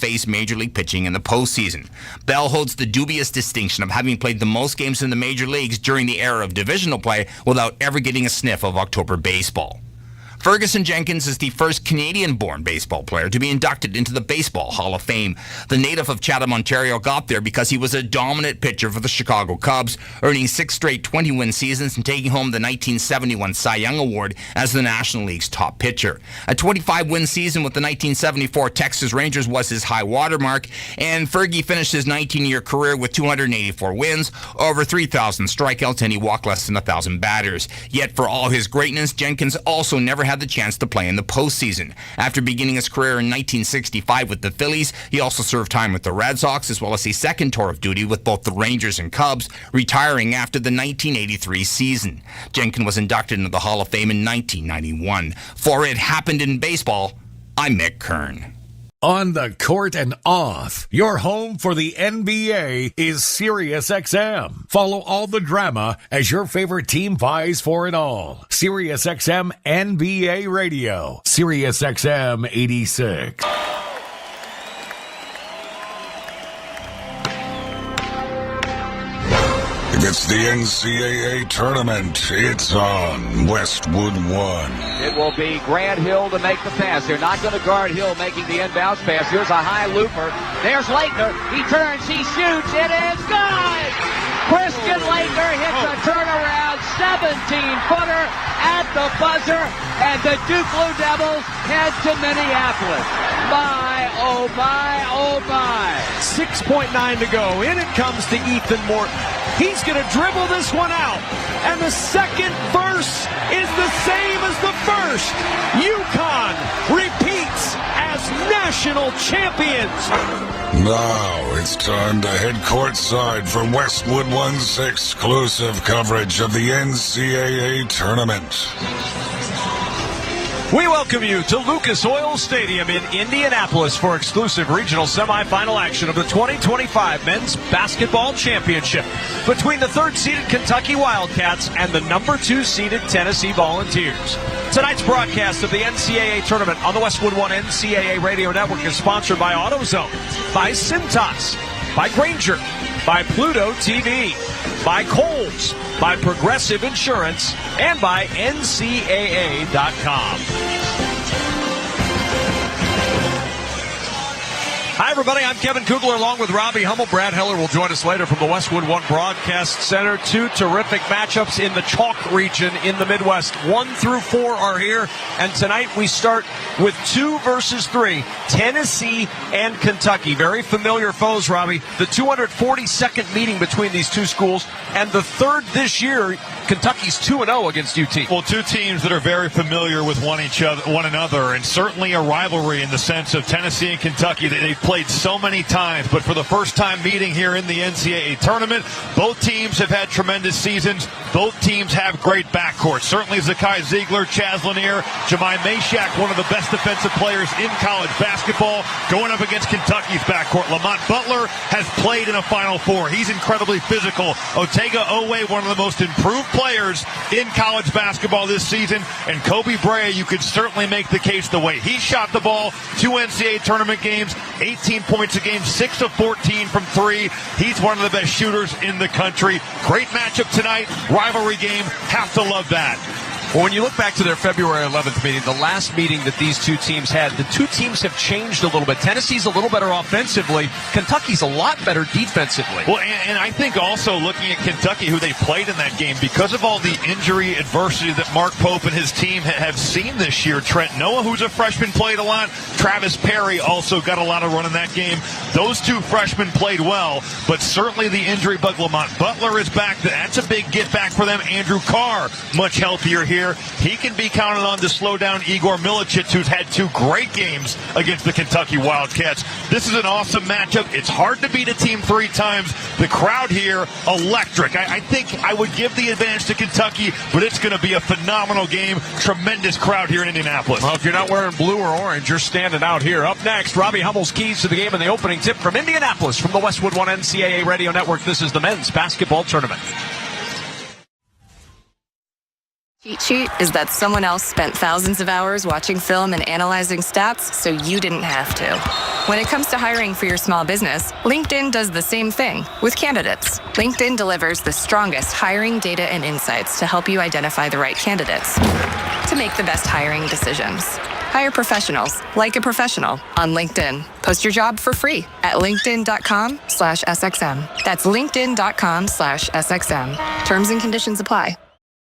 face Major League pitching in the postseason. Bell holds the dubious distinction of having played the most games in the major leagues during the era of divisional play without ever getting a sniff of October baseball. Ferguson Jenkins is the first Canadian-born baseball player to be inducted into the Baseball Hall of Fame. The native of Chatham, Ontario got there because he was a dominant pitcher for the Chicago Cubs, earning 6 straight 20-win seasons and taking home the 1971 Cy Young Award as the National League's top pitcher. A 25-win season with the 1974 Texas Rangers was his high watermark, and Fergie finished his 19-year career with 284 wins, over 3,000 strikeouts, and he walked less than 1,000 batters. Yet for all his greatness, Jenkins also never had the chance to play in the postseason. After beginning his career in 1965 with the Phillies, he also served time with the Red Sox, as well as a second tour of duty with both the Rangers and Cubs, retiring after the 1983 season. Jenkins was inducted into the Hall of Fame in 1991. For It Happened in Baseball, I'm Mick Kern. On the court and off, your home for the NBA is SiriusXM. Follow all the drama as your favorite team vies for it all. SiriusXM NBA Radio. SiriusXM 86. It's the NCAA tournament. It's on Westwood 1. It will be Grant Hill to make the pass. They're not going to guard Hill making the inbounds pass. Here's a high looper. There's Laettner. He turns. He shoots. It is good! Christian Laettner hits a turnaround 17-footer at the buzzer, and the Duke Blue Devils head to Minneapolis. My, oh my, oh my. 6.9 to go. In it comes to Ethan Morton. He's going to dribble this one out. And the second verse is the same as the first. UConn repeats as national champions. Now it's time to head courtside for Westwood 1's exclusive coverage of the NCAA tournament. We welcome you to Lucas Oil Stadium in Indianapolis for exclusive regional semifinal action of the 2025 Men's Basketball Championship between the third-seeded Kentucky Wildcats and the number 2-seeded Tennessee Volunteers. Tonight's broadcast of the NCAA tournament on the Westwood One NCAA Radio Network is sponsored by AutoZone, by Cintas, by Granger, by Pluto TV, by Kohl's, by Progressive Insurance, and by NCAA.com. Hi, everybody. I'm Kevin Kugler along with Robbie Hummel. Brad Heller will join us later from the Westwood One Broadcast Center. Two terrific matchups in the Chalk region in the Midwest. 1 through 4 are here, and tonight we start with 2 versus 3, Tennessee and Kentucky. Very familiar foes, Robbie. The 242nd meeting between these two schools, and the third this year. Kentucky's 2-0 against UT. Well, two teams that are very familiar with one another, and certainly a rivalry in the sense of Tennessee and Kentucky. They've played so many times, but for the first time meeting here in the NCAA tournament, both teams have had tremendous seasons. Both teams have great backcourts. Certainly Zakai Ziegler, Chaz Lanier, Jemai Mashak, one of the best defensive players in college basketball, going up against Kentucky's backcourt. Lamont Butler has played in a Final Four. He's incredibly physical. Otega Owe, one of the most improved players in college basketball this season. And Kobe Brea, you could certainly make the case the way he shot the ball. 2 NCAA tournament games, 18 points a game, 6 of 14 from 3. He's one of the best shooters in the country. Great matchup tonight. Rivalry game. Have to love that. Well, when you look back to their February 11th meeting, the last meeting that these two teams had, the two teams have changed a little bit. Tennessee's a little better offensively. Kentucky's a lot better defensively. Well, and I think also looking at Kentucky, who they played in that game, because of all the injury adversity that Mark Pope and his team have seen this year. Trent Noah, who's a freshman, played a lot. Travis Perry also got a lot of run in that game. Those two freshmen played well, but certainly the injury bug. Lamont Butler is back. That's a big get back for them. Andrew Carr, much healthier here. He can be counted on to slow down Igor Milicic, who's had 2 great games against the Kentucky Wildcats. This is an awesome matchup. It's hard to beat a team 3 times. The crowd here, electric. I think I would give the advantage to Kentucky, but it's going to be a phenomenal game. Tremendous crowd here in Indianapolis. Well, if you're not wearing blue or orange, you're standing out here. Up next, Robbie Hummel's keys to the game and the opening tip from Indianapolis from the Westwood One NCAA Radio Network. This is the Men's Basketball Tournament. cheat sheet is that someone else spent thousands of hours watching film and analyzing stats so you didn't have to. When it comes to hiring for your small business, LinkedIn does the same thing with candidates. LinkedIn delivers the strongest hiring data and insights to help you identify the right candidates to make the best hiring decisions. Hire professionals like a professional on LinkedIn. Post your job for free at linkedin.com/SXM. That's linkedin.com/SXM. Terms and conditions apply.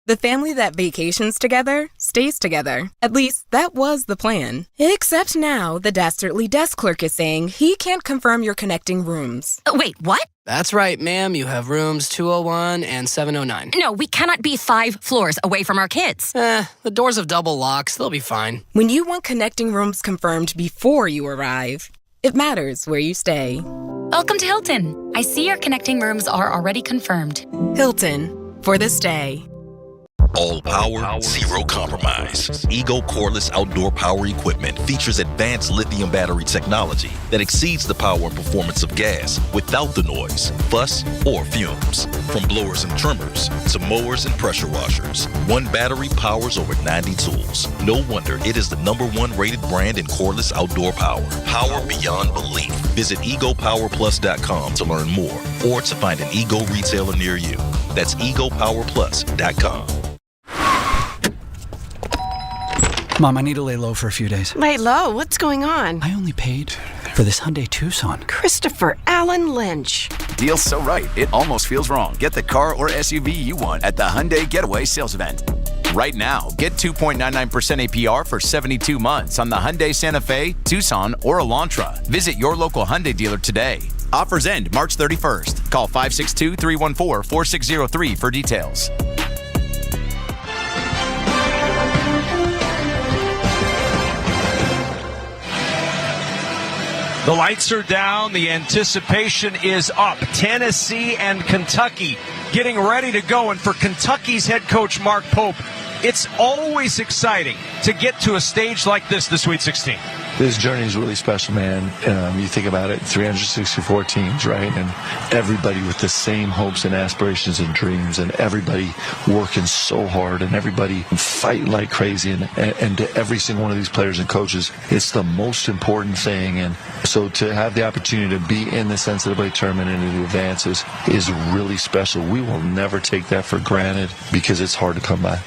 The family that vacations together stays together. At least that was the plan. Except now the dastardly desk clerk is saying he can't confirm your connecting rooms. Wait, what? That's right, ma'am. You have rooms 201 and 709. No, we cannot be 5 floors away from our kids. The doors have double locks. They'll be fine. When you want connecting rooms confirmed before you arrive, it matters where you stay. Welcome to Hilton. I see your connecting rooms are already confirmed. Hilton, for the stay. All power, zero compromise. Ego cordless outdoor power equipment features advanced lithium battery technology that exceeds the power and performance of gas without the noise, fuss, or fumes. From blowers and trimmers to mowers and pressure washers, one battery powers over 90 tools. No wonder it is the #1 rated brand in cordless outdoor power. Power beyond belief. Visit egopowerplus.com to learn more or to find an Ego retailer near you. That's egopowerplus.com. Mom, I need to lay low for a few days. Lay low? What's going on? I only paid for this Hyundai Tucson. Christopher Allen Lynch. Deal's so right, it almost feels wrong. Get the car or SUV you want at the Hyundai Getaway Sales Event. Right now, get 2.99% APR for 72 months on the Hyundai Santa Fe, Tucson, or Elantra. Visit your local Hyundai dealer today. Offers end March 31st. Call 562-314-4603 for details. The lights are down. The anticipation is up. Tennessee and Kentucky getting ready to go. And for Kentucky's head coach, Mark Pope, it's always exciting to get to a stage like this, the Sweet 16. This journey is really special, man. You think about it, 364 teams, right? And everybody with the same hopes and aspirations and dreams, and everybody working so hard, and everybody fighting like crazy. And to every single one of these players and coaches, it's the most important thing. And so to have the opportunity to be in this NCAA tournament and in the advances is really special. We will never take that for granted because it's hard to come by.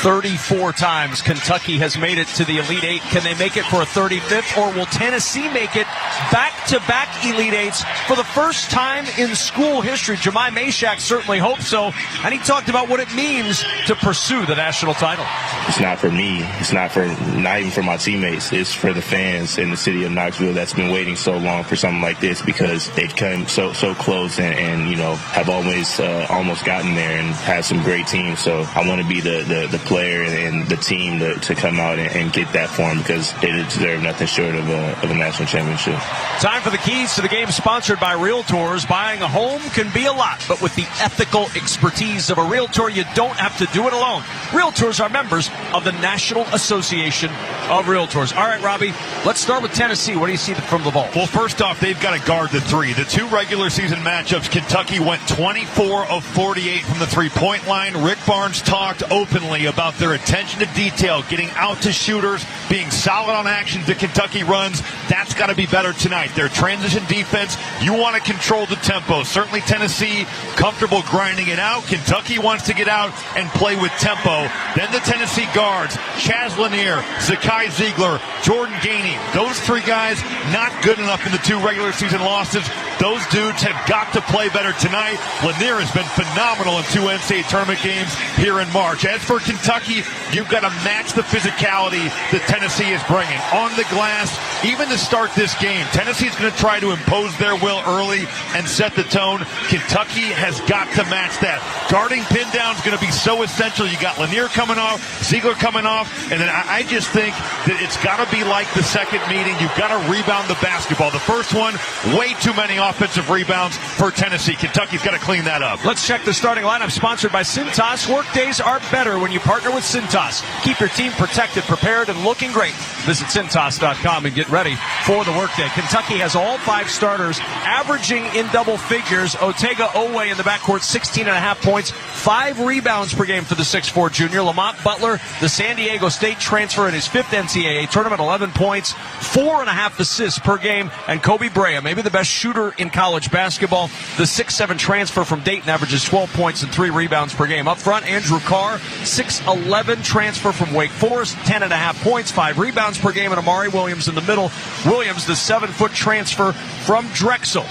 34 times Kentucky has made it to the Elite Eight. Can they make it for a 35th, or will Tennessee make it back-to-back Elite Eights for the first time in school history? Jemai Mashak certainly hopes so, and he talked about what it means to pursue the national title. It's not for me. It's not even for my teammates. It's for the fans in the city of Knoxville that's been waiting so long for something like this, because they've come so close and you know, have always almost gotten there and had some great teams. So I want to be the player and the team to come out and get that for them, because they deserve nothing short of a national championship. Time for the keys to the game, sponsored by Realtors. Buying a home can be a lot, but with the ethical expertise of a Realtor, you don't have to do it alone. Realtors are members of the National Association of Realtors. All right, Robbie, let's start with Tennessee. What do you see from the ball? Well, first off, they've got to guard the three. The 2 regular season matchups, Kentucky went 24 of 48 from the three-point line. Rick Barnes talked openly about their attention to detail, getting out to shooters, being solid on actions that Kentucky runs. That's got to be better tonight. Their transition defense, you want to control the tempo. Certainly Tennessee comfortable grinding it out. Kentucky wants to get out and play with tempo. Then the Tennessee guards, Chaz Lanier, Zakai Ziegler, Jordan Gainey. Those 3 guys not good enough in the 2 regular season losses. Those dudes have got to play better tonight. Lanier has been phenomenal in 2 NCAA tournament games here in March. As for Kentucky, you've got to match the physicality that Tennessee is bringing. On the glass, even to start this game, Tennessee's going to try to impose their will early and set the tone. Kentucky has got to match that. Guarding pin down is going to be so essential. You got Lanier coming off, Ziegler coming off, and then I just think that it's got to be like the second meeting. You've got to rebound the basketball. The first one, way too many offensive rebounds for Tennessee. Kentucky's got to clean that up. Let's check the starting lineup, sponsored by Cintas. Workdays are better when you partner with Cintas. Keep your team protected, prepared, and looking great. Visit Cintas.com and get ready for the workday. Kentucky has all 5 starters averaging in double figures. Otega Owe in the backcourt, 16.5 points, 5 rebounds per game for the 6'4 junior. Lamont Butler, the San Diego State transfer in his 5th NCAA tournament, 11 points, 4.5 assists per game. And Kobe Brea, maybe the best shooter in college basketball, the 6'7 transfer from Dayton, averages 12 points and 3 rebounds per game. Up front, Andrew Carr, 6'11 transfer from Wake Forest, 10.5 points, 5 rebounds per game. And Amari Williams in the middle. Williams, the 7-foot transfer from Drexel,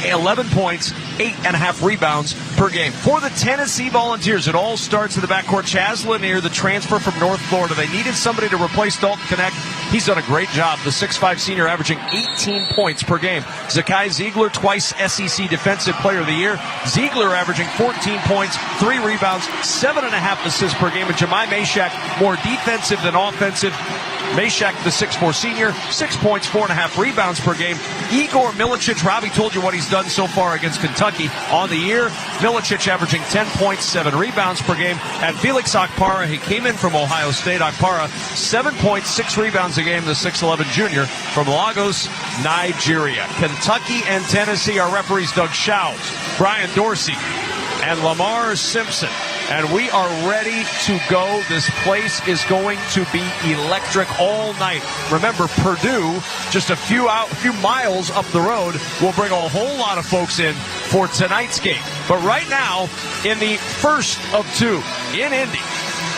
11 points, 8.5 rebounds per game. For the Tennessee Volunteers, it all starts in the backcourt. Chaz Lanier, the transfer from North Florida. They needed somebody to replace Dalton Connect. He's done a great job. The 6'5 senior averaging 18 points per game. Zakai Ziegler, twice SEC Defensive Player of the Year. Ziegler averaging 14 points, 3 rebounds, 7.5 assists per game. And Jemai Mashak, more defensive than offensive. Mashak, the 6'4 senior, 6 points, 4.5 rebounds per game. Igor Milicic, Robbie told you what he's done so far against Kentucky on the year. Milicic averaging 10 points, 7 rebounds per game. And Felix Okpara, he came in from Ohio State. Okpara, 7 points, 6 rebounds a game, the 6'11 junior from Lagos, Nigeria. Kentucky and Tennessee, our referees Doug Shows, Brian Dorsey, and Lamar Simpson. And we are ready to go. This place is going to be electric all night. Remember, Purdue, just a few miles up the road, will bring a whole lot of folks in for tonight's game. But right now, in the first of 2 in Indy,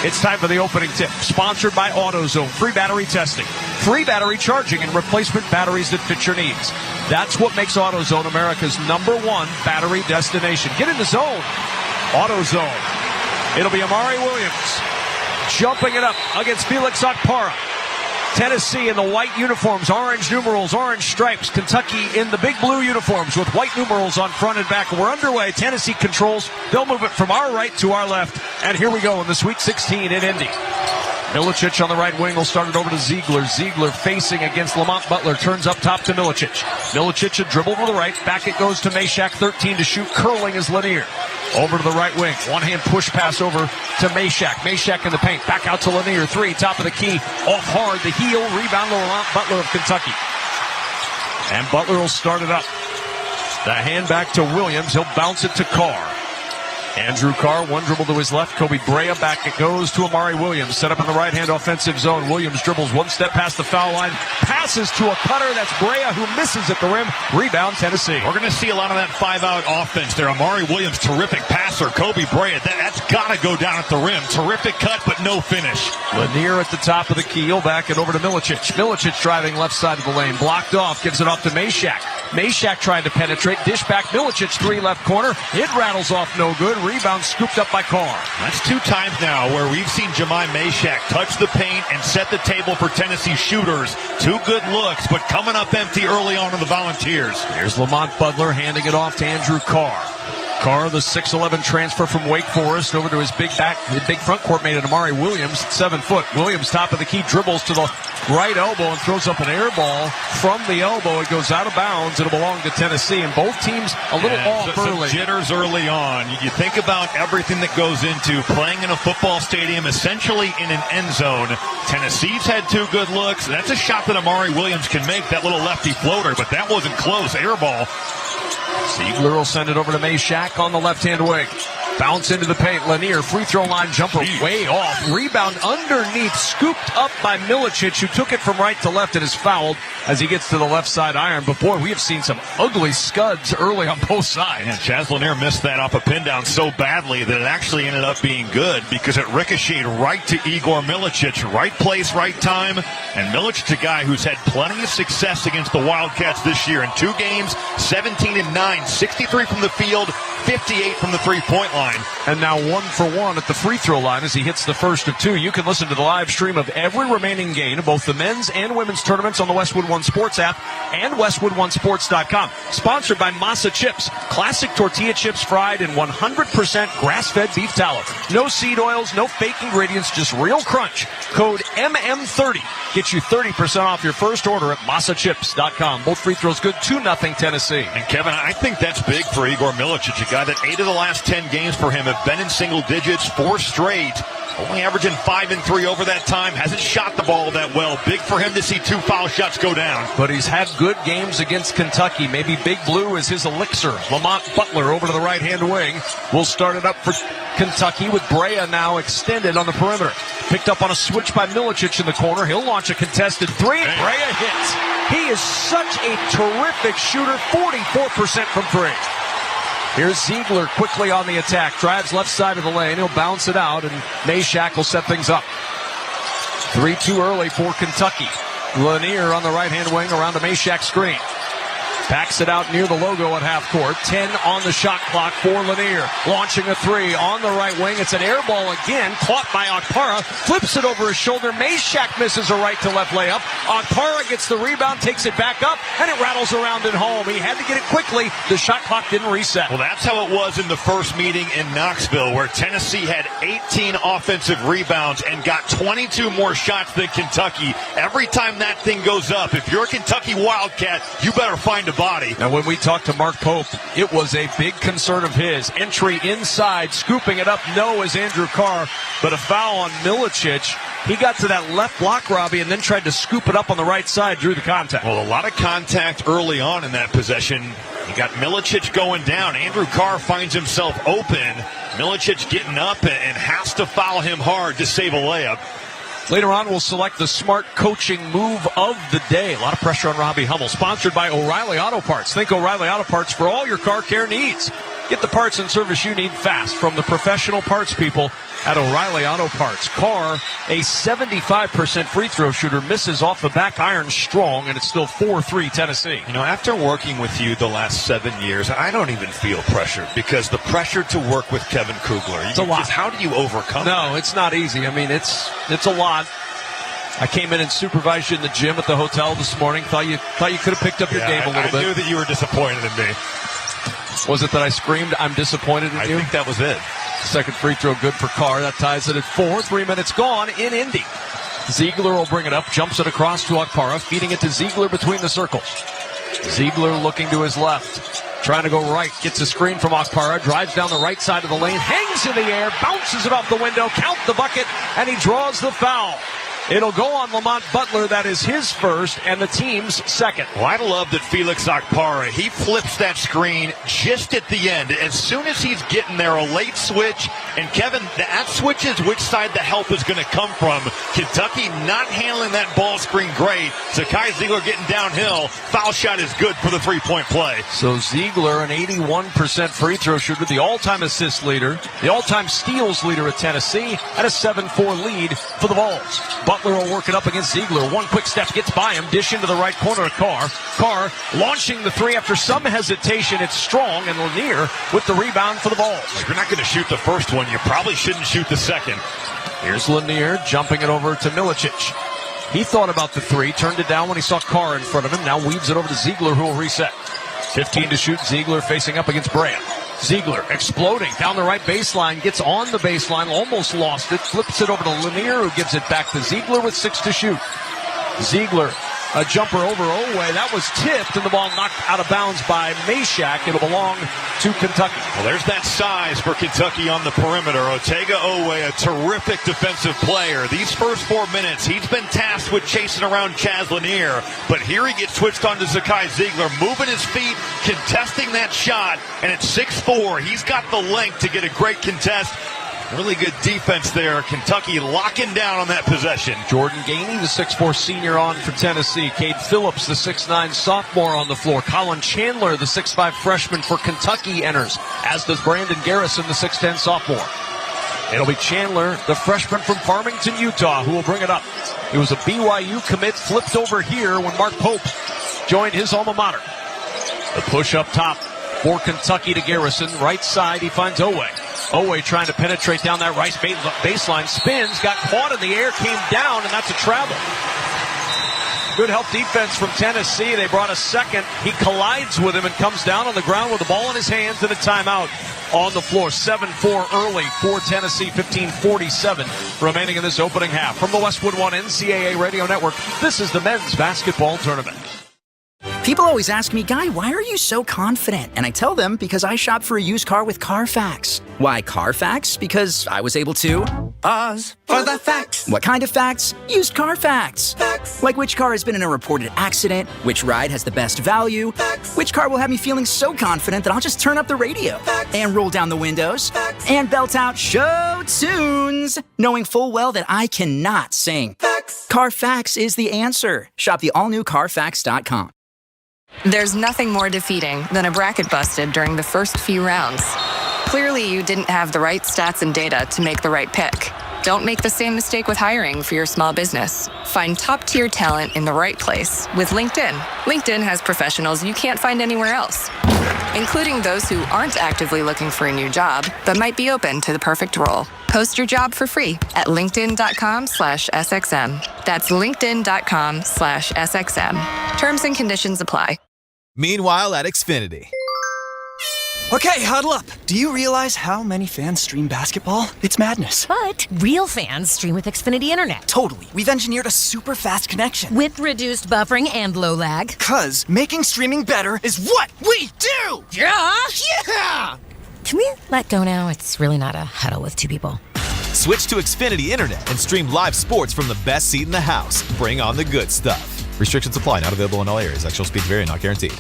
it's time for the opening tip. Sponsored by AutoZone. Free battery testing, free battery charging, and replacement batteries that fit your needs. That's what makes AutoZone America's #1 battery destination. Get in the zone. AutoZone. It'll be Amari Williams jumping it up against Felix Okpara. Tennessee in the white uniforms, orange numerals, orange stripes. Kentucky in the big blue uniforms with white numerals on front and back. We're underway. Tennessee controls. They'll move it from our right to our left. And here we go in the Sweet 16 in Indy. Milicic on the right wing will start it over to Ziegler. Ziegler facing against Lamont Butler. Turns up top to Milicic. Milicic a dribble to the right. Back it goes to Mashak. 13 to shoot. Curling is Lanier. Over to the right wing. One-hand push pass over to Mashak. Mashak in the paint. Back out to Lanier. 3, top of the key. Off hard. The heel. Rebound to Lamont Butler of Kentucky. And Butler will start it up. The hand back to Williams. He'll bounce it to Carr. Andrew Carr, one dribble to his left. Kobe Brea, back it goes to Amari Williams. Set up in the right-hand offensive zone. Williams dribbles one step past the foul line. Passes to a cutter. That's Brea, who misses at the rim. Rebound, Tennessee. We're going to see a lot of that 5-out offense there. Amari Williams, terrific passer. Kobe Brea, that's got to go down at the rim. Terrific cut, but no finish. Lanier at the top of the key. He'll back it over to Milicic. Milicic driving left side of the lane. Blocked off. Gives it off to Mashak. Mashak trying to penetrate. Dish back. Milicic, 3 left corner. It rattles off, no good. Rebound scooped up by Carr. That's 2 times now where we've seen Jemai Mashak touch the paint and set the table for Tennessee shooters. 2 good looks, but coming up empty early on in the Volunteers. Here's Lamont Butler handing it off to Andrew Carr. Carr, the 6'11 transfer from Wake Forest, over to his big front court mate, Amari Williams, 7 foot. Williams, top of the key, dribbles to the right elbow and throws up an air ball from the elbow. It goes out of bounds. It'll belong to Tennessee, and both teams a little off early. Some jitters early on. You think about everything that goes into playing in a football stadium, essentially in an end zone. Tennessee's had 2 good looks. That's a shot that Amari Williams can make, that little lefty floater, but that wasn't close. Air ball. Ziegler will send it over to Mashak on the left-hand wing. Bounce into the paint. Lanier, free throw line jumper way off. Rebound underneath, scooped up by Milicic, who took it from right to left and is fouled as he gets to the left side iron. But boy, we have seen some ugly scuds early on both sides. Yeah, Chaz Lanier missed that off a pin down so badly that it actually ended up being good because it ricocheted right to Igor Milicic. Right place, right time. And Milicic, a guy who's had plenty of success against the Wildcats this year. In 2 games, 17-9, 63 from the field, 58 from the three-point line. And now 1 for 1 at the free throw line as he hits the first of 2. You can listen to the live stream of every remaining game of both the men's and women's tournaments on the Westwood One Sports app and WestwoodOneSports.com. Sponsored by Masa Chips. Classic tortilla chips fried in 100% grass-fed beef tallow. No seed oils, no fake ingredients, just real crunch. Code MM30 gets you 30% off your first order at MasaChips.com. Both free throws good, 2-0 Tennessee. And Kevin, I think that's big for Igor Milicic, a guy that 8 of the last 10 games for him have been in single digits, 4 straight. Only averaging 5 and 3 over that time. Hasn't shot the ball that well. Big for him to see 2 foul shots go down. But he's had good games against Kentucky. Maybe Big Blue is his elixir. Lamont Butler over to the right-hand wing. We'll start it up for Kentucky with Brea now extended on the perimeter. Picked up on a switch by Milicic in the corner. He'll launch a contested 3. And Brea hits. He is such a terrific shooter. 44% from 3. Here's Ziegler quickly on the attack. Drives left side of the lane. He'll bounce it out, and Meshack will set things up. 3 too early for Kentucky. Lanier on the right-hand wing around the Meshack screen. Backs it out near the logo at half court. 10 on the shot clock for Lanier. Launching a 3 on the right wing. It's an air ball again. Caught by Okpara. Flips it over his shoulder. Meshack misses a right to left layup. Okpara gets the rebound, takes it back up, and it rattles around and home. He had to get it quickly. The shot clock didn't reset. Well, that's how it was in the first meeting in Knoxville, where Tennessee had 18 offensive rebounds and got 22 more shots than Kentucky. Every time that thing goes up, if you're a Kentucky Wildcat, you better find a body. Now, when we talked to Mark Pope, it was a big concern of his. Entry inside, scooping it up, no, is Andrew Carr, but a foul on Milicic. He got to that left block, Robbie, and then tried to scoop it up on the right side, drew the contact. Well, a lot of contact early on in that possession. You got Milicic going down. Andrew Carr finds himself open. Milicic getting up and has to foul him hard to save a layup. Later on, we'll select the smart coaching move of the day. A lot of pressure on Robbie Hummel. Sponsored by O'Reilly Auto Parts. Think O'Reilly Auto Parts for all your car care needs. Get the parts and service you need fast from the professional parts people at O'Reilly Auto Parts. Carr, a 75% free throw shooter, misses off the back iron strong, and it's still 4-3 Tennessee. You know, after working with you the last 7 years, I don't even feel pressure, because the pressure to work with Kevin Kugler, it's a lot. How do you overcome it? No, it's not easy. I mean, it's a lot. I came in and supervised you in the gym at the hotel this morning. Thought you could have picked up your game a little bit. I knew that you were disappointed in me. Was it that I screamed, "I'm disappointed in you"? I think that was it. Second free throw good for Carr. That ties it at 4. 3 minutes gone in Indy. Ziegler will bring it up, jumps it across to Okpara, feeding it to Ziegler between the circles. Ziegler looking to his left, trying to go right, gets a screen from Okpara, drives down the right side of the lane, hangs in the air, bounces it off the window, count the bucket, and he draws the foul. It'll go on Lamont Butler. That is his first and the team's second. Well, I love that Felix Okpara, he flips that screen just at the end. As soon as he's getting there, a late switch. And Kevin, that switches which side the help is going to come from. Kentucky not handling that ball screen great. Zakai Ziegler getting downhill. Foul shot is good for the three-point play. So Ziegler, an 81% free throw shooter, the all-time assist leader, the all-time steals leader at Tennessee, and a 7-4 lead for the Vols. Butler will work it up against Ziegler. One quick step gets by him. Dish into the right corner of Carr. Carr launching the 3 after some hesitation. It's strong, and Lanier with the rebound for the Vols. If you're not going to shoot the first one, you probably shouldn't shoot the second. Here's Lanier jumping it over to Milicic. He thought about the 3, turned it down when he saw Carr in front of him. Now weaves it over to Ziegler, who will reset. 15 to shoot. Ziegler facing up against Brea. Ziegler exploding down the right baseline, gets on the baseline, almost lost it, flips it over to Lanier, who gives it back to Ziegler with 6 to shoot. Ziegler, a jumper over Oweh. That was tipped, and the ball knocked out of bounds by Meshack. It'll belong to Kentucky. Well, there's that size for Kentucky on the perimeter. Otega Oweh, a terrific defensive player. These first 4 minutes, he's been tasked with chasing around Chaz Lanier, but here he gets switched on to Zakai Ziegler, moving his feet, contesting that shot, and at 6'4", he's got the length to get a great contest. Really good defense there. Kentucky locking down on that possession. Jordan Gainey, the 6'4 senior on for Tennessee. Cade Phillips, the 6'9 sophomore on the floor. Colin Chandler, the 6'5 freshman for Kentucky, enters, as does Brandon Garrison, the 6'10 sophomore. It'll be Chandler, the freshman from Farmington, Utah, who will bring it up. He was a BYU commit, flipped over here when Mark Pope joined his alma mater. The push up top for Kentucky to Garrison. Right side, he finds Owe. Owe trying to penetrate down that right baseline. Spins, got caught in the air, came down, and that's a travel. Good help defense from Tennessee. They brought a second. He collides with him and comes down on the ground with the ball in his hands and a timeout on the floor. 7-4 early for Tennessee. 15:47 remaining in this opening half. From the Westwood One NCAA Radio Network, this is the men's basketball tournament. People always ask me, Guy, why are you so confident? And I tell them because I shop for a used car with Carfax. Why Carfax? Because I was able to pause for the facts. What kind of facts? Used car facts. Facts. Like which car has been in a reported accident, which ride has the best value, facts. Which car will have me feeling so confident that I'll just turn up the radio facts. And roll down the windows facts. And belt out show tunes, knowing full well that I cannot sing. Facts. Carfax is the answer. Shop the all-new Carfax.com. There's nothing more defeating than a bracket busted during the first few rounds. Clearly, you didn't have the right stats and data to make the right pick. Don't make the same mistake with hiring for your small business. Find top-tier talent in the right place with LinkedIn. LinkedIn has professionals you can't find anywhere else, including those who aren't actively looking for a new job, but might be open to the perfect role. Post your job for free at linkedin.com/SXM. That's linkedin.com/SXM. Terms and conditions apply. Meanwhile at Xfinity. Okay, huddle up. Do you realize how many fans stream basketball? It's madness. But real fans stream with Xfinity Internet. Totally. We've engineered a super fast connection. With reduced buffering and low lag. 'Cause making streaming better is what we do! Josh? Yeah! Can we let go now? It's really not a huddle with two people. Switch to Xfinity Internet and stream live sports from the best seat in the house. Bring on the good stuff. Restrictions apply. Not available in all areas. Actual speeds vary. Not guaranteed.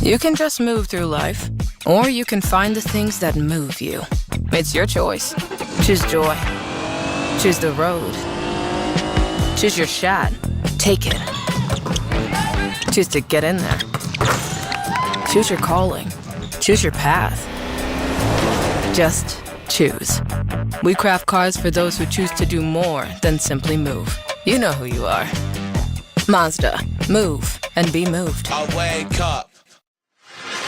You can just move through life, or you can find the things that move you. It's your choice. Choose joy. Choose the road. Choose your shot. Take it. Choose to get in there. Choose your calling. Choose your path. Just choose. We craft cars for those who choose to do more than simply move. You know who you are. Mazda. Move and be moved. I wake up.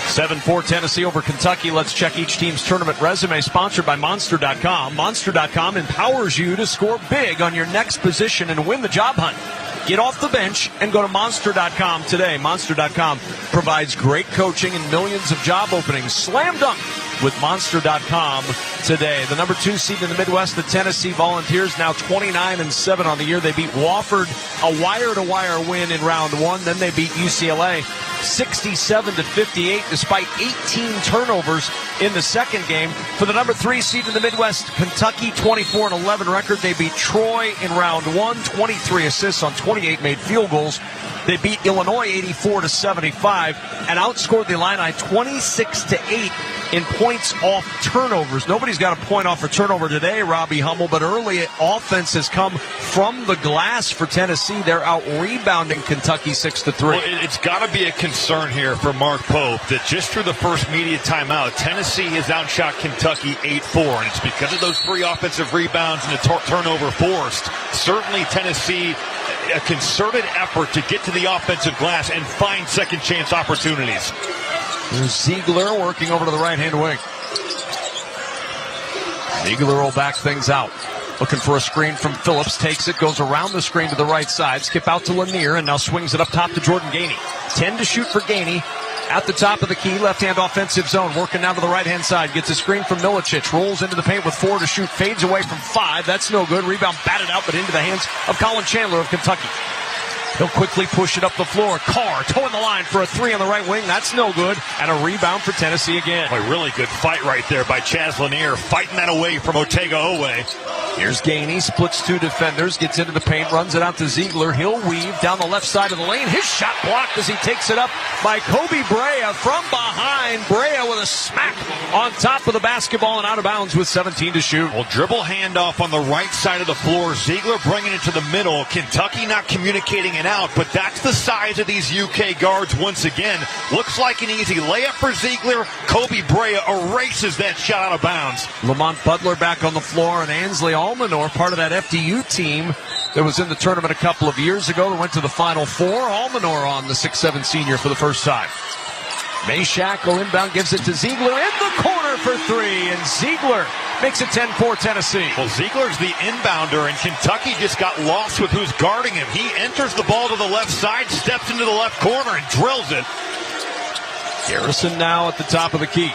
7-4 Tennessee over Kentucky. Let's check each team's tournament resume, sponsored by Monster.com. Monster.com empowers you to score big on your next position and win the job hunt. Get off the bench and go to Monster.com today. Monster.com provides great coaching and millions of job openings. Slam dunk with Monster.com today. The number 2 seed in the Midwest, the Tennessee Volunteers, now 29-7 on the year. They beat Wofford, a wire-to-wire win in round 1. Then they beat UCLA 67-58, despite 18 turnovers in the second game. For the number 3 seed in the Midwest, Kentucky, 24-11 record. They beat Troy in round 1, 23 assists on 28 made field goals. They beat Illinois 84-75 and outscored the Illini 26-8 in points off turnovers. Nobody's got a point off a turnover today, Robbie Hummel, but early offense has come from the glass for Tennessee. They're out rebounding Kentucky 6-3. Well, it's got to be a concern here for Mark Pope that just through the first media timeout, Tennessee has outshot Kentucky 8-4, and it's because of those 3 offensive rebounds and the turnover forced. Certainly Tennessee, a concerted effort to get to the offensive glass and find second chance opportunities. Ziegler working over to the right-hand wing. Ziegler will back things out. Looking for a screen from Phillips. Takes it, goes around the screen to the right side. Skip out to Lanier, and now swings it up top to Jordan Gainey. 10 to shoot for Gainey. At the top of the key, left-hand offensive zone. Working down to the right-hand side. Gets a screen from Milicic. Rolls into the paint with 4 to shoot. Fades away from 5. That's no good. Rebound batted out, but into the hands of Colin Chandler of Kentucky. He'll quickly push it up the floor. Carr towing the line for a 3 on the right wing. That's no good. And a rebound for Tennessee again. A really good fight right there by Chaz Lanier, fighting that away from Otega Owe. Here's Gainey, splits 2 defenders, gets into the paint, runs it out to Ziegler. He'll weave down the left side of the lane. His shot blocked as he takes it up by Kobe Brea from behind. Brea with a smack on top of the basketball and out of bounds with 17 to shoot. Well, dribble handoff on the right side of the floor. Ziegler bringing it to the middle. Kentucky not communicating it out, but that's the size of these UK guards once again. Looks like an easy layup for Ziegler. Kobe Brea erases that shot out of bounds. Lamont Butler back on the floor, and Ansley Almanor, part of that FDU team that was in the tournament a couple of years ago that went to the Final Four. Almanor on, the 6'7" senior, for the first time. Meshack will inbound, gives it to Ziegler in the corner for three, and Ziegler makes it 10-4 Tennessee. Well, Ziegler's the inbounder, and Kentucky just got lost with who's guarding him. He enters the ball to the left side, steps into the left corner, and drills it. Garrison now at the top of the key.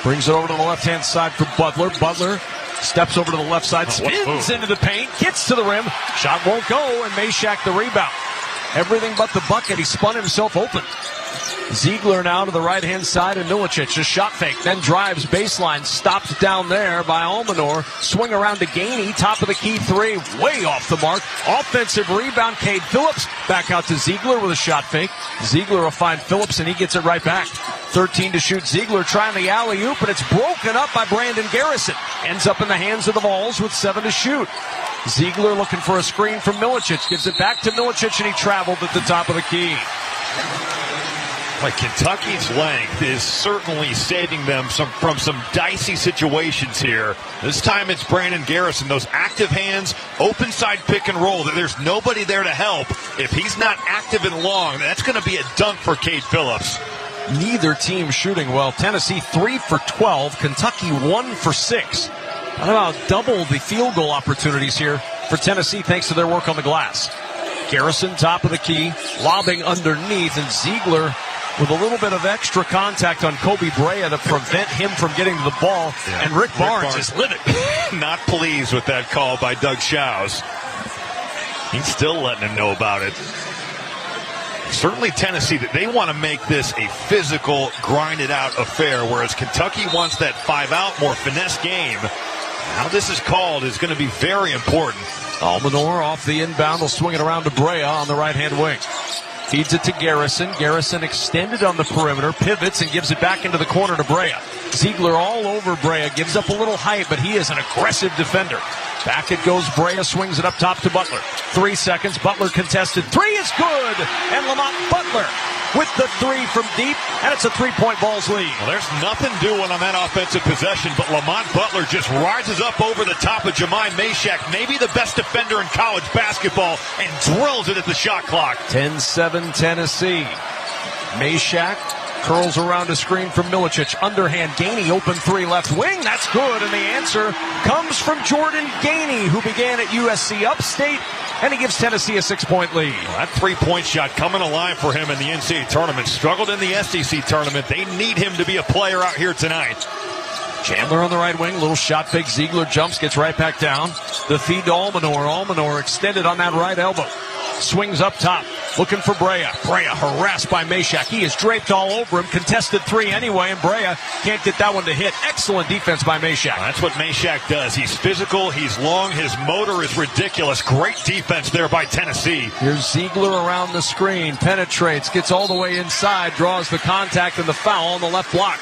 Brings it over to the left-hand side for Butler. Butler steps over to the left side, spins into the paint, gets to the rim. Shot won't go, and Meshack the rebound. Everything but the bucket. He spun himself open. Ziegler now to the right-hand side, and Milicic, a shot fake, then drives baseline, stopped down there by Almanor. Swing around to Gainey, top of the key three, way off the mark. Offensive rebound, Cade Phillips, back out to Ziegler with a shot fake. Ziegler will find Phillips, and he gets it right back. 13 to shoot. Ziegler trying the alley-oop, and it's broken up by Brandon Garrison. Ends up in the hands of the Vols with 7 to shoot. Ziegler looking for a screen from Milicic, gives it back to Milicic, and he traveled at the top of the key. Like, Kentucky's length is certainly saving them from some dicey situations here. This time it's Brandon Garrison. Those active hands, open side pick and roll. There's nobody there to help. If he's not active and long, that's going to be a dunk for Cade Phillips. Neither team shooting well. Tennessee 3 for 12. Kentucky 1 for 6. About double the field goal opportunities here for Tennessee thanks to their work on the glass. Garrison top of the key, lobbing underneath, and Ziegler with a little bit of extra contact on Kobe Brea to prevent him from getting to the ball. Yeah. And Rick Barnes is livid. Not pleased with that call by Doug Shouse. He's still letting him know about it. Certainly Tennessee, they want to make this a physical, grinded-out affair, whereas Kentucky wants that 5-out, more finesse game. How this is called is going to be very important. Almanor off the inbound will swing it around to Brea on the right-hand wing. Feeds it to Garrison. Garrison extended on the perimeter, pivots, and gives it back into the corner to Brea. Ziegler all over Brea, gives up a little height, but he is an aggressive defender. Back it goes. Brea swings it up top to Butler. 3 seconds. Butler contested. Three is good. And Lamont Butler with the three from deep. And it's a 3-point Vols lead. Well, there's nothing doing on that offensive possession, but Lamont Butler just rises up over the top of Jemai Meshack, maybe the best defender in college basketball, and drills it at the shot clock. 10-7 Tennessee. Meshack curls around a screen from Milicic. Underhand, Gainey, open three, left wing. That's good, and the answer comes from Jordan Gainey, who began at USC Upstate, and he gives Tennessee a 6-point lead. Well, that three-point shot coming alive for him in the NCAA tournament. Struggled in the SEC tournament. They need him to be a player out here tonight. Chandler on the right wing, little shot fake. Ziegler jumps, gets right back down. The feed to Almanor. Almanor extended on that right elbow. Swings up top, looking for Brea. Brea harassed by Meshack. He is draped all over him. Contested three anyway, and Brea can't get that one to hit. Excellent defense by Meshack. That's what Meshack does. He's physical, he's long, his motor is ridiculous. Great defense there by Tennessee. Here's Ziegler around the screen, penetrates, gets all the way inside, draws the contact and the foul on the left block.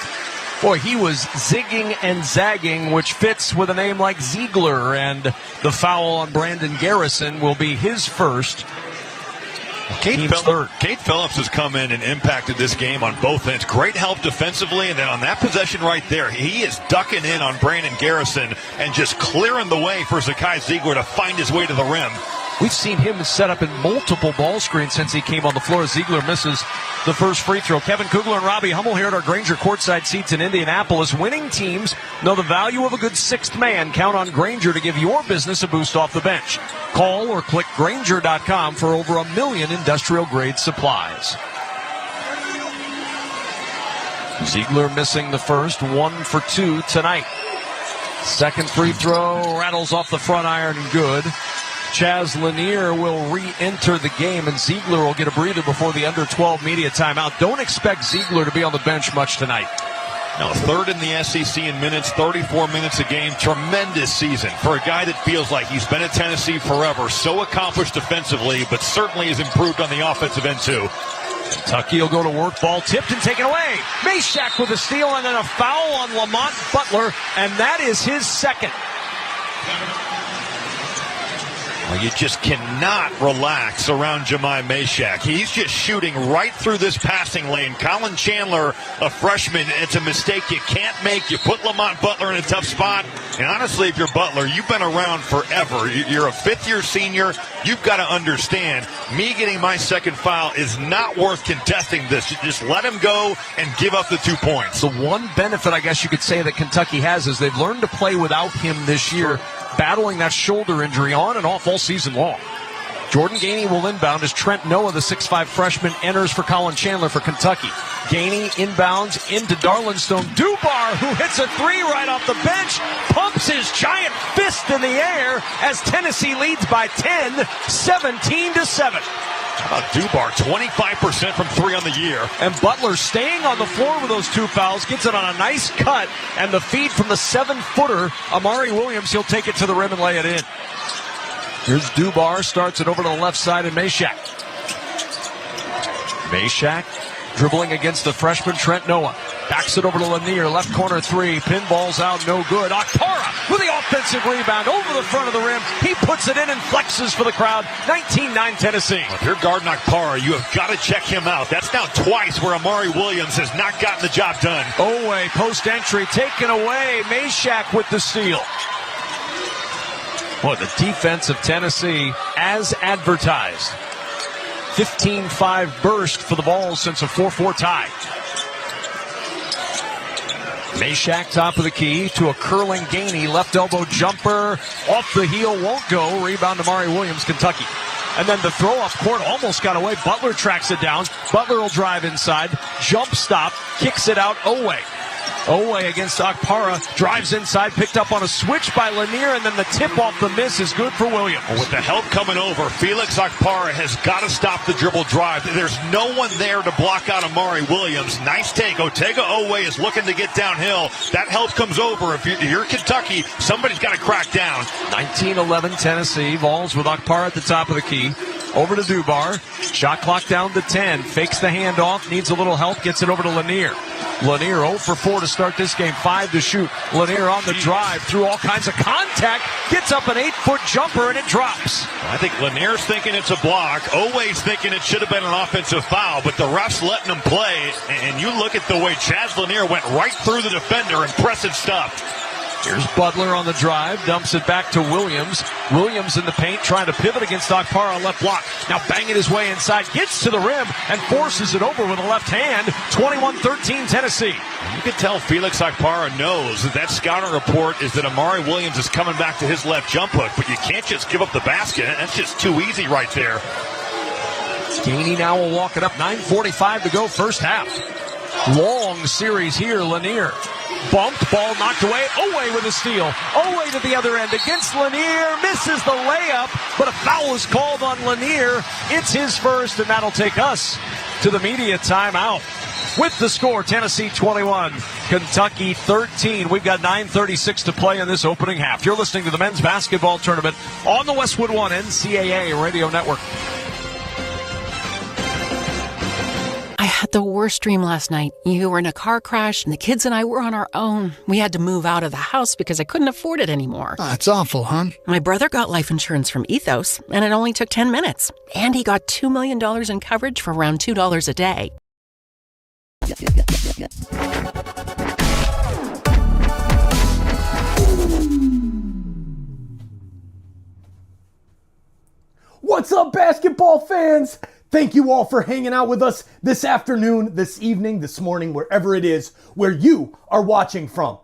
Boy, he was zigging and zagging, which fits with a name like Ziegler, and the foul on Brandon Garrison will be his first. Cade Phillips has come in and impacted this game on both ends. Great help defensively, and then on that possession right there, he is ducking in on Brandon Garrison and just clearing the way for Zakai Ziegler to find his way to the rim. We've seen him set up in multiple ball screens since he came on the floor. Ziegler misses the first free throw. Kevin Kugler and Robbie Hummel here at our Grainger courtside seats in Indianapolis. Winning teams know the value of a good sixth man. Count on Grainger to give your business a boost off the bench. Call or click Grainger.com for over 1 million industrial-grade supplies. Ziegler missing the first, 1 for 2 tonight. Second free throw rattles off the front iron and good. Chaz Lanier will re-enter the game, and Ziegler will get a breather before the under-12 media timeout. Don't expect Ziegler to be on the bench much tonight. Now, third in the SEC in minutes, 34 minutes a game. Tremendous season for a guy that feels like he's been at Tennessee forever. So accomplished defensively, but certainly has improved on the offensive end, too. Kentucky will go to work. Ball tipped and taken away. Meshack with a steal, and then a foul on Lamont Butler, and that is his second. Well, you just cannot relax around Jemai Meshack. He's just shooting right through this passing lane. Colin Chandler, a freshman, it's a mistake you can't make. You put Lamont Butler in a tough spot, And honestly, if you're Butler, you've been around forever. You're a fifth-year senior. You've got to understand, me getting my second foul is not worth contesting this. You just let him go and give up the 2 points. The one benefit, I guess you could say, that Kentucky has is they've learned to play without him this year, battling that shoulder injury on and off all season long. Jordan Gainey will inbound as Trent Noah, the 6'5 freshman, enters for Colin Chandler for Kentucky. Gainey inbounds into Darlinstone. Dubar, who hits a three right off the bench, pumps his giant fist in the air as Tennessee leads by 10, 17-7. How about Dubar, 25% from three on the year. And Butler staying on the floor with those 2 fouls, gets it on a nice cut, and the feed from the 7-footer, Amari Williams, he'll take it to the rim and lay it in. Here's Dubar, starts it over to the left side, and Meshack. Meshack dribbling against the freshman Trent Noah. Backs it over to Lanier, left corner three, pinballs out, no good. Okpara with the offensive rebound over the front of the rim. He puts it in and flexes for the crowd. 19-9 Tennessee. If you're guarding Okpara, you have got to check him out. That's now twice where Amari Williams has not gotten the job done. Owe, post entry, taken away. Meshack with the steal. Boy, the defense of Tennessee, as advertised. 15-5 burst for the Vols since a 4-4 tie. Meshack top of the key to a curling Gainey. Left elbow jumper. Off the heel, won't go. Rebound to Amari Williams, Kentucky. And then the throw off court almost got away. Butler tracks it down. Butler will drive inside. Jump stop. Kicks it out. Owe against Okpara, drives inside, picked up on a switch by Lanier, and then the tip off the miss is good for Williams. With the help coming over, Felix Okpara has got to stop the dribble drive. There's no one there to block out Amari Williams. Nice take. Otega Owe is looking to get downhill. That help comes over. If you're Kentucky, somebody's got to crack down. 19-11 Tennessee. Vols with Okpara at the top of the key. Over to Dubar. Shot clock down to 10. Fakes the handoff. Needs a little help. Gets it over to Lanier. Lanier 0 for 4 to start this game. 5 to shoot. Lanier on the drive through all kinds of contact. Gets up an 8-foot jumper and it drops. I think Lanier's thinking it's a block. Owe's thinking it should have been an offensive foul, but the ref's letting him play. And you look at the way Chaz Lanier went right through the defender. Impressive stuff. Here's Butler on the drive, dumps it back to Williams. Williams in the paint, trying to pivot against Okpara on left block. Now banging his way inside, gets to the rim, and forces it over with a left hand. 21-13 Tennessee. You can tell Felix Okpara knows that scouting report is that Amari Williams is coming back to his left jump hook, but you can't just give up the basket. That's just too easy right there. Gainey now will walk it up. 9:45 to go first half. Long series here, Lanier. Bumped, ball knocked away. Owe with a steal. Owe to the other end against Lanier. Misses the layup, but a foul is called on Lanier. It's his first, and that'll take us to the media timeout. With the score, Tennessee 21, Kentucky 13. We've got 9:36 to play in this opening half. You're listening to the men's basketball tournament on the Westwood One NCAA Radio Network. I had the worst dream last night. You were in a car crash, and the kids and I were on our own. We had to move out of the house because I couldn't afford it anymore. That's awful, hon. My brother got life insurance from Ethos, and it only took 10 minutes. And he got $2 million in coverage for around $2 a day. What's up, basketball fans? Thank you all for hanging out with us this afternoon, this evening, this morning, wherever it is where you are watching from.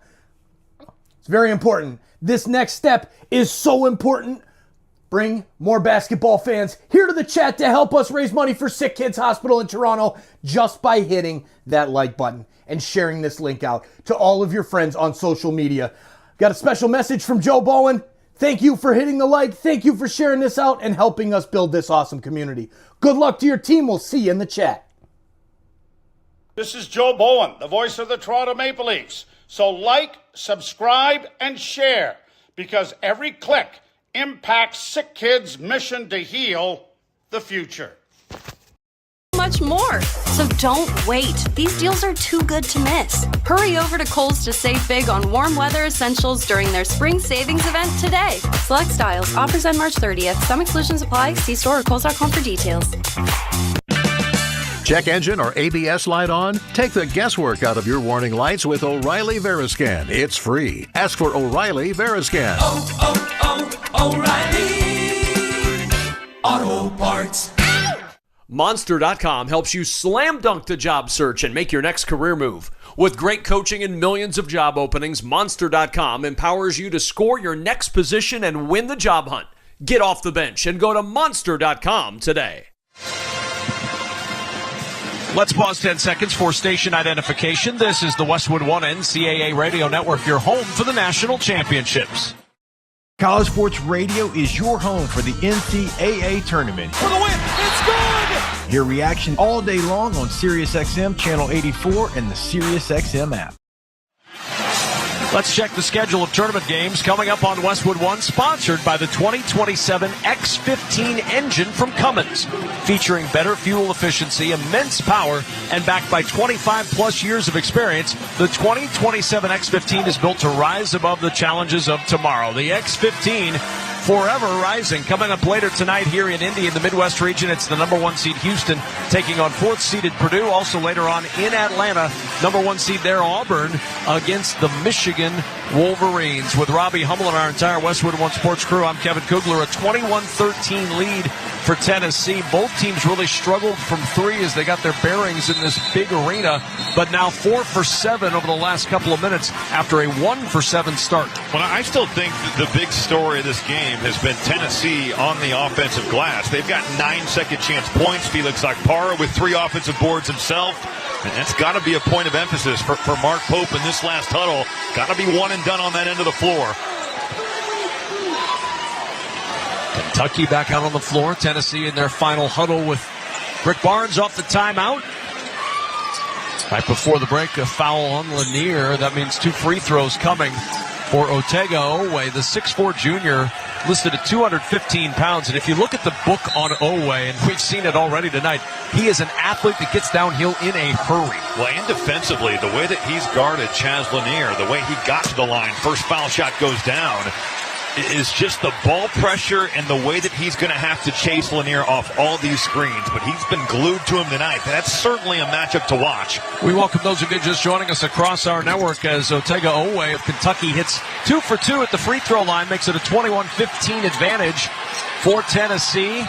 It's very important. This next step is so important. Bring more basketball fans here to the chat to help us raise money for SickKids Hospital in Toronto just by hitting that like button and sharing this link out to all of your friends on social media. Got a special message from Joe Bowen. Thank you for hitting the like. Thank you for sharing this out and helping us build this awesome community. Good luck to your team. We'll see you in the chat. This is Joe Bowen, the voice of the Toronto Maple Leafs. So like, subscribe, and share, because every click impacts SickKids' mission to heal the future. Much more. So don't wait. These deals are too good to miss. Hurry over to Kohl's to save big on warm weather essentials during their spring savings event today. Select styles. Offers end March 30th. Some exclusions apply. See store or Kohls.com for details. Check engine or ABS light on? Take the guesswork out of your warning lights with O'Reilly Veriscan. It's free. Ask for O'Reilly Veriscan. O'Reilly Auto Parts. Monster.com helps you slam dunk the job search and make your next career move. With great coaching and millions of job openings, Monster.com empowers you to score your next position and win the job hunt. Get off the bench and go to Monster.com today. Let's pause 10 seconds for station identification. This is the Westwood One NCAA Radio Network, your home for the national championships. College Sports Radio is your home for the NCAA tournament. For the win, it's good! Hear reaction all day long on SiriusXM Channel 84 and the SiriusXM app. Let's check the schedule of tournament games coming up on Westwood One, sponsored by the 2027 X15 engine from Cummins, featuring better fuel efficiency, immense power, and backed by 25-plus years of experience. The 2027 X15 is built to rise above the challenges of tomorrow. The X15, forever rising. Coming up later tonight here in Indy in the Midwest region, it's the number 1 seed Houston taking on 4th-seeded Purdue. Also later on in Atlanta, number 1 seed there Auburn against the Michigan Wolverines. With Robbie Hummel and our entire Westwood One Sports crew, I'm Kevin Kugler. A 21-13 lead for Tennessee. Both teams really struggled from three as they got their bearings in this big arena, but now 4 for 7 over the last couple of minutes after a 1 for 7 start. Well, I still think the big story of this game has been Tennessee on the offensive glass. They've got 9 second chance points. Felix Akpara with 3 offensive boards himself. And that's got to be a point of emphasis for Mark Pope in this last huddle. Got to be one and done on that end of the floor. Kentucky back out on the floor. Tennessee in their final huddle with Rick Barnes off the timeout. Right before the break, a foul on Lanier. That means 2 free throws coming for Otega Owe, the 6'4 junior, listed at 215 pounds. And if you look at the book on Owe, and we've seen it already tonight, he is an athlete that gets downhill in a hurry. Well, and defensively, the way that he's guarded Chaz Lanier, the way he got to the line, first foul shot goes down, is just the ball pressure and the way that he's going to have to chase Lanier off all these screens. But he's been glued to him tonight. That's certainly a matchup to watch. We welcome those of you just joining us across our network as Otega Owe of Kentucky hits 2 for 2 at the free throw line, makes it a 21-15 advantage for Tennessee.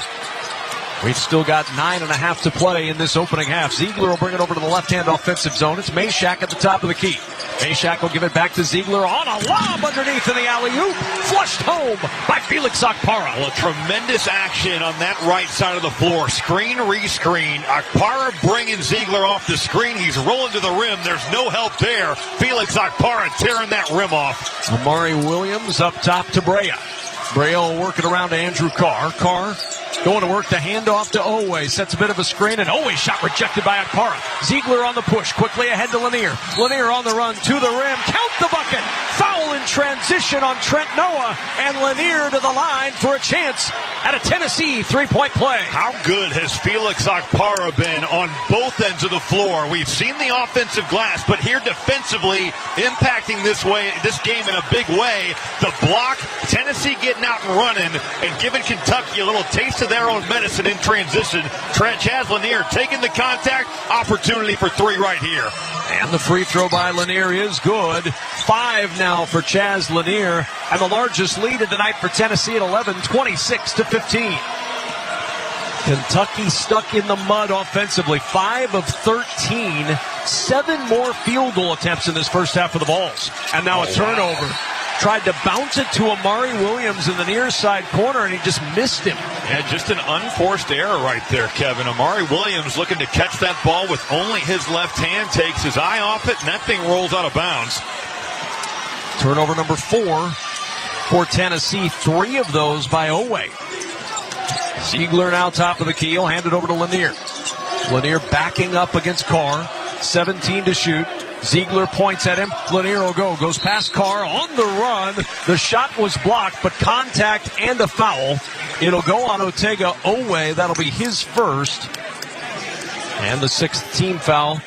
We've still got 9.5 to play in this opening half. Ziegler will bring it over to the left-hand offensive zone. It's Meshack at the top of the key. Meshack will give it back to Ziegler on a lob underneath in the alley-oop. Flushed home by Felix Akpara. Well, tremendous action on that right side of the floor. Screen, re-screen. Akpara bringing Ziegler off the screen. He's rolling to the rim. There's no help there. Felix Akpara tearing that rim off. Amari Williams up top to Brea. Brea will work it around to Andrew Carr. Carr going to work the handoff to Owe. Sets a bit of a screen, and Owe shot rejected by Akpara. Ziegler on the push, quickly ahead to Lanier. Lanier on the run to the rim. Count the bucket. Foul in transition on Trent Noah, and Lanier to the line for a chance at a Tennessee three-point play. How good has Felix Akpara been on both ends of the floor? We've seen the offensive glass, but here defensively impacting this game in a big way. The block, Tennessee getting out and running and giving Kentucky a little taste of their own medicine in transition. Chaz Lanier taking the contact, opportunity for 3 right here. And the free throw by Lanier is good. 5 now for Chaz Lanier, and the largest lead of the night for Tennessee at 11, 26-15. Kentucky stuck in the mud offensively. 5 of 13, 7 more field goal attempts in this first half of the balls. And now a turnover. Tried to bounce it to Amari Williams in the near side corner, and he just missed him. Yeah, just an unforced error right there, Kevin. Amari Williams looking to catch that ball with only his left hand, takes his eye off it, and that thing rolls out of bounds. Turnover number 4 for Tennessee. 3 of those by Owe. Ziegler now top of the key. He'll hand it over to Lanier. Lanier backing up against Carr. 17 to shoot. Ziegler points at him. Lanier will go. Goes past Carr on the run. The shot was blocked, but contact and a foul. It'll go on Otega Owe. That'll be his first. And the 6th team foul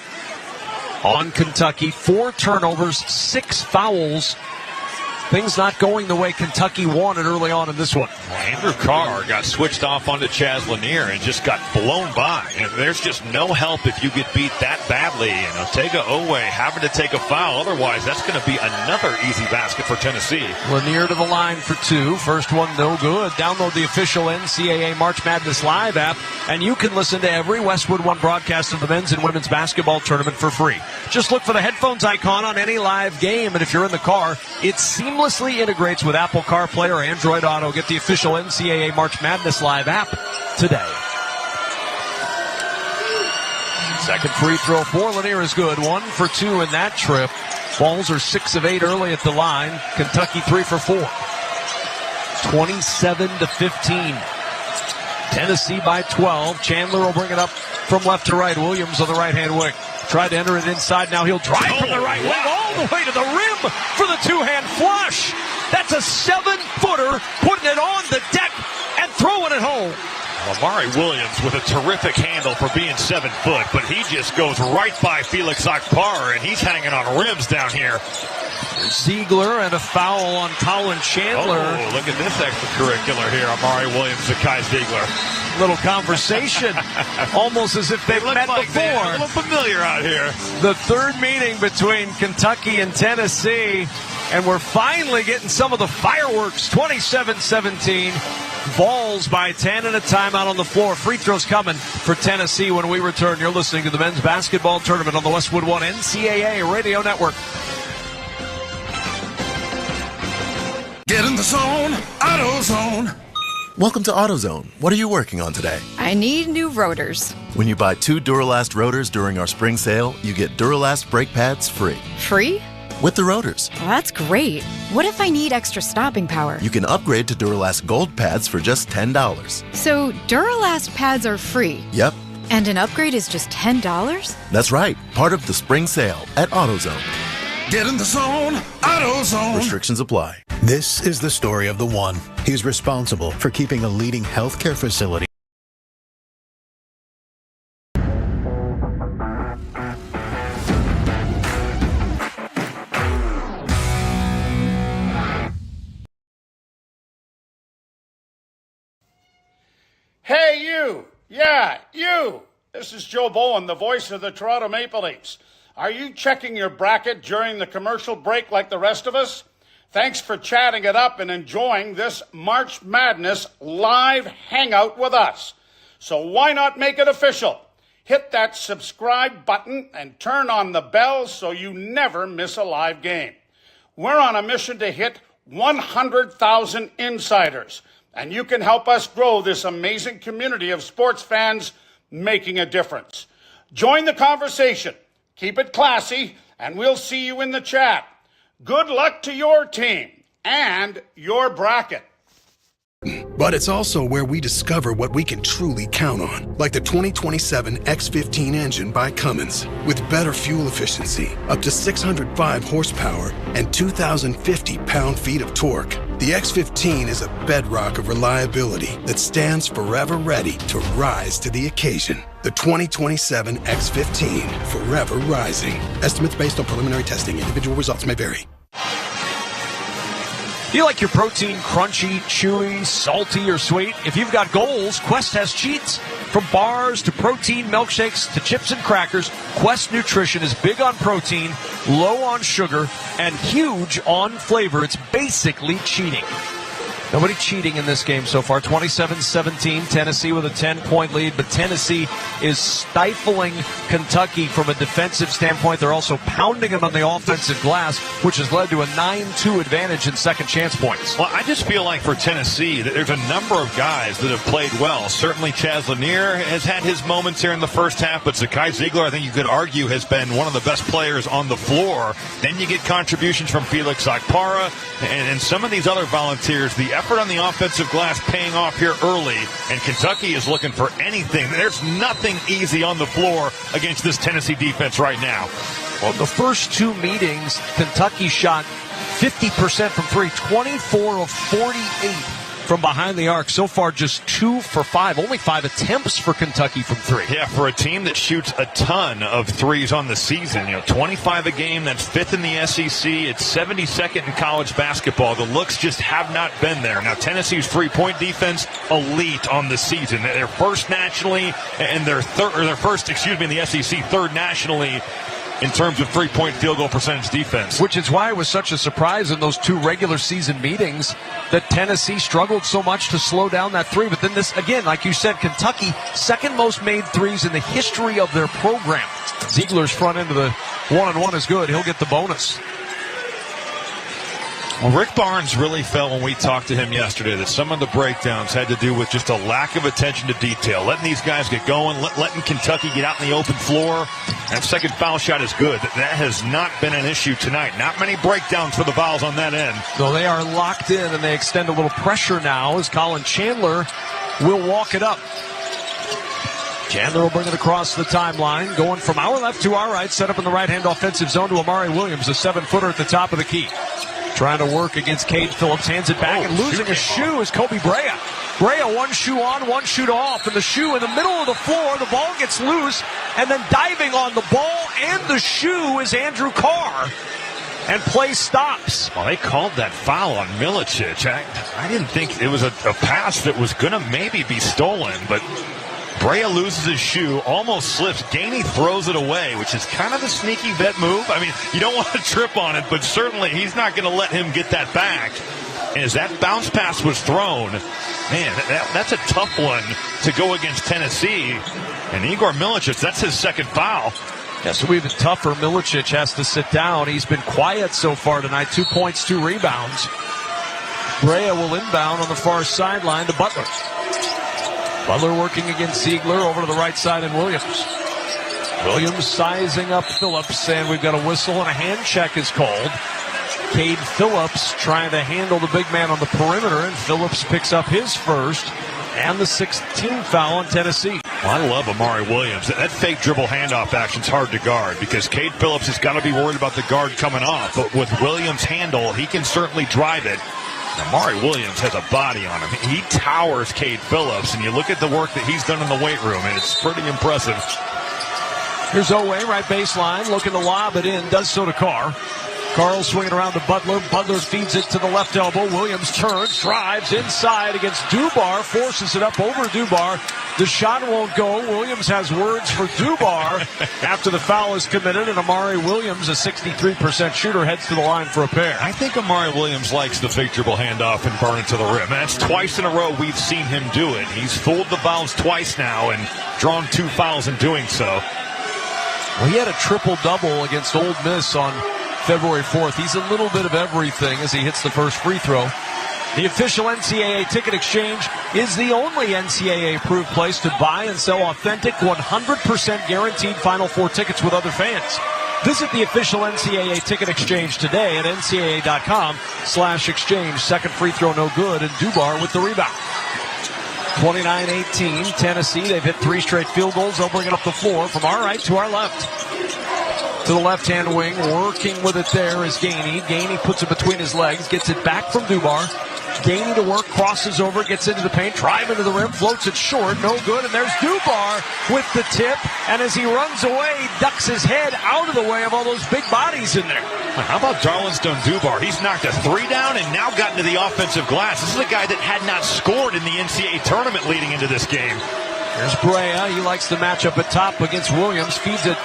on Kentucky. 4 turnovers, 6 fouls things not going the way Kentucky wanted early on in this one. Well, Andrew Carr got switched off onto Chaz Lanier and just got blown by. And there's just no help if you get beat that badly. And Otega Owe having to take a foul. Otherwise, that's going to be another easy basket for Tennessee. Lanier to the line for two. First one, no good. Download the official NCAA March Madness Live app, and you can listen to every Westwood One broadcast of the men's and women's basketball tournament for free. Just look for the headphones icon on any live game, and if you're in the car, it seamlessly integrates with Apple CarPlay or Android Auto. Get the official NCAA March Madness Live app today. Second free throw for Lanier is good. 1 for 2 in that trip. Balls are 6 of 8 early at the line. Kentucky 3 for 4. 27-15. Tennessee by 12. Chandler will bring it up from left to right. Williams on the right-hand wing. Tried to enter it inside. Now he'll drive from the right wing all the way to the rim for the two-hand flush. That's a 7-footer, putting it on the deck and throwing it home. Amari Williams with a terrific handle for being 7 foot, but he just goes right by Felix Akpar, and he's hanging on rims down here. Ziegler and a foul on Colin Chandler. Oh, look at this extracurricular here. Amari Williams to Kai Ziegler. Little conversation, almost as if they've met before. They're a little familiar out here. The third meeting between Kentucky and Tennessee, and we're finally getting some of the fireworks. 27-17. Vols by 10 and a timeout on the floor. Free throws coming for Tennessee when we return. You're listening to the men's basketball tournament on the Westwood One NCAA Radio Network. Get in the zone, AutoZone. Welcome to AutoZone. What are you working on today? I need new rotors. When you buy 2 Duralast rotors during our spring sale, you get Duralast brake pads free. Free? With the rotors. Well, that's great. What if I need extra stopping power? You can upgrade to Duralast Gold pads for just $10. So Duralast pads are free? Yep. And an upgrade is just $10? That's right. Part of the spring sale at AutoZone. Get in the zone, AutoZone. Restrictions apply. This is the story of the one. He's responsible for keeping a leading healthcare facility. Hey, you! Yeah, you! This is Joe Bowen, the voice of the Toronto Maple Leafs. Are you checking your bracket during the commercial break like the rest of us? Thanks for chatting it up and enjoying this March Madness live hangout with us. So why not make it official? Hit that subscribe button and turn on the bell so you never miss a live game. We're on a mission to hit 100,000 insiders, and you can help us grow this amazing community of sports fans making a difference. Join the conversation, keep it classy, and we'll see you in the chat. Good luck to your team and your bracket. But it's also where we discover what we can truly count on, like the 2027 X15 engine by Cummins. With better fuel efficiency, up to 605 horsepower, and 2,050 pound-feet of torque. The X15 is a bedrock of reliability that stands forever ready to rise to the occasion. The 2027 X15, forever rising. Estimates based on preliminary testing. Individual results may vary. Do you like your protein crunchy, chewy, salty, or sweet? If you've got goals, Quest has cheats. From bars to protein milkshakes to chips and crackers, Quest Nutrition is big on protein, low on sugar, and huge on flavor. It's basically cheating. Nobody cheating in this game so far. 27-17, Tennessee with a 10-point lead, but Tennessee is stifling Kentucky from a defensive standpoint. They're also pounding them on the offensive glass, which has led to a 9-2 advantage in second chance points. Well, I just feel like for Tennessee, that there's a number of guys that have played well. Certainly Chaz Lanier has had his moments here in the first half, but Zakai Ziegler, I think you could argue, has been one of the best players on the floor. Then you get contributions from Felix Akpara and some of these other volunteers. The effort on the offensive glass paying off here early, and Kentucky is looking for anything. There's nothing easy on the floor against this Tennessee defense right now. Well, the first two meetings, Kentucky shot 50% from three, 24 of 48 from behind the arc. So far, just 2 for 5. Only 5 attempts for Kentucky from 3. Yeah, for a team that shoots a ton of threes on the season, 25 a game, that's 5th in the SEC. It's 72nd in college basketball. The looks just have not been there. Now, Tennessee's three-point defense, elite on the season. They're first nationally, and they're first in the SEC, third nationally in terms of three-point field goal percentage defense. Which is why it was such a surprise in those 2 regular season meetings that Tennessee struggled so much to slow down that 3. But then this, again, like you said, Kentucky, second most made threes in the history of their program. Ziegler's front end of the one-on-one is good. He'll get the bonus. Well, Rick Barnes really felt when we talked to him yesterday that some of the breakdowns had to do with just a lack of attention to detail. Letting these guys get going, letting Kentucky get out in the open floor. That second foul shot is good. That has not been an issue tonight. Not many breakdowns for the Vols on that end. So they are locked in, and they extend a little pressure now as Colin Chandler will walk it up. Chandler will bring it across the timeline, going from our left to our right, set up in the right-hand offensive zone to Amari Williams, a 7-footer at the top of the key. Trying to work against Cade Phillips, hands it back, and losing a shoe is Kobe Brea. Brea, 1 shoe on, 1 shoe off, and the shoe in the middle of the floor. The ball gets loose, and then diving on the ball and the shoe is Andrew Carr. And play stops. Well, they called that foul on Milicic. I didn't think it was a pass that was going to maybe be stolen, but Brea loses his shoe, almost slips. Gainey throws it away, which is kind of a sneaky vet move. I mean, you don't want to trip on it, but certainly he's not going to let him get that back. And as that bounce pass was thrown, man, that's a tough one to go against Tennessee. And Igor Milicic, that's his second foul. Yeah, so even tougher. Milicic has to sit down. He's been quiet so far tonight. 2 points, 2 rebounds. Brea will inbound on the far sideline to Butler. Butler working against Ziegler over to the right side and Williams. Williams sizing up Phillips, and we've got a whistle and a hand check is called. Cade Phillips trying to handle the big man on the perimeter, and Phillips picks up his first and the 16th foul on Tennessee. Well, I love Amari Williams. That fake dribble handoff action's hard to guard because Cade Phillips has got to be worried about the guard coming off. But with Williams' handle, he can certainly drive it. Amari Williams has a body on him. He towers Cade Phillips, and you look at the work that he's done in the weight room, and it's pretty impressive. Here's Owe, right baseline, looking to lob it in, does so to Carr. Carl swinging around to Butler. Butler feeds it to the left elbow. Williams turns, drives inside against Dubar, forces it up over Dubar. The shot won't go. Williams has words for Dubar after the foul is committed, and Amari Williams, a 63% shooter, heads to the line for a pair. I think Amari Williams likes the fake dribble handoff and burn it to the rim. That's twice in a row we've seen him do it. He's fooled the Vols twice now and drawn 2 fouls in doing so. Well, he had a triple-double against Ole Miss on February 4th. He's a little bit of everything as he hits the first free throw. The official NCAA ticket exchange is the only NCAA-approved place to buy and sell authentic, 100% guaranteed Final Four tickets with other fans. Visit the official NCAA ticket exchange today at ncaa.com/exchange. Second free throw no good, and Dubar with the rebound. 29-18, Tennessee. They've hit 3 straight field goals. They'll bring it up the floor from our right to our left. To the left-hand wing, working with it there is Gainey. Gainey puts it between his legs, gets it back from Dubar. Gainey to work, crosses over, gets into the paint, drive into the rim, floats it short, no good, and there's Dubar with the tip, and as he runs away, he ducks his head out of the way of all those big bodies in there. How about Darlinstone Dubar? He's knocked a 3 down and now gotten to the offensive glass. This is a guy that had not scored in the NCAA tournament leading into this game. There's Brea. He likes to match up at top against Williams, feeds it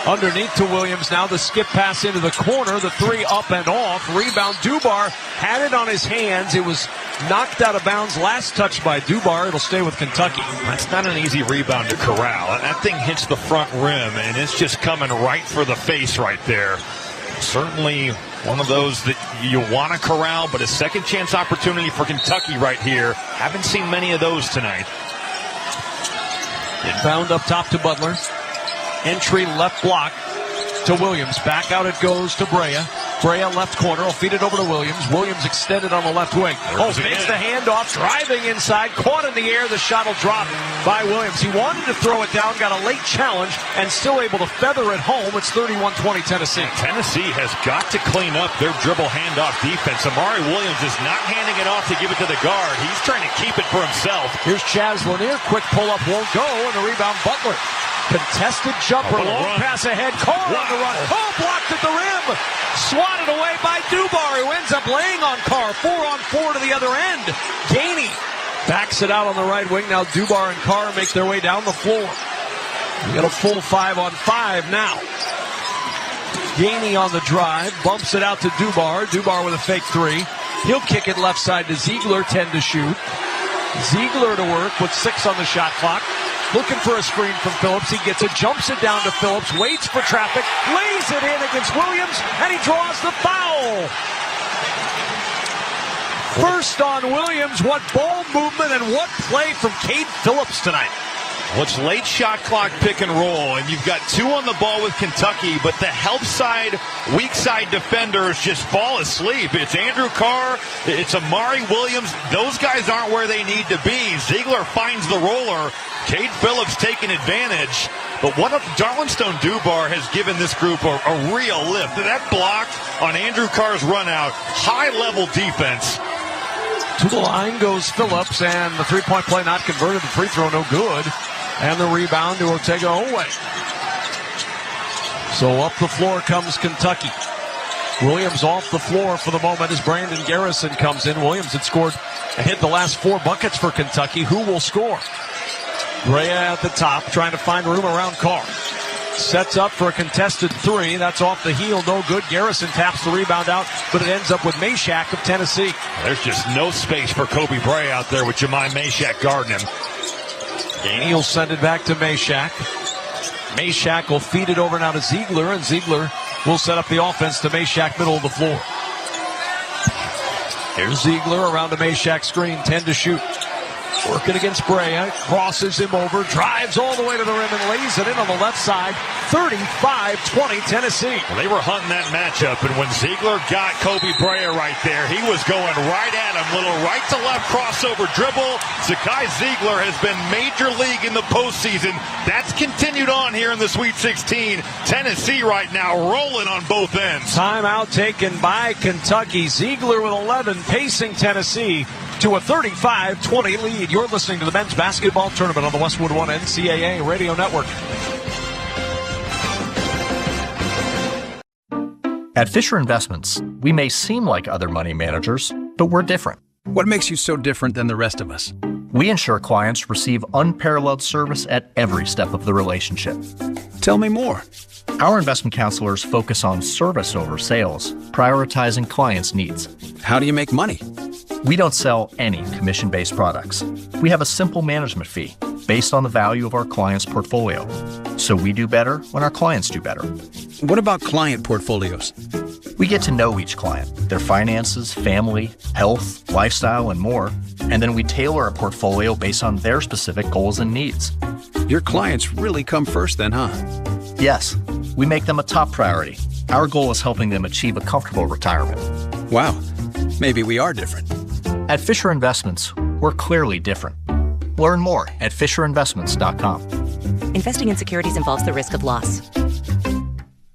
underneath to Williams. Now the skip pass into the corner. The 3 up and off. Rebound. Dubar had it on his hands. It was knocked out of bounds. Last touch by Dubar. It'll stay with Kentucky. That's not an easy rebound to corral. That thing hits the front rim, and it's just coming right for the face right there. Certainly one of those that you want to corral, but a second chance opportunity for Kentucky right here. Haven't seen many of those tonight. Inbound up top to Butler. Entry left block to Williams. Back out it goes to Brea. Brea left corner will feed it over to Williams. Williams extended on the left wing. Makes the handoff, driving inside, caught in the air. The shot will drop by Williams. He wanted to throw it down, got a late challenge, and still able to feather it home. It's 31-20 Tennessee. Tennessee has got to clean up their dribble handoff defense. Amari Williams is not handing it off to give it to the guard. He's trying to keep it for himself. Here's Chaz Lanier. Quick pull-up won't go, and the rebound Butler. Contested jumper, long pass ahead. Carr on the run. Oh, blocked at the rim. Swatted away by Dubar, who ends up laying on Carr. 4-on-4 to the other end. Gainey backs it out on the right wing. Now Dubar and Carr make their way down the floor. We got a full 5-on-5 now. Gainey on the drive. Bumps it out to Dubar. Dubar with a fake three. He'll kick it left side to Ziegler. 10 to shoot. Ziegler to work with 6 on the shot clock. Looking for a screen from Phillips. He gets it, jumps it down to Phillips, waits for traffic, lays it in against Williams, and he draws the foul. First on Williams. What ball movement and what play from Cade Phillips tonight. Well, it's late shot clock pick and roll, and you've got 2 on the ball with Kentucky, but the help side, weak side defenders just fall asleep. It's Andrew Carr, it's Amari Williams. Those guys aren't where they need to be. Ziegler finds the roller. Cade Phillips taking advantage. But what if Darlinstone Dubar has given this group a real lift? That block on Andrew Carr's run out, high-level defense. To the line goes Phillips, and the three-point play not converted. The free throw no good. And the rebound to Ortega Oweh. So up the floor comes Kentucky. Williams off the floor for the moment as Brandon Garrison comes in. Williams had scored and hit the last 4 buckets for Kentucky. Who will score? Brea at the top, trying to find room around Carr. Sets up for a contested 3. That's off the heel, no good. Garrison taps the rebound out, but it ends up with Meshack of Tennessee. There's just no space for Kobe Brea out there with Jemai Meshack guarding him. Gainey will send it back to Meshack. Meshack will feed it over now to Ziegler, and Ziegler will set up the offense to Meshack, middle of the floor. Here's Ziegler around the Meshack screen, 10 to shoot. Working against Brea, crosses him over, drives all the way to the rim and lays it in on the left side. 35-20 Tennessee. Well, they were hunting that matchup, and when Ziegler got Kobe Brea right there, he was going right at him. Little right to left crossover dribble. Zakai Ziegler has been major league in the postseason. That's continued on here in the Sweet 16. Tennessee right now rolling on both ends. Timeout taken by Kentucky. Ziegler with 11 pacing Tennessee to a 35-20 lead. You're listening to the men's basketball tournament on the Westwood One NCAA Radio Network. At Fisher Investments, we may seem like other money managers, but we're different. What makes you so different than the rest of us? We ensure clients receive unparalleled service at every step of the relationship. Tell me more. Our investment counselors focus on service over sales, prioritizing clients' needs. How do you make money? We don't sell any commission-based products. We have a simple management fee based on the value of our clients' portfolio. So we do better when our clients do better. What about client portfolios? We get to know each client, their finances, family, health, lifestyle, and more. And then we tailor a portfolio based on their specific goals and needs. Your clients really come first then, huh? Yes, we make them a top priority. Our goal is helping them achieve a comfortable retirement. Wow, maybe we are different. At Fisher Investments, we're clearly different. Learn more at FisherInvestments.com. Investing in securities involves the risk of loss.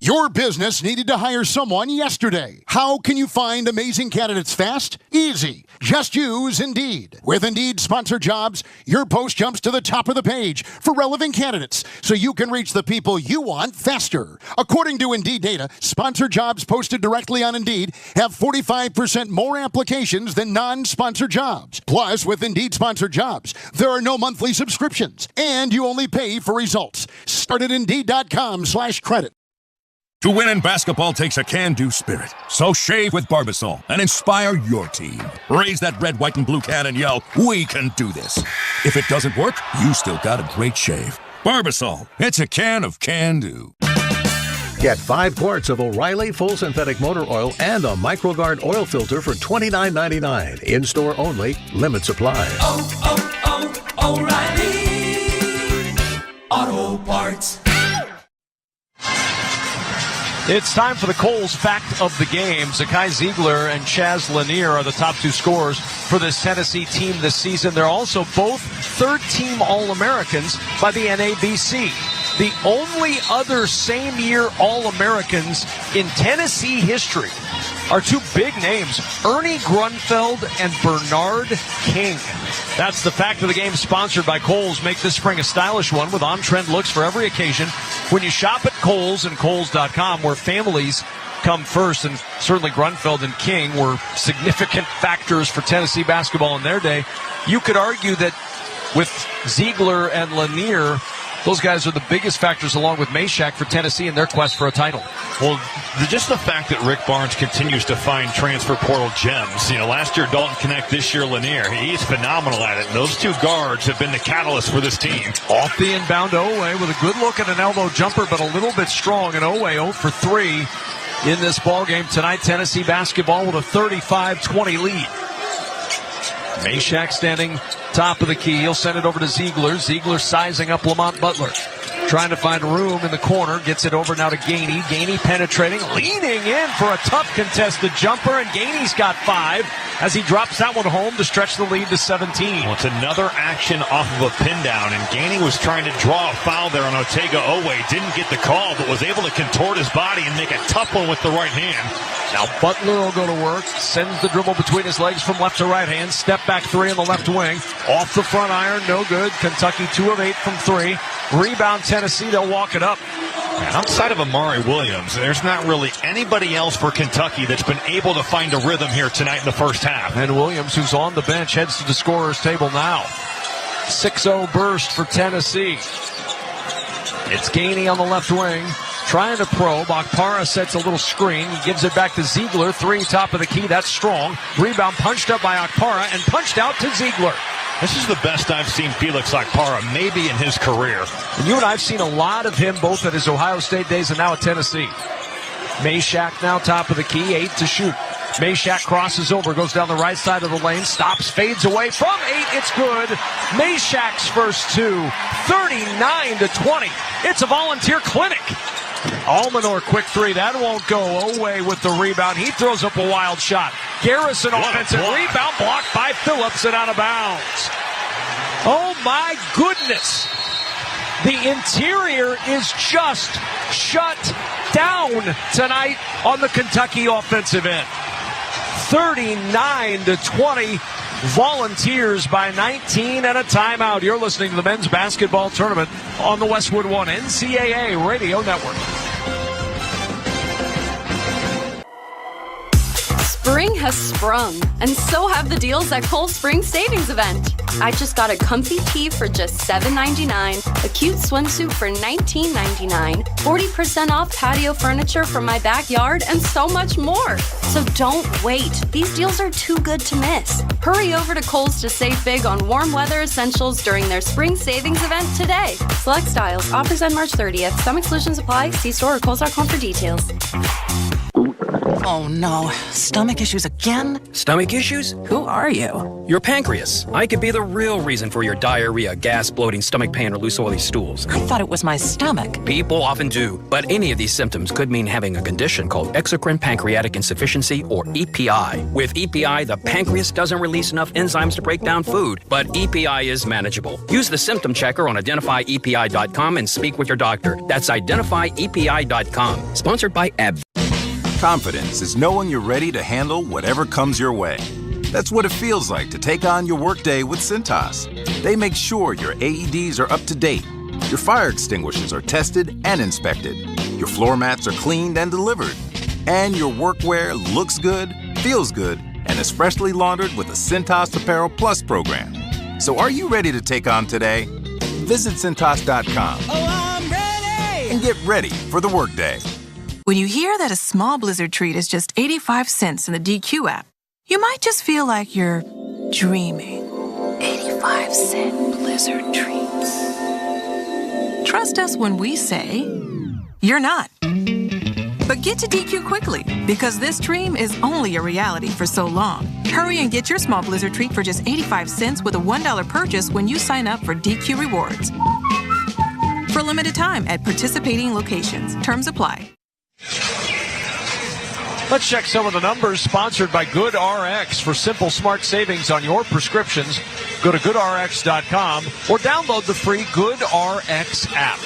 Your business needed to hire someone yesterday. How can you find amazing candidates fast? Easy. Just use Indeed. With Indeed Sponsored Jobs, your post jumps to the top of the page for relevant candidates so you can reach the people you want faster. According to Indeed data, sponsored jobs posted directly on Indeed have 45% more applications than non-sponsored jobs. Plus, with Indeed Sponsored Jobs, there are no monthly subscriptions, and you only pay for results. Start at Indeed.com/credit. To win in basketball takes a can-do spirit. So shave with Barbasol and inspire your team. Raise that red, white, and blue can and yell, "We can do this." If it doesn't work, you still got a great shave. Barbasol, it's a can of can-do. Get 5 quarts of O'Reilly Full Synthetic Motor Oil and a MicroGuard oil filter for $29.99. In-store only. Limit supply. O'Reilly Auto Parts. It's time for the Kohl's Fact of the Game. Zakai Ziegler and Chaz Lanier are the top two scorers for this Tennessee team this season. They're also both third-team All-Americans by the NABC. The only other same-year All-Americans in Tennessee history are two big names, Ernie Grunfeld and Bernard King. That's the Fact of the Game, sponsored by Kohl's. Make this spring a stylish one with on-trend looks for every occasion when you shop at Kohl's and Kohl's.com, where families come first. And certainly Grunfeld and King were significant factors for Tennessee basketball in their day. You could argue that with Ziegler and Lanier, those guys are the biggest factors, along with Meshack, for Tennessee in their quest for a title. Well, just the fact that Rick Barnes continues to find transfer portal gems. Last year Dalton Knecht, this year Lanier. He's phenomenal at it. And those two guards have been the catalyst for this team. Off the inbound, Owe with a good look at an elbow jumper, but a little bit strong. And Owe 0 for 3 in this ballgame tonight. Tennessee basketball with a 35-20 lead. Meshack standing top of the key. He'll send it over to Ziegler. Ziegler sizing up Lamont Butler. Trying to find room in the corner. Gets it over now to Gainey. Gainey penetrating. Leaning in for a tough contested jumper. And Gainey's got 5 as he drops that one home to stretch the lead to 17. Well, it's another action off of a pin down. And Gainey was trying to draw a foul there on Otega Owe. Didn't get the call, but was able to contort his body and make a tough one with the right hand. Now Butler will go to work. Sends the dribble between his legs from left to right hand. Step back 3 on the left wing. Off the front iron. No good. Kentucky 2 of 8 from 3. Rebound Tennessee. They'll walk it up. And outside of Amari Williams, there's not really anybody else for Kentucky that's been able to find a rhythm here tonight in the first half. And Williams, who's on the bench, heads to the scorer's table now. 6-0 burst for Tennessee. It's Gainey on the left wing. Trying to probe. Akpara sets a little screen. He gives it back to Ziegler. 3 top of the key. That's strong. Rebound punched up by Akpara and punched out to Ziegler. This is the best I've seen Felix Akpara maybe in his career. And you and I have seen a lot of him both at his Ohio State days and now at Tennessee. Meshack now top of the key. 8 to shoot. Meshack crosses over, goes down the right side of the lane, stops, fades away from 8. It's good. Meshack's first 2. 39-20. It's a volunteer clinic. Almanor, quick 3. That won't go. Owe with the rebound. He throws up a wild shot. Garrison offensive rebound, blocked by Phillips and out of bounds. Oh my goodness. The interior is just shut down tonight on the Kentucky offensive end. 39-20. Volunteers by 19 and a timeout. You're listening to the men's basketball tournament on the Westwood One NCAA Radio Network. Spring has sprung, and so have the deals at Kohl's Spring Savings Event. I just got a comfy tee for just $7.99, a cute swimsuit for $19.99, 40% off patio furniture for my backyard, and so much more. So don't wait. These deals are too good to miss. Hurry over to Kohl's to save big on warm weather essentials during their Spring Savings Event today. Select styles. Offers end March 30th. Some exclusions apply. See store or Kohl's.com for details. Oh no, stomach issues again? Stomach issues? Who are you? Your pancreas. I could be the real reason for your diarrhea, gas, bloating, stomach pain, or loose oily stools. I thought it was my stomach. People often do, but any of these symptoms could mean having a condition called exocrine pancreatic insufficiency, or EPI. With EPI, the pancreas doesn't release enough enzymes to break down food, but EPI is manageable. Use the symptom checker on identifyepi.com and speak with your doctor. That's identifyepi.com. Sponsored by AB. Confidence is knowing you're ready to handle whatever comes your way. That's what it feels like to take on your workday with Cintas. They make sure your AEDs are up to date, your fire extinguishers are tested and inspected, your floor mats are cleaned and delivered, and your workwear looks good, feels good, and is freshly laundered with the Cintas Apparel Plus program. So are you ready to take on today? Visit Cintas.com. Oh, I'm ready! And get ready for the workday. When you hear that a small Blizzard treat is just 85 cents in the DQ app, you might just feel like you're dreaming. 85-cent Blizzard treats. Trust us when we say you're not. But get to DQ quickly, because this dream is only a reality for so long. Hurry and get your small Blizzard treat for just 85 cents with a $1 purchase when you sign up for DQ Rewards. For a limited time at participating locations. Terms apply. Let's check some of the numbers. Sponsored by GoodRx. For simple, smart savings on your prescriptions, go to GoodRx.com or download the free GoodRx app.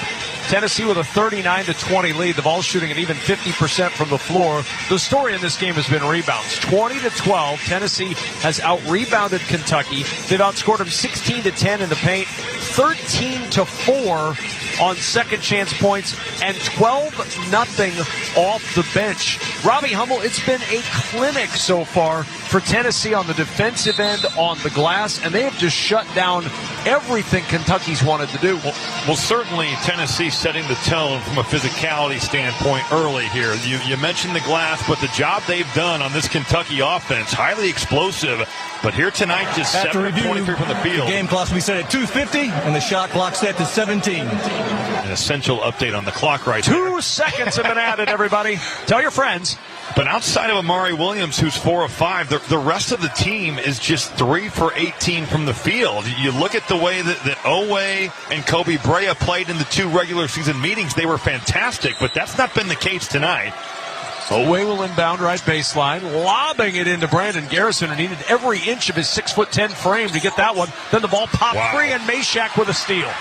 Tennessee with a 39-20 lead. The ball's shooting at even 50% from the floor. The story in this game has been rebounds. 20-12. Tennessee has out-rebounded Kentucky. They've outscored them 16-10 in the paint, 13-4 on second chance points, and 12-0 off the bench. Robbie Hummel, it's been a clinic so far for Tennessee on the defensive end, on the glass, and they have just shut down everything Kentucky's wanted to do. Well, certainly Tennessee setting the tone from a physicality standpoint early here. You mentioned the glass, but the job they've done on this Kentucky offense, highly explosive. But here tonight, just 7-23 from the field. The game clock will be set at 2:50, and the shot clock set to 17. An essential update on the clock right there. 2 seconds have been added, everybody. Tell your friends. But outside of Amari Williams, who's 4 of 5, the rest of the team is just 3 for 18 from the field. You look at the way that Owe and Kobe Brea played in the 2 regular season meetings. They were fantastic, but that's not been the case tonight. Owe will inbound right baseline, lobbing it into Brandon Garrison, who needed every inch of his 6'10" frame to get that one. Then the ball popped free, and Meshack with a steal.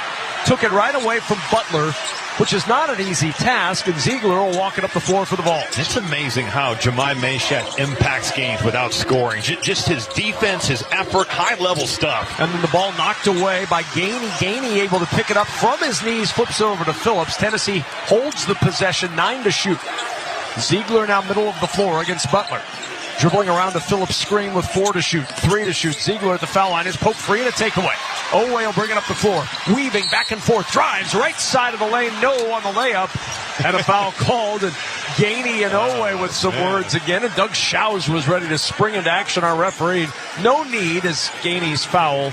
Took it right away from Butler, which is not an easy task, and Ziegler will walk it up the floor for the ball. It's amazing how Jemai Meshack impacts games without scoring. Just his defense, his effort, high-level stuff. And then the ball knocked away by Gainey. Gainey able to pick it up from his knees, flips it over to Phillips. Tennessee holds the possession, 9 to shoot. Ziegler now middle of the floor against Butler. Dribbling around to Phillips' screen with 4 to shoot, 3 to shoot. Ziegler at the foul line is poked free and a takeaway. Owe will bring it up the floor. Weaving back and forth, drives right side of the lane. No on the layup. And a foul called. And Gainey and Owe with some words again. And Doug Shows was ready to spring into action. Our referee, no need, as Gainey's foul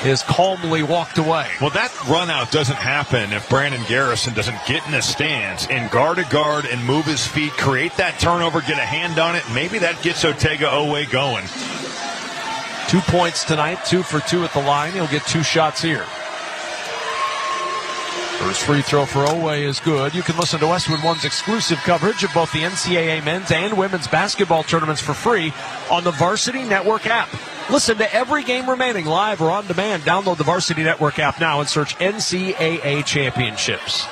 is calmly walked away. Well, that run out doesn't happen if Brandon Garrison doesn't get in a stance and guard to guard and move his feet, create that turnover, get a hand on it. Maybe that gets Otega Owe going. 2 points tonight, 2 for 2 at the line. He'll get 2 shots here. First free throw for Owe is good. You can listen to Westwood One's exclusive coverage of both the NCAA men's and women's basketball tournaments for free on the Varsity Network app. Listen to every game remaining live or on demand. Download the Varsity Network app now and search NCAA Championships.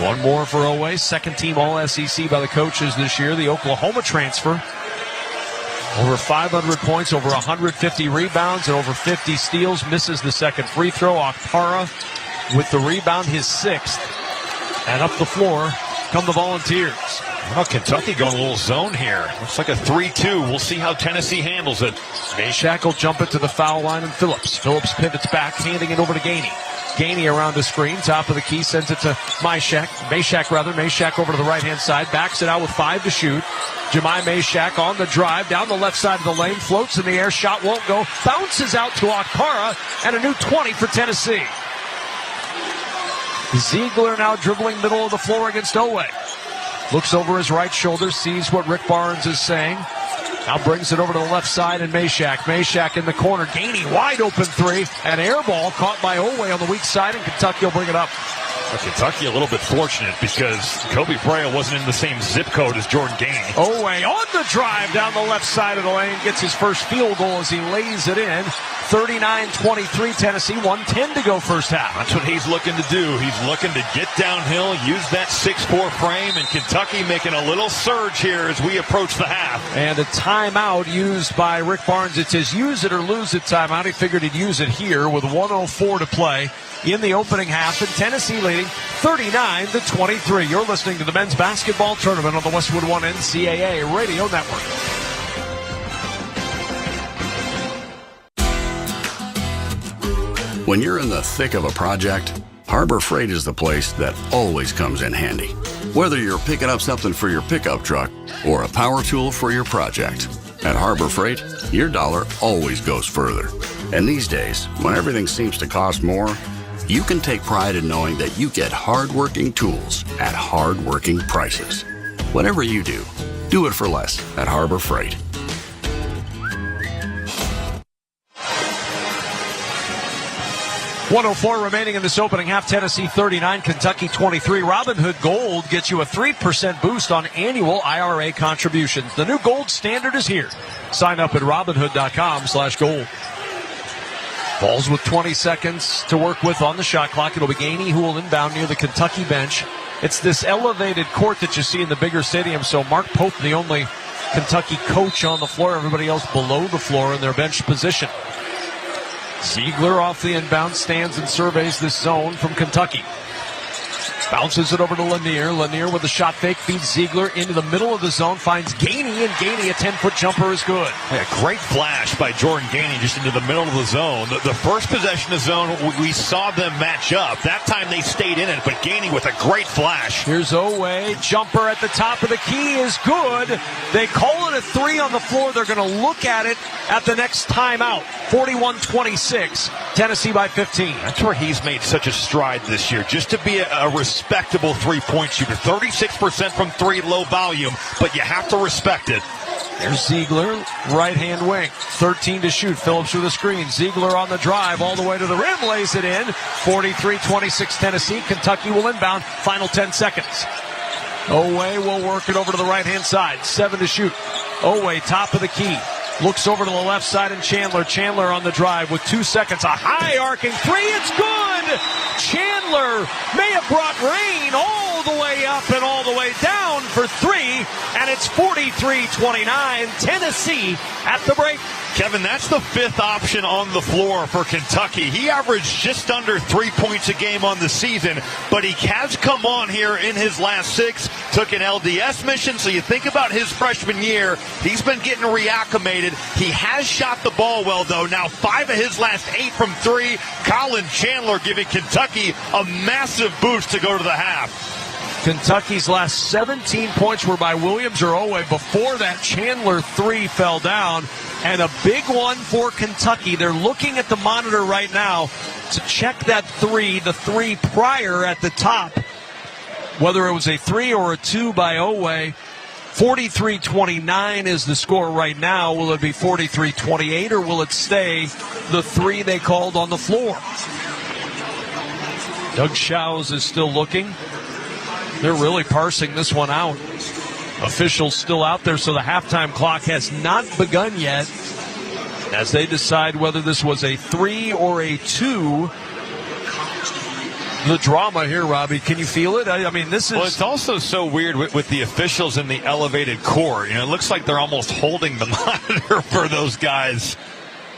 One more for Owe, second team All-SEC by the coaches this year. The Oklahoma transfer. Over 500 points, over 150 rebounds, and over 50 steals. Misses the second free throw. Okpara with the rebound, his 6th. And up the floor come the Volunteers. Well, Kentucky going a little zone here. Looks like a 3-2. We'll see how Tennessee handles it. Meshack will jump it to the foul line, and Phillips pivots back, handing it over to Gainey. Gainey around the screen, top of the key, sends it to Meshack over to the right-hand side, backs it out with 5 to shoot. Jemai Meshack on the drive, down the left side of the lane, floats in the air, shot won't go, bounces out to Okpara, and a new 20 for Tennessee. Ziegler now dribbling middle of the floor against Owe. Looks over his right shoulder, sees what Rick Barnes is saying. Now brings it over to the left side, and Meshack in the corner. Gainey, wide open 3. An air ball caught by Owe on the weak side, and Kentucky will bring it up. Well, Kentucky a little bit fortunate because Kobe Brea wasn't in the same zip code as Jordan Gainey. Owe on the drive down the left side of the lane. Gets his first field goal as he lays it in. 39-23 Tennessee, 1:10 to go first half. That's what he's looking to do. He's looking to get downhill, use that 6'4" frame, and Kentucky making a little surge here as we approach the half. And a timeout used by Rick Barnes. It says use it or lose it timeout. He figured he'd use it here with 1:04 to play in the opening half, and Tennessee leading 39-23. You're listening to the men's basketball tournament on the Westwood One NCAA Radio Network. When you're in the thick of a project, Harbor Freight is the place that always comes in handy. Whether you're picking up something for your pickup truck or a power tool for your project, at Harbor Freight, your dollar always goes further. And these days, when everything seems to cost more, you can take pride in knowing that you get hard-working tools at hard-working prices. Whatever you do it for less at Harbor Freight. 1:04 remaining in this opening half. Tennessee 39, Kentucky 23. Robinhood Gold gets you a 3% boost on annual IRA contributions. The new gold standard is here. Sign up at robinhood.com/gold. Balls with 20 seconds to work with on the shot clock. It'll be Gainey who will inbound near the Kentucky bench. It's this elevated court that you see in the bigger stadium. So Mark Pope, the only Kentucky coach on the floor. Everybody else below the floor in their bench position. Ziegler off the inbound, stands and surveys this zone from Kentucky. Bounces it over to Lanier. Lanier with a shot fake, feeds Ziegler into the middle of the zone, finds Gainey, and Gainey, a 10-foot jumper, is good. Yeah, great flash by Jordan Gainey just into the middle of the zone. The first possession of the zone, we saw them match up. That time they stayed in it, but Gainey with a great flash. Here's Owe. Jumper at the top of the key is good. They call it a 3 on the floor. They're going to look at it at the next timeout. 41-26. Tennessee by 15. That's where he's made such a stride this year, just to be a respectable three-point shooter. 36% from 3, low volume, but you have to respect it. There's Ziegler, right-hand wing. 13 to shoot. Phillips with a screen. Ziegler on the drive all the way to the rim, lays it in. 43-26 Tennessee. Kentucky will inbound. Final 10 seconds. Owe will work it over to the right-hand side. 7 to shoot. Owe, top of the key. Looks over to the left side, and Chandler on the drive with 2 seconds. A high arcing 3. It's good. Chandler may have brought rain all the way up and all the way down for 3. And it's 43-29. Tennessee at the break. Kevin, that's the 5th option on the floor for Kentucky. He averaged just under 3 points a game on the season, but he has come on here in his last 6, took an LDS mission, so you think about his freshman year, he's been getting reacclimated. He has shot the ball well, though. Now 5 of his last 8 from 3. Colin Chandler giving Kentucky a massive boost to go to the half. Kentucky's last 17 points were by Williams or Owe. Before that, Chandler 3 fell down. And a big one for Kentucky. They're looking at the monitor right now to check that 3, the 3 prior at the top. Whether it was a 3 or a 2 by Owe. 43-29 is the score right now. Will it be 43-28 or will it stay the 3 they called on the floor? Doug Shows is still looking. They're really parsing this one out. Officials still out there, so the halftime clock has not begun yet as they decide whether this was a 3 or a 2. The drama here, Robbie, can you feel it? I mean, this is... Well, it's also so weird with the officials in the elevated court. You know, it looks like they're almost holding the monitor for those guys.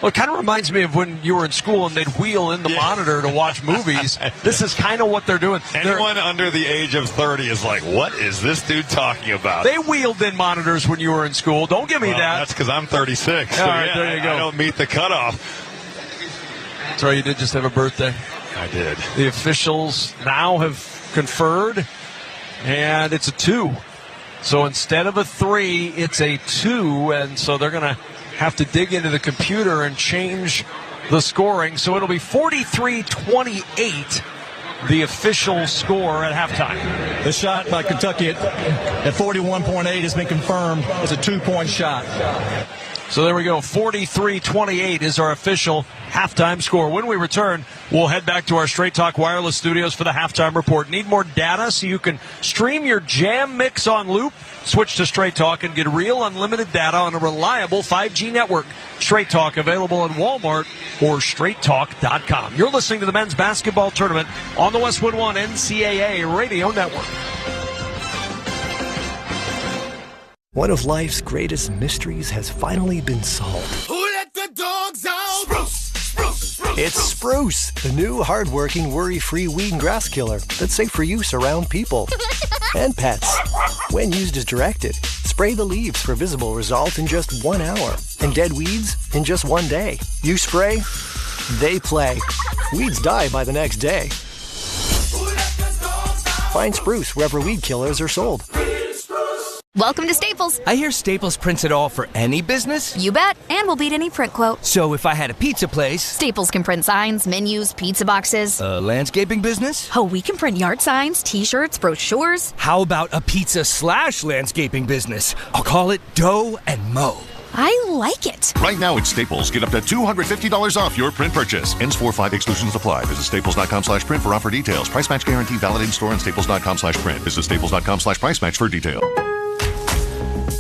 Well, it kind of reminds me of when you were in school and they'd wheel in the monitor to watch movies. This is kind of what they're doing. Anyone under the age of 30 is like, what is this dude talking about? They wheeled in monitors when you were in school. Don't give me that. That's because I'm 36. So all right, there you go. I don't meet the cutoff. Sorry, you did just have a birthday. I did. The officials now have conferred, and it's a 2. So instead of a 3, it's a 2, and so they're going to have to dig into the computer and change the scoring. So it'll be 43-28, the official score at halftime. The shot by Kentucky at 41.8 has been confirmed as a 2-point shot. So there we go. 43-28 is our official halftime score. When we return, we'll head back to our Straight Talk Wireless studios for the halftime report. Need more data so you can stream your jam mix on loop? Switch to Straight Talk and get real unlimited data on a reliable 5G network. Straight Talk available at Walmart or straighttalk.com. You're listening to the men's basketball tournament on the Westwood One NCAA Radio Network. One of life's greatest mysteries has finally been solved. Who let the dogs out? Spruce, spruce, spruce. It's Spruce, the new hard-working, worry-free weed and grass killer that's safe for use around people and pets. When used as directed, spray the leaves for visible result in just 1 hour and dead weeds in just 1 day. You spray, they play. Weeds die by the next day. Find Spruce wherever weed killers are sold. Welcome to Staples. I hear Staples prints it all for any business. You bet, and we'll beat any print quote. So if I had a pizza place... Staples can print signs, menus, pizza boxes. A landscaping business? Oh, we can print yard signs, t-shirts, brochures. How about a pizza/landscaping business? I'll call it Dough and Mo. I like it. Right now at Staples, get up to $250 off your print purchase. Ends 4/5, exclusions apply. Visit staples.com/print for offer details. Price match guarantee valid in store and staples.com/print. Visit staples.com/price match for detail.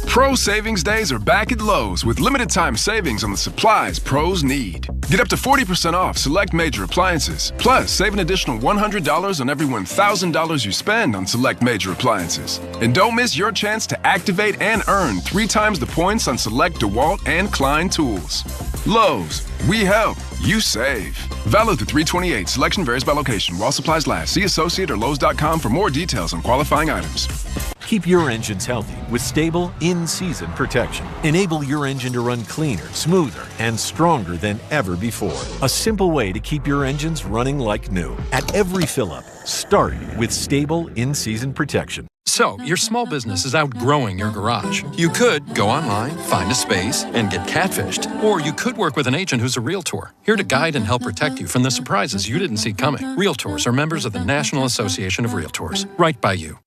Pro Savings Days are back at Lowe's with limited time savings on the supplies pros need. Get up to 40% off select major appliances. Plus, save an additional $100 on every $1,000 you spend on select major appliances. And don't miss your chance to activate and earn 3 times the points on select DeWalt and Klein tools. Lowe's, we help, you save. Valid through 3/28. Selection varies by location. While supplies last. See associate or Lowe's.com for more details on qualifying items. Keep your engines healthy with stable, in-season protection. Enable your engine to run cleaner, smoother, and stronger than ever before. A simple way to keep your engines running like new. At every fill-up, start with stable, in-season protection. So, your small business is outgrowing your garage. You could go online, find a space, and get catfished. Or you could work with an agent who's a realtor, here to guide and help protect you from the surprises you didn't see coming. Realtors are members of the National Association of Realtors. Right by you.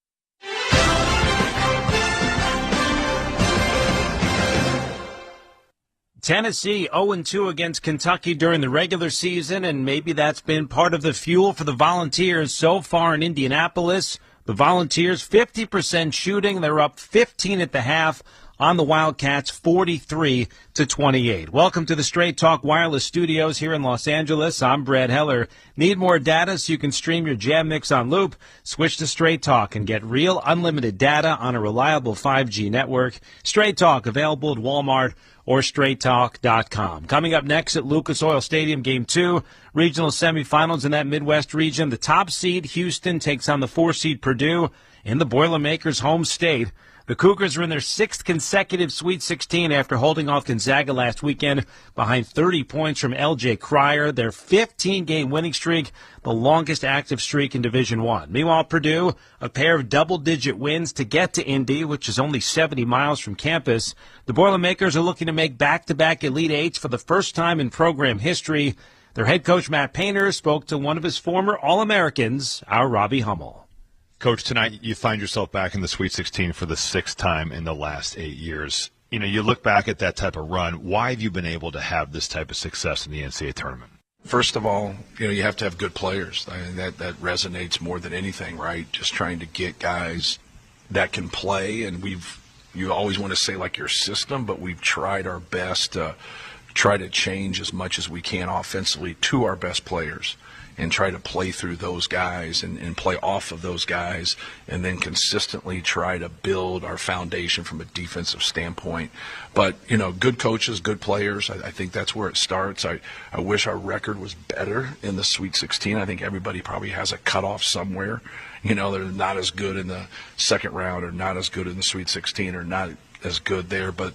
Tennessee 0-2 against Kentucky during the regular season, and maybe that's been part of the fuel for the Volunteers so far in Indianapolis. The Volunteers, 50% shooting. They're up 15 at the half on the Wildcats, 43-28. Welcome to the Straight Talk Wireless Studios here in Los Angeles. I'm Brad Heller. Need more data so you can stream your Jam Mix on loop? Switch to Straight Talk and get real unlimited data on a reliable 5G network. Straight Talk, available at Walmart or straighttalk.com. Coming up next at Lucas Oil Stadium, Game 2, regional semifinals in that Midwest region. The top seed, Houston, takes on the 4-seed Purdue in the Boilermakers' home state. The Cougars are in their 6th consecutive Sweet 16 after holding off Gonzaga last weekend behind 30 points from L.J. Cryer. Their 15-game winning streak, the longest active streak in Division I. Meanwhile, Purdue, a pair of double-digit wins to get to Indy, which is only 70 miles from campus. The Boilermakers are looking to make back-to-back Elite Eights for the first time in program history. Their head coach, Matt Painter, spoke to one of his former All-Americans, our Robbie Hummel. Coach, tonight you find yourself back in the Sweet 16 for the 6th time in the last 8 years. You know, you look back at that type of run. Why have you been able to have this type of success in the NCAA tournament? First of all, you have to have good players. I mean, that resonates more than anything, right? Just trying to get guys that can play, and you always want to say like your system, but we've tried our best to try to change as much as we can offensively to our best players, and try to play through those guys and play off of those guys, and then consistently try to build our foundation from a defensive standpoint. But, good coaches, good players, I think that's where it starts. I wish our record was better in the Sweet 16. I think everybody probably has a cutoff somewhere. They're not as good in the second round or not as good in the Sweet 16 or not as good there. But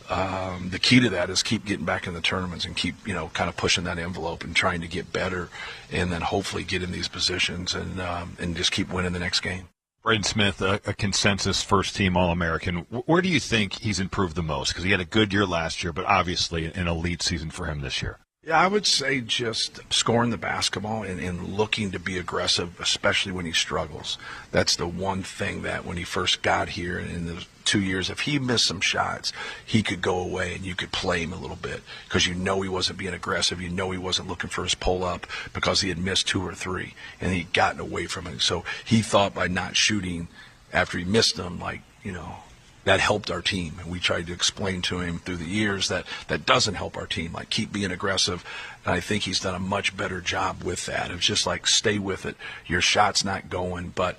the key to that is keep getting back in the tournaments and keep, kind of pushing that envelope and trying to get better, and then hopefully get in these positions and just keep winning the next game. Braden Smith, a consensus first-team All-American. Where do you think he's improved the most? Because he had a good year last year, but obviously an elite season for him this year. Yeah, I would say just scoring the basketball and looking to be aggressive, especially when he struggles. That's the one thing that when he first got here in the 2 years, if he missed some shots, he could go away and you could play him a little bit because he wasn't being aggressive. He wasn't looking for his pull-up because he had missed 2 or 3 and he'd gotten away from it. So he thought by not shooting after he missed them, that helped our team, and we tried to explain to him through the years that doesn't help our team. Keep being aggressive, and I think he's done a much better job with that. It's just stay with it. Your shot's not going, but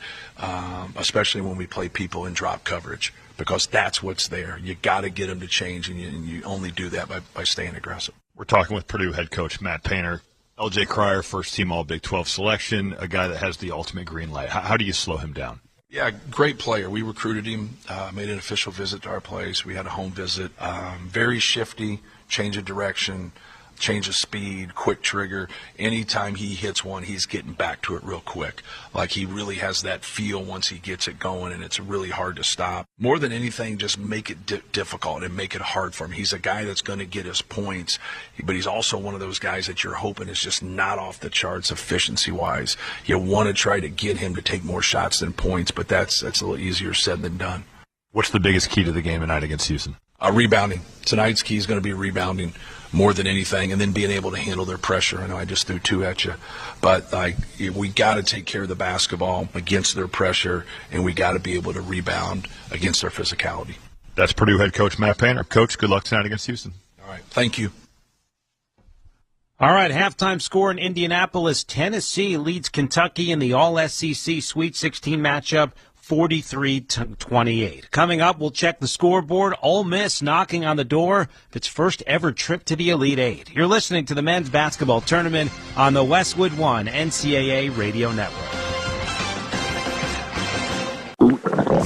especially when we play people in drop coverage, because that's what's there. You got to get them to change, and you only do that by staying aggressive. We're talking with Purdue head coach Matt Painter. L.J. Cryer, first-team All-Big 12 selection, a guy that has the ultimate green light. How do you slow him down? Yeah, great player. We recruited him, made an official visit to our place. We had a home visit. Very shifty, change of direction, change of speed, quick trigger. Anytime he hits one, he's getting back to it real quick. He really has that feel once he gets it going, and it's really hard to stop. More than anything, just make it difficult and make it hard for him. He's a guy that's going to get his points, but he's also one of those guys that you're hoping is just not off the charts efficiency-wise. You want to try to get him to take more shots than points, but that's a little easier said than done. What's the biggest key to the game tonight against Houston? Rebounding. Tonight's key is going to be rebounding more than anything, and then being able to handle their pressure. I know I just threw 2 at you, but we got to take care of the basketball against their pressure, and we got to be able to rebound against their physicality. That's Purdue head coach Matt Painter. Coach, good luck tonight against Houston. All right, thank you. All right, halftime score in Indianapolis. Tennessee leads Kentucky in the All-SEC Sweet 16 matchup, 43-28. Coming up, we'll check the scoreboard. Ole Miss knocking on the door of its first ever trip to the Elite Eight. You're listening to the men's basketball tournament on the Westwood One NCAA Radio Network.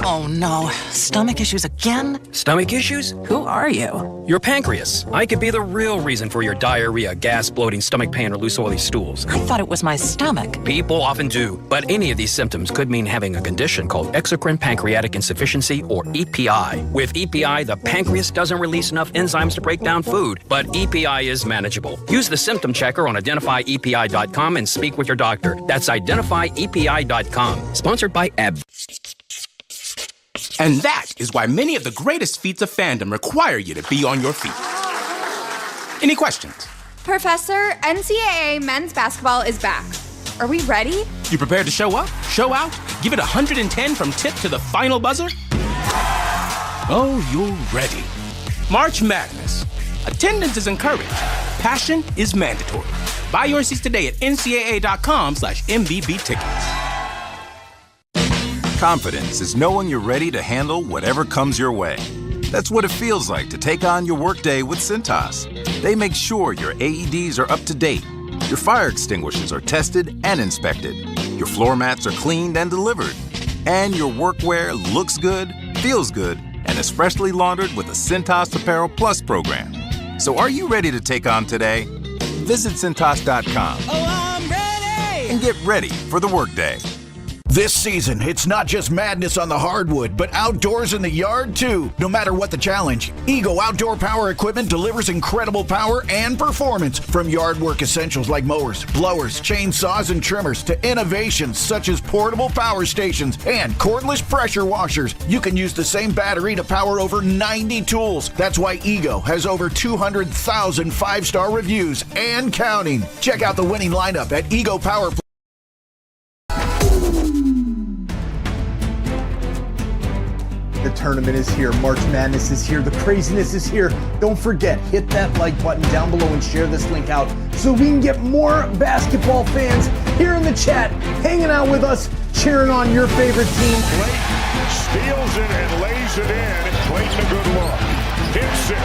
Oh no, stomach issues again? Stomach issues? Who are you? Your pancreas. I could be the real reason for your diarrhea, gas, bloating, stomach pain, or loose oily stools. I thought it was my stomach. People often do, but any of these symptoms could mean having a condition called exocrine pancreatic insufficiency, or EPI. With EPI, the pancreas doesn't release enough enzymes to break down food, but EPI is manageable. Use the symptom checker on identifyepi.com and speak with your doctor. That's identifyepi.com. Sponsored by AB. And that is why many of the greatest feats of fandom require you to be on your feet. Any questions? Professor, NCAA men's basketball is back. Are we ready? You prepared to show up, show out, give it 110 from tip to the final buzzer? Oh, you're ready. March Madness. Attendance is encouraged. Passion is mandatory. Buy your seats today at ncaa.com/MVB tickets. Confidence is knowing you're ready to handle whatever comes your way. That's what it feels like to take on your workday with Cintas. They make sure your AEDs are up to date, your fire extinguishers are tested and inspected, your floor mats are cleaned and delivered, and your workwear looks good, feels good, and is freshly laundered with the Cintas Apparel Plus program. So are you ready to take on today? Visit Cintas.com. Oh, I'm ready! And get ready for the workday. This season, it's not just madness on the hardwood, but outdoors in the yard too. No matter what the challenge, Ego Outdoor Power Equipment delivers incredible power and performance. From yard work essentials like mowers, blowers, chainsaws, and trimmers to innovations such as portable power stations and cordless pressure washers. You can use the same battery to power over 90 tools. That's why Ego has over 200,000 five-star reviews and counting. Check out the winning lineup at Ego Power. The tournament is here. March Madness is here. The craziness is here. Don't forget, hit that like button down below and share this link out so we can get more basketball fans here in the chat, hanging out with us, cheering on your favorite team. Clayton steals it and lays it in. Clayton a good look. Hit 6.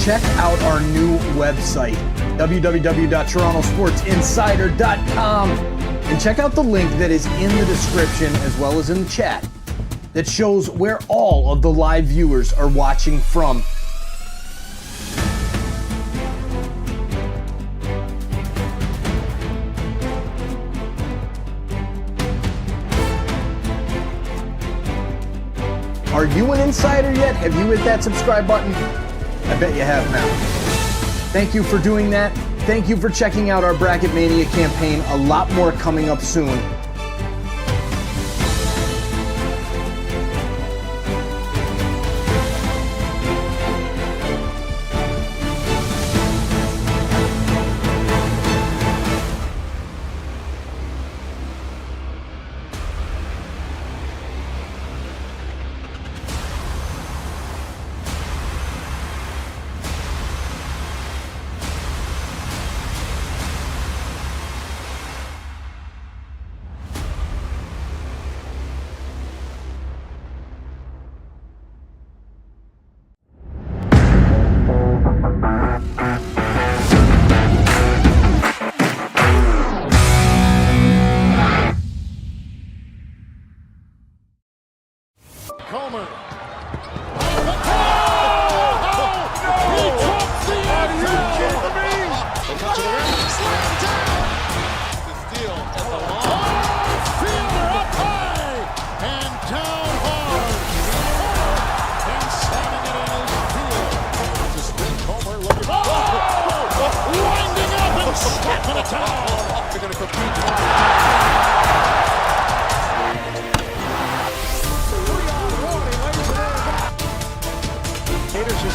Check out our new website, www.torontosportsinsider.com, and check out the link that is in the description as well as in the chat that shows where all of the live viewers are watching from. Are you an insider yet? Have you hit that subscribe button? I bet you have now. Thank you for doing that. Thank you for checking out our Bracket Mania campaign. A lot more coming up soon.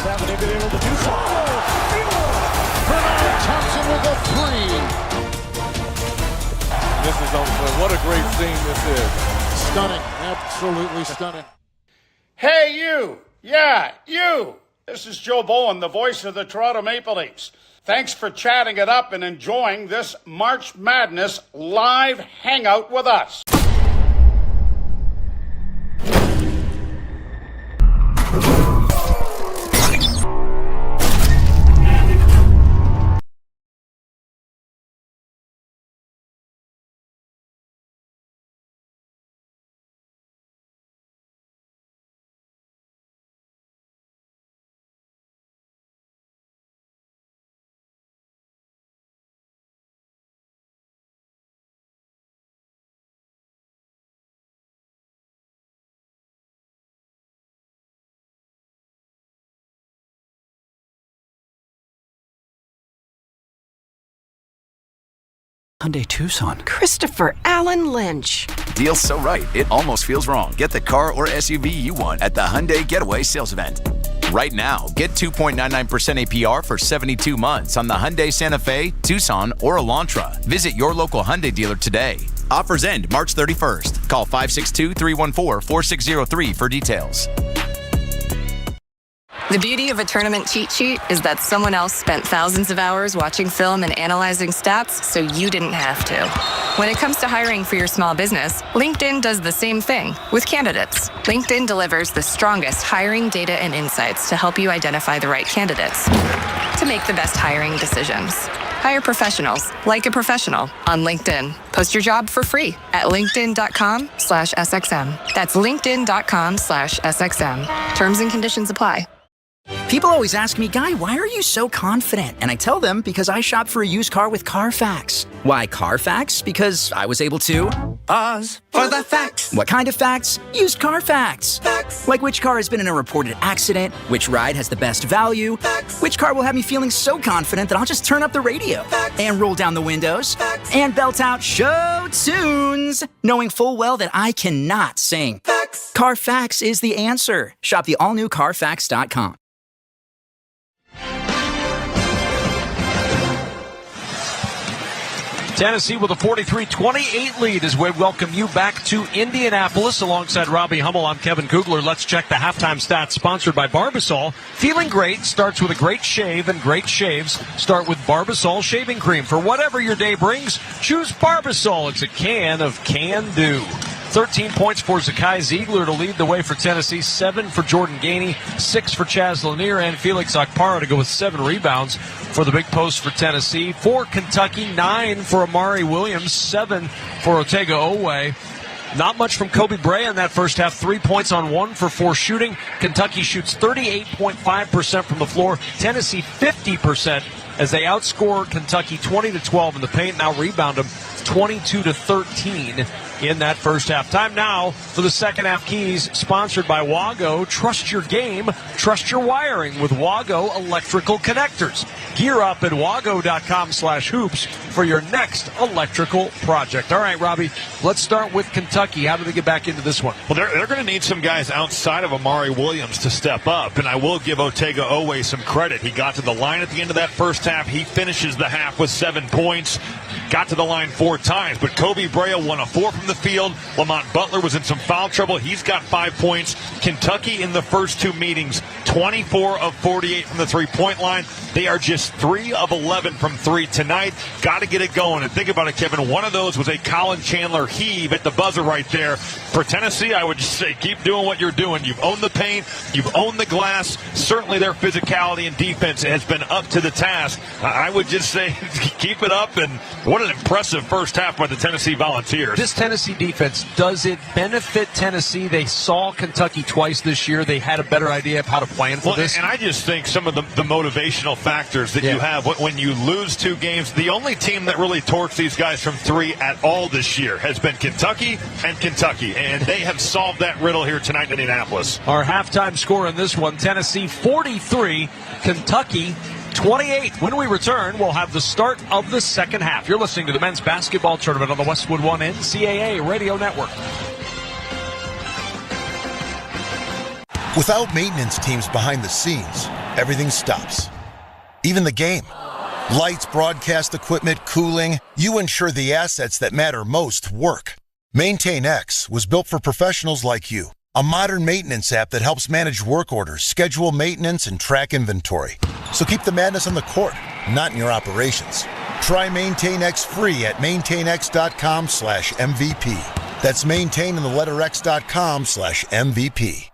haven't been able to do so. Bernard Thompson with a three. This is what a great scene this is. Stunning, absolutely stunning. Hey, you! Yeah, you! This is Joe Bowen, the voice of the Toronto Maple Leafs. Thanks for chatting it up and enjoying this March Madness live hangout with us. Hyundai Tucson. Christopher Allen Lynch. Deal's so right, it almost feels wrong. Get the car or SUV you want at the Hyundai Getaway Sales Event. Right now, get 2.99% APR for 72 months on the Hyundai Santa Fe, Tucson, or Elantra. Visit your local Hyundai dealer today. Offers end March 31st. Call 562-314-4603 for details. The beauty of a tournament cheat sheet is that someone else spent thousands of hours watching film and analyzing stats, so you didn't have to. When it comes to hiring for your small business, LinkedIn does the same thing with candidates. LinkedIn delivers the strongest hiring data and insights to help you identify the right candidates to make the best hiring decisions. Hire professionals like a professional on LinkedIn. Post your job for free at linkedin.com/SXM. That's linkedin.com/SXM. Terms and conditions apply. People always ask me, Guy, why are you so confident? And I tell them because I shop for a used car with Carfax. Why Carfax? Because I was able to pause for the facts. What kind of facts? Used car facts. Facts. Like which car has been in a reported accident, which ride has the best value, facts. Which car will have me feeling so confident that I'll just turn up the radio facts. And roll down the windows facts. And belt out show tunes, knowing full well that I cannot sing. Facts. Carfax is the answer. Shop the all-new Carfax.com. Tennessee with a 43-28 lead as we welcome you back to Indianapolis. Alongside Robbie Hummel, I'm Kevin Kugler. Let's check the halftime stats sponsored by Barbasol. Feeling great starts with a great shave, and great shaves start with Barbasol shaving cream. For whatever your day brings, choose Barbasol. It's a can of can-do. 13 points for Zakai Ziegler to lead the way for Tennessee, 7 for Jordan Gainey, 6 for Chaz Lanier, and Felix Okpara to go with 7 rebounds for the big post for Tennessee. 4 Kentucky, 9 for Amari Williams, 7 for Otega Owe. Not much from Kobe Brea in that first half. 3 points on 1 for 4 shooting. Kentucky shoots 38.5% from the floor. Tennessee 50% as they outscore Kentucky 20-12 in the paint. Now rebound them 22-13 in that first half. Time now for the second half keys, sponsored by Wago. Trust your game, trust your wiring with Wago electrical connectors. Gear up at wago.com/hoops for your next electrical project. All right, Robbie, let's start with Kentucky. How do they get back into this one? Well, they're going to need some guys outside of Amari Williams to step up, and I will give Otega Owe some credit. He got to the line at the end of that first half. He finishes the half with 7 points. Got to the line 4 times, but Kobe Brea 1 of 4 from the field. Lamont Butler was in some foul trouble. He's got 5 points. Kentucky in the first 2 meetings, 24 of 48 from the three-point line. They are just 3 of 11 from 3 tonight. Got to get it going. And think about it, Kevin. One of those was a Colin Chandler heave at the buzzer right there. For Tennessee, I would just say keep doing what you're doing. You've owned the paint. You've owned the glass. Certainly their physicality and defense has been up to the task. I would just say keep it up. And what an impressive first half by the Tennessee Volunteers. This Tennessee defense, does it benefit Tennessee? They saw Kentucky twice this year. They had a better idea of how to plan for this. And I just think some of the motivational factors that you have when you lose 2 games, the only team that really torched these guys from 3 at all this year has been Kentucky and Kentucky. And they have solved that riddle here tonight in Indianapolis. Our halftime score in this one, Tennessee 43, Kentucky 28. When we return, we'll have the start of the second half. You're listening to the men's basketball tournament on the Westwood One NCAA Radio Network. Without maintenance teams behind the scenes, everything stops. Even the game. Lights, broadcast equipment, cooling. You ensure the assets that matter most work. MaintainX was built for professionals like you. A modern maintenance app that helps manage work orders, schedule maintenance, and track inventory. So keep the madness on the court, not in your operations. Try MaintainX free at maintainx.com/MVP. That's maintain in the letter x.com/MVP.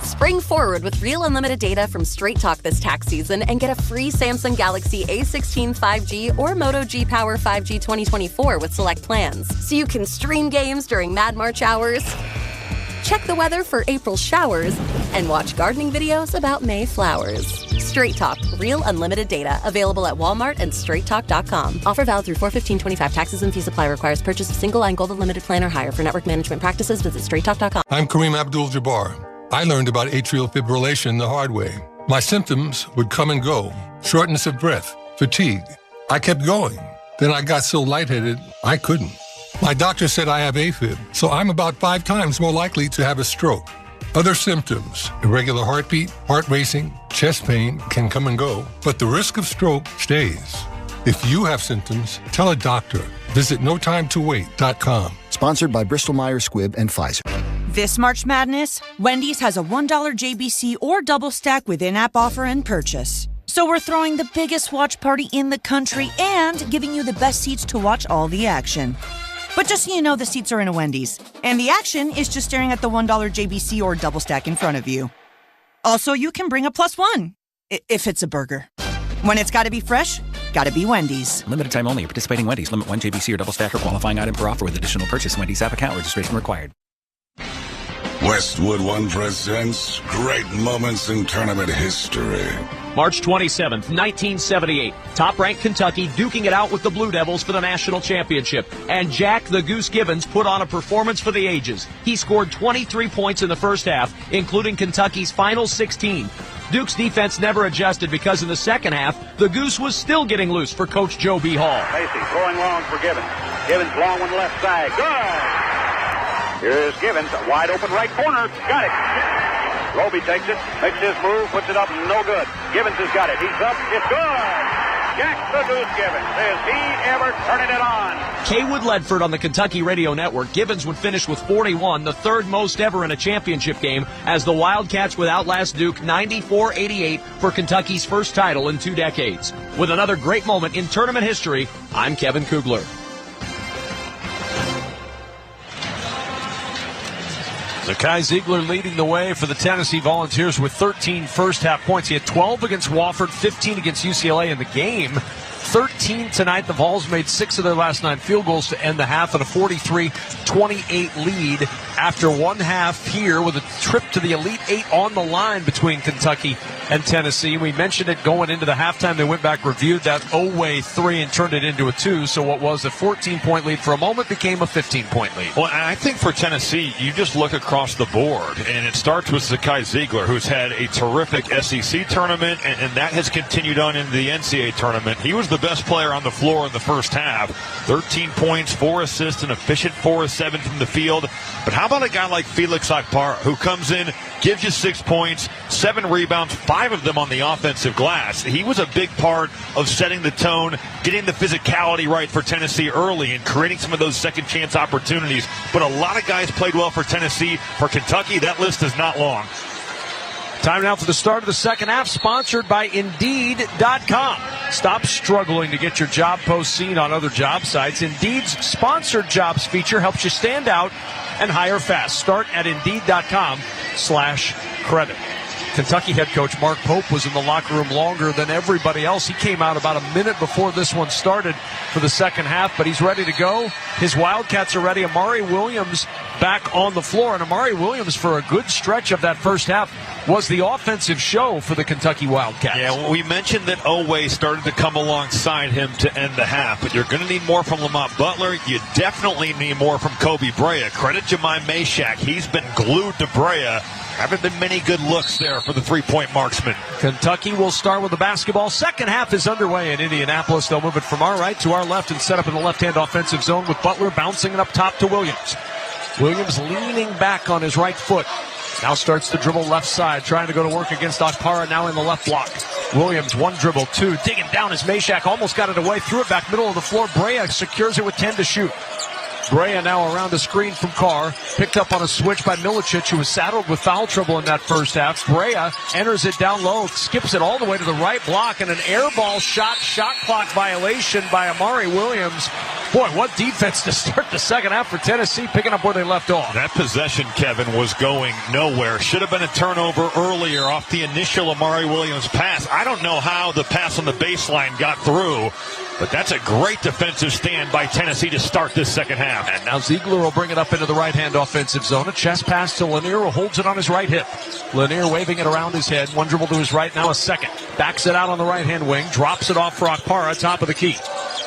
Spring forward with real unlimited data from Straight Talk this tax season and get a free Samsung Galaxy A16 5G or Moto G Power 5G 2024 with select plans. So you can stream games during Mad March hours, check the weather for April showers, and watch gardening videos about May flowers. Straight Talk, real unlimited data. Available at Walmart and straighttalk.com. Offer valid through 4/15/25. Taxes and fees apply. Requires purchase of single line gold unlimited plan or higher. For network management practices, visit straighttalk.com. I'm Kareem Abdul-Jabbar. I learned about atrial fibrillation the hard way. My symptoms would come and go. Shortness of breath, fatigue. I kept going. Then I got so lightheaded, I couldn't. My doctor said I have AFib, so I'm about 5 times more likely to have a stroke. Other symptoms, irregular heartbeat, heart racing, chest pain can come and go, but the risk of stroke stays. If you have symptoms, tell a doctor. Visit notimetowait.com. Sponsored by Bristol-Myers Squibb and Pfizer. This March Madness, Wendy's has a $1 JBC or double stack with in-app offer and purchase. So we're throwing the biggest watch party in the country and giving you the best seats to watch all the action. But just so you know, the seats are in a Wendy's, and the action is just staring at the $1 JBC or double stack in front of you. Also, you can bring a +1, if it's a burger. When it's gotta be fresh, gotta be Wendy's. Limited time only. Participating Wendy's. Limit 1 JBC or double stack or qualifying item per offer with additional purchase. Wendy's app account registration required. Westwood One presents Great Moments in Tournament History. March 27th, 1978. Top-ranked Kentucky duking it out with the Blue Devils for the national championship. And Jack the Goose Gibbons put on a performance for the ages. He scored 23 points in the first half, including Kentucky's final 16. Duke's defense never adjusted because in the second half, the Goose was still getting loose for Coach Joe B. Hall. Macy throwing long for Gibbons. Gibbons long one left side. Good! Here's Gibbons, wide open right corner. Got it. Roby takes it, makes his move, puts it up, no good. Gibbons has got it. He's up. It's good. Jack the Goose Gibbons. Is he ever turning it on? Kaywood Ledford on the Kentucky Radio Network. Gibbons would finish with 41, the third most ever in a championship game, as the Wildcats would outlast Duke 94-88 for Kentucky's first title in 2 decades. With another great moment in tournament history, I'm Kevin Kugler. Zakai Ziegler leading the way for the Tennessee Volunteers with 13 first-half points. He had 12 against Wofford, 15 against UCLA in the game. 13 tonight. The Vols made 6 of their last 9 field goals to end the half at a 43-28 lead after one half here with a trip to the Elite Eight on the line between Kentucky and Tennessee. We mentioned it going into the halftime. They went back, reviewed that Oway 3 and turned it into a 2. So what was a 14-point lead for a moment became a 15-point lead. Well, I think for Tennessee, you just look across the board, and it starts with Zakai Ziegler, who's had a terrific SEC tournament, and that has continued on into the NCAA tournament. He was the best player on the floor in the first half. 13 points, 4 assists, an efficient 4 of 7 from the field. But how about a guy like Felix Akpara, who comes in, gives you 6 points, 7 rebounds, 5 of them on the offensive glass. He was a big part of setting the tone, getting the physicality right for Tennessee early and creating some of those second chance opportunities. But a lot of guys played well for Tennessee. For Kentucky, that list is not long. Time now for the start of the second half, sponsored by Indeed.com. Stop struggling to get your job post seen on other job sites. Indeed's sponsored jobs feature helps you stand out and hire fast. Start at Indeed.com/credit. Kentucky head coach Mark Pope was in the locker room longer than everybody else. He came out about a minute before this one started for the second half, but he's ready to go. His Wildcats are ready. Amari Williams back on the floor, and Amari Williams, for a good stretch of that first half, was the offensive show for the Kentucky Wildcats. Yeah, well, we mentioned that Oway started to come alongside him to end the half, but you're going to need more from Lamont Butler. You definitely need more from Kobe Brea. Credit Jemai Meshack. He's been glued to Brea. Haven't been many good looks there for the three-point marksman. Kentucky will start with the basketball. Second half is underway in Indianapolis. They'll move it from our right to our left and set up in the left-hand offensive zone with Butler bouncing it up top to Williams. Williams leaning back on his right foot Now starts the dribble left side, trying to go to work against Okpara, now in the left block. Williams, one dribble, two, digging down as Meshack almost got it away, threw it back middle of the floor. Brea secures it with 10 to shoot. Brea now around the screen from Carr, picked up on a switch by Milicic, who was saddled with foul trouble in that first half. Brea enters it down low, skips it all the way to the right block, and an air ball shot clock violation by Amari Williams. Boy, what defense to start the second half for Tennessee, picking up where they left off. That possession, Kevin, was going nowhere. Should have been a turnover earlier off the initial Amari Williams pass. I don't know how the pass on the baseline got through, but that's a great defensive stand by Tennessee to start this second half. And now Ziegler will bring it up into the right-hand offensive zone. A chest pass to Lanier, who holds it on his right hip. Lanier waving it around his head. One dribble to his right, now a second. Backs it out on the right-hand wing. Drops it off for Okpara, top of the key.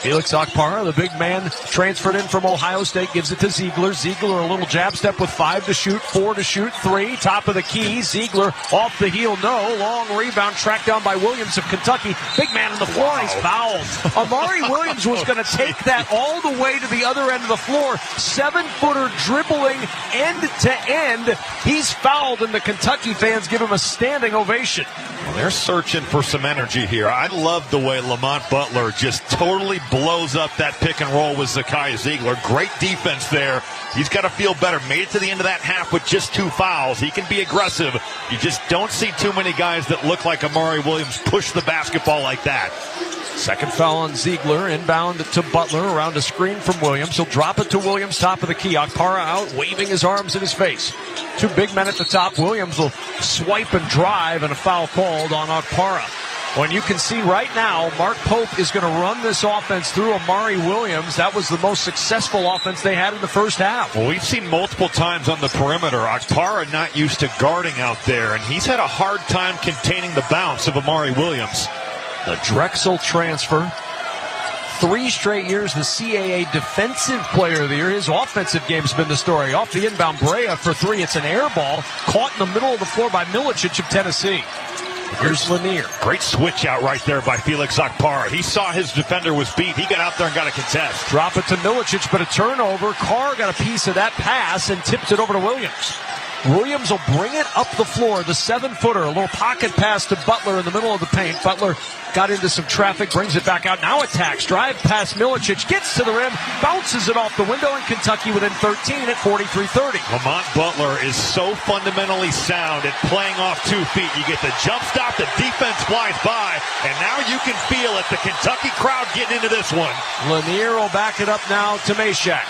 Felix Okpara, the big man, transferred in from Ohio State, gives it to Ziegler. Ziegler a little jab step with 5 to shoot, 4 to shoot, 3, top of the key. Ziegler off the heel, no. Long rebound, tracked down by Williams of Kentucky. Big man on the floor, he's fouled. Amari Williams was going to take that all the way to the other end of the floor. 7-footer dribbling end to end. He's fouled, and the Kentucky fans give him a standing ovation. Well, they're searching for some energy here. I love the way Lamont Butler just totally blows up that pick and roll with Zakiya Ziegler. Great defense there. He's got to feel better. Made it to the end of that half with just 2 fouls. He can be aggressive. You just don't see too many guys that look like Amari Williams push the basketball like that. Second foul on Ziegler, inbound to Butler around a screen from Williams. He'll drop it to Williams, top of the key. Okpara out, waving his arms in his face. 2 big men at the top. Williams will swipe and drive, and a foul called on Okpara. When you can see right now, Mark Pope is going to run this offense through Amari Williams. That was the most successful offense they had in the first half. Well, we've seen multiple times on the perimeter, Okpara not used to guarding out there, and he's had a hard time containing the bounce of Amari Williams. The Drexel transfer. 3 straight years the CAA Defensive Player of the Year. His offensive game's been the story. Off the inbound, Brea for 3. It's an air ball caught in the middle of the floor by Milicic of Tennessee. Here's Lanier. Great switch out right there by Felix Okpara. He saw his defender was beat. He got out there and got a contest. Drop it to Milicic, but a turnover. Carr got a piece of that pass and tips it over to Williams. Williams will bring it up the floor, the 7-footer, a little pocket pass to Butler in the middle of the paint. Butler got into some traffic, brings it back out, now attacks, drive past Milicic, gets to the rim, bounces it off the window, and Kentucky within 13 at 43-30. Lamont Butler is so fundamentally sound at playing off 2 feet. You get the jump stop, the defense flies by, and now you can feel it, the Kentucky crowd getting into this one. Lanier will back it up now to Meshack.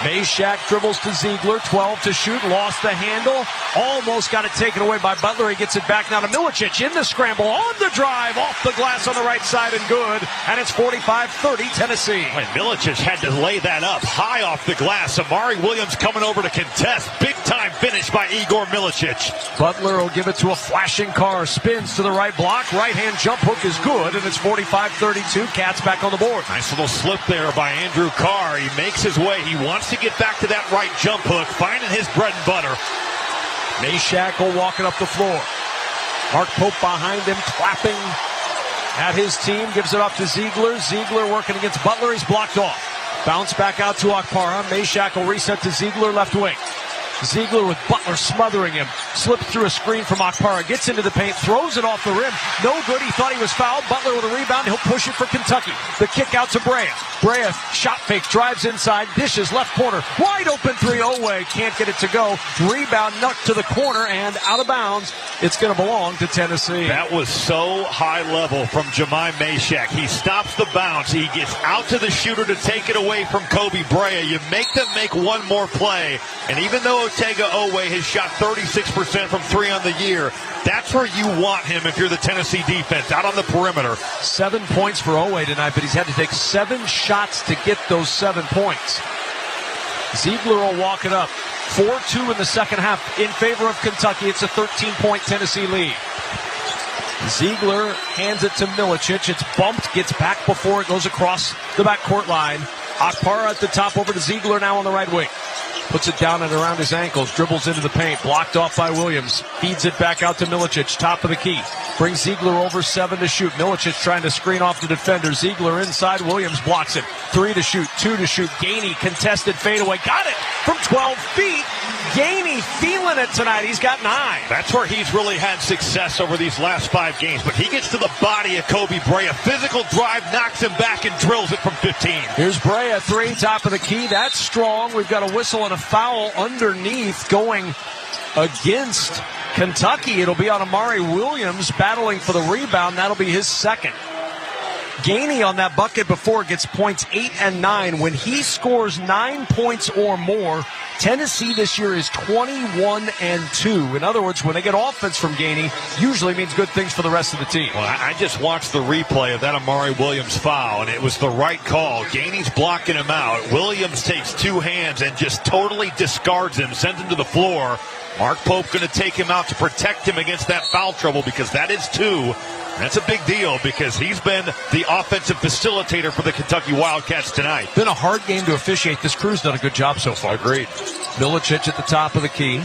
Meshack dribbles to Ziegler, 12 to shoot, lost the handle, almost got it taken away by Butler. He gets it back now to Milicic in the scramble, on the drive, off the glass on the right side and good, and it's 45-30 Tennessee. And Milicic had to lay that up high off the glass. Amari Williams coming over to contest. Big time finish by Igor Milicic. Butler will give it to a flashing Carr, spins to the right block, right hand jump hook is good, and it's 45-32. Cats back on the board. Nice little slip there by Andrew Carr. He makes his way. He wants to get back to that right jump hook, finding his bread and butter. Meshack will walk it up the floor. Mark Pope behind him, clapping at his team, gives it off to Ziegler. Ziegler working against Butler, he's blocked off. Bounce back out to Okpara. Meshack will reset to Ziegler, left wing. Ziegler with Butler smothering him. Slips through a screen from Okpara. Gets into the paint. Throws it off the rim. No good. He thought he was fouled. Butler with a rebound. He'll push it for Kentucky. The kick out to Brea. Brea shot fake. Drives inside. Dishes left corner. Wide open 3. Oweh can't get it to go. Rebound knocked to the corner and out of bounds. It's going to belong to Tennessee. That was so high level from Jemai Meshack. He stops the bounce. He gets out to the shooter to take it away from Kobe Brea. You make them make one more play. And even though Otega Oweh has shot 36% from 3 on the year, that's where you want him if you're the Tennessee defense, out on the perimeter. 7 points for Oweh tonight, but he's had to take 7 shots to get those 7 points. Ziegler will walk it up. 4-2 in the second half in favor of Kentucky. It's a 13-point Tennessee lead. Ziegler hands it to Milicic. It's bumped, gets back before it goes across the backcourt line. Okpara at the top, over to Ziegler now on the right wing. Puts it down and around his ankles, dribbles into the paint, blocked off by Williams. Feeds it back out to Milicic, top of the key. Brings Ziegler over 7 to shoot. Milicic trying to screen off the defender. Ziegler inside, Williams blocks it. 3 to shoot, 2 to shoot. Gainey, contested fadeaway. Got it from 12 feet. Gainey feeling it tonight. He's got 9. That's where he's really had success over these last 5 games. But he gets to the body of Kobe Brea. Physical drive knocks him back and drills it from 15. Here's Brea, 3, top of the key. That's strong. We've got a whistle and a foul underneath going against Kentucky. It'll be on Amari Williams battling for the rebound. That'll be his second. Gainey on that bucket before gets points 8 and 9. When he scores 9 points or more, Tennessee this year is 21 and 2. In other words, when they get offense from Gainey, usually means good things for the rest of the team. Well, I just watched the replay of that Amari Williams foul, and it was the right call. Gainey's blocking him out. Williams takes 2 hands and just totally discards him, sends him to the floor. Mark Pope going to take him out to protect him against that foul trouble because that is 2. That's a big deal because he's been the offensive facilitator for the Kentucky Wildcats tonight. Been a hard game to officiate. This crew's done a good job so far. Agreed. Milicic at the top of the key.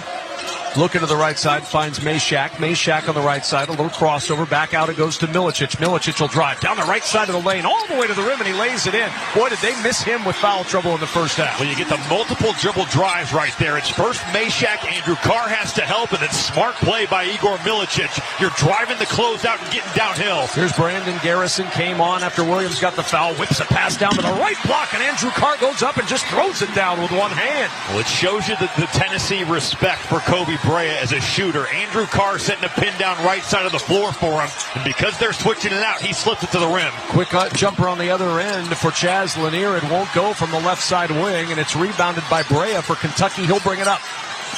Looking to the right side, finds Meshack. Meshack on the right side, a little crossover. Back out it goes to Milicic. Milicic will drive down the right side of the lane, all the way to the rim, and he lays it in. Boy, did they miss him with foul trouble in the first half. Well, you get the multiple dribble drives right there. It's first Meshack. Andrew Carr has to help, and it's smart play by Igor Milicic. You're driving the closeout and getting downhill. Here's Brandon Garrison, came on after Williams got the foul, whips a pass down to the right block, and Andrew Carr goes up and just throws it down with one hand. Well, it shows you the Tennessee respect for Kobe Brea as a shooter. Andrew Carr setting a pin down right side of the floor for him, and because they're switching it out, he slipped it to the rim. Quick jumper on the other end for Chaz Lanier. It won't go from the left side wing, and it's rebounded by Brea for Kentucky. He'll bring it up.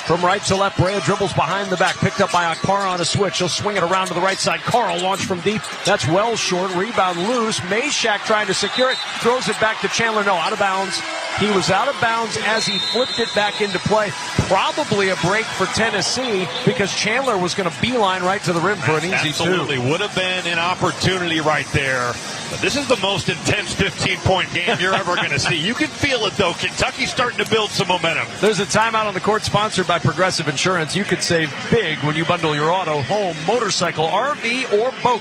From right to left, Brea dribbles behind the back, picked up by Akpara on a switch. He'll swing it around to the right side. Carl launch from deep. That's well short. Rebound loose. Meshack trying to secure it. Throws it back to Chandler. No, out of bounds. He was out of bounds as he flipped it back into play. Probably a break for Tennessee because Chandler was going to beeline right to the rim for an easy Absolutely. 2. Would have been an opportunity right there. But this is the most intense 15-point game you're ever going to see. You can feel it, though. Kentucky's starting to build some momentum. There's a timeout on the court sponsored by Progressive Insurance. You could save big when you bundle your auto, home, motorcycle, RV, or boat.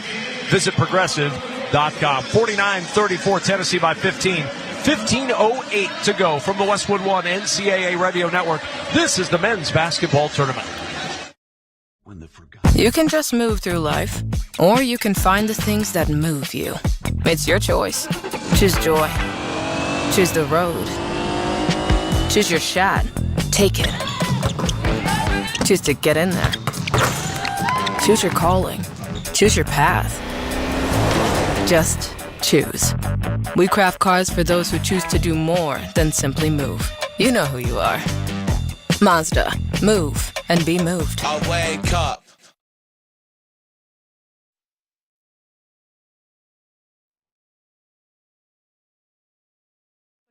Visit Progressive.com. 49-34, Tennessee by 15. 15:08 to go from the Westwood One NCAA Radio Network. This is the men's basketball tournament. You can just move through life, or you can find the things that move you. It's your choice. Choose joy. Choose the road. Choose your shot. Take it. Choose to get in there. Choose your calling. Choose your path. Just choose. We craft cars for those who choose to do more than simply move. You know who you are. Mazda. Move and be moved. I wake up.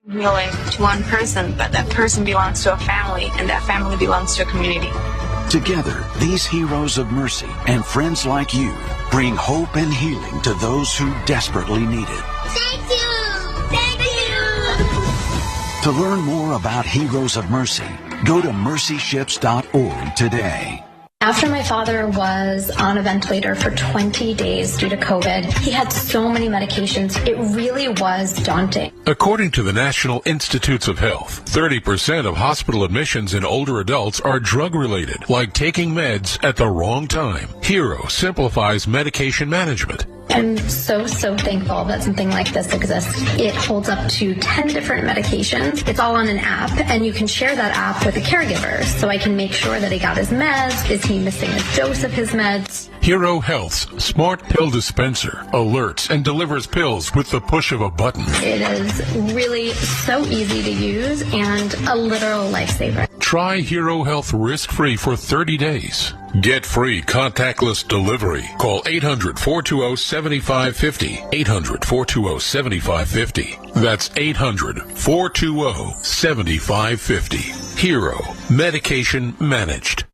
Healing to one person, but that person belongs to a family, and that family belongs to a community. Together, these heroes of mercy and friends like you bring hope and healing to those who desperately need it. Thank you! Thank you! To learn more about Heroes of Mercy, go to mercyships.org today. After my father was on a ventilator for 20 days due to COVID, he had so many medications, it really was daunting. According to the National Institutes of Health, 30% of hospital admissions in older adults are drug-related, like taking meds at the wrong time. Hero simplifies medication management. I'm so thankful that something like this exists. It holds up to 10 different medications. It's all on an app, and you can share that app with a caregiver, so I can make sure that he got his meds. Is he missing a dose of his meds? Hero Health's smart pill dispenser alerts and delivers pills with the push of a button. It is really so easy to use and a literal lifesaver. Try Hero Health risk-free for 30 days. Get free contactless delivery. Call 800-420-7550. 800-420-7550. That's 800-420-7550. Hero. Medication managed.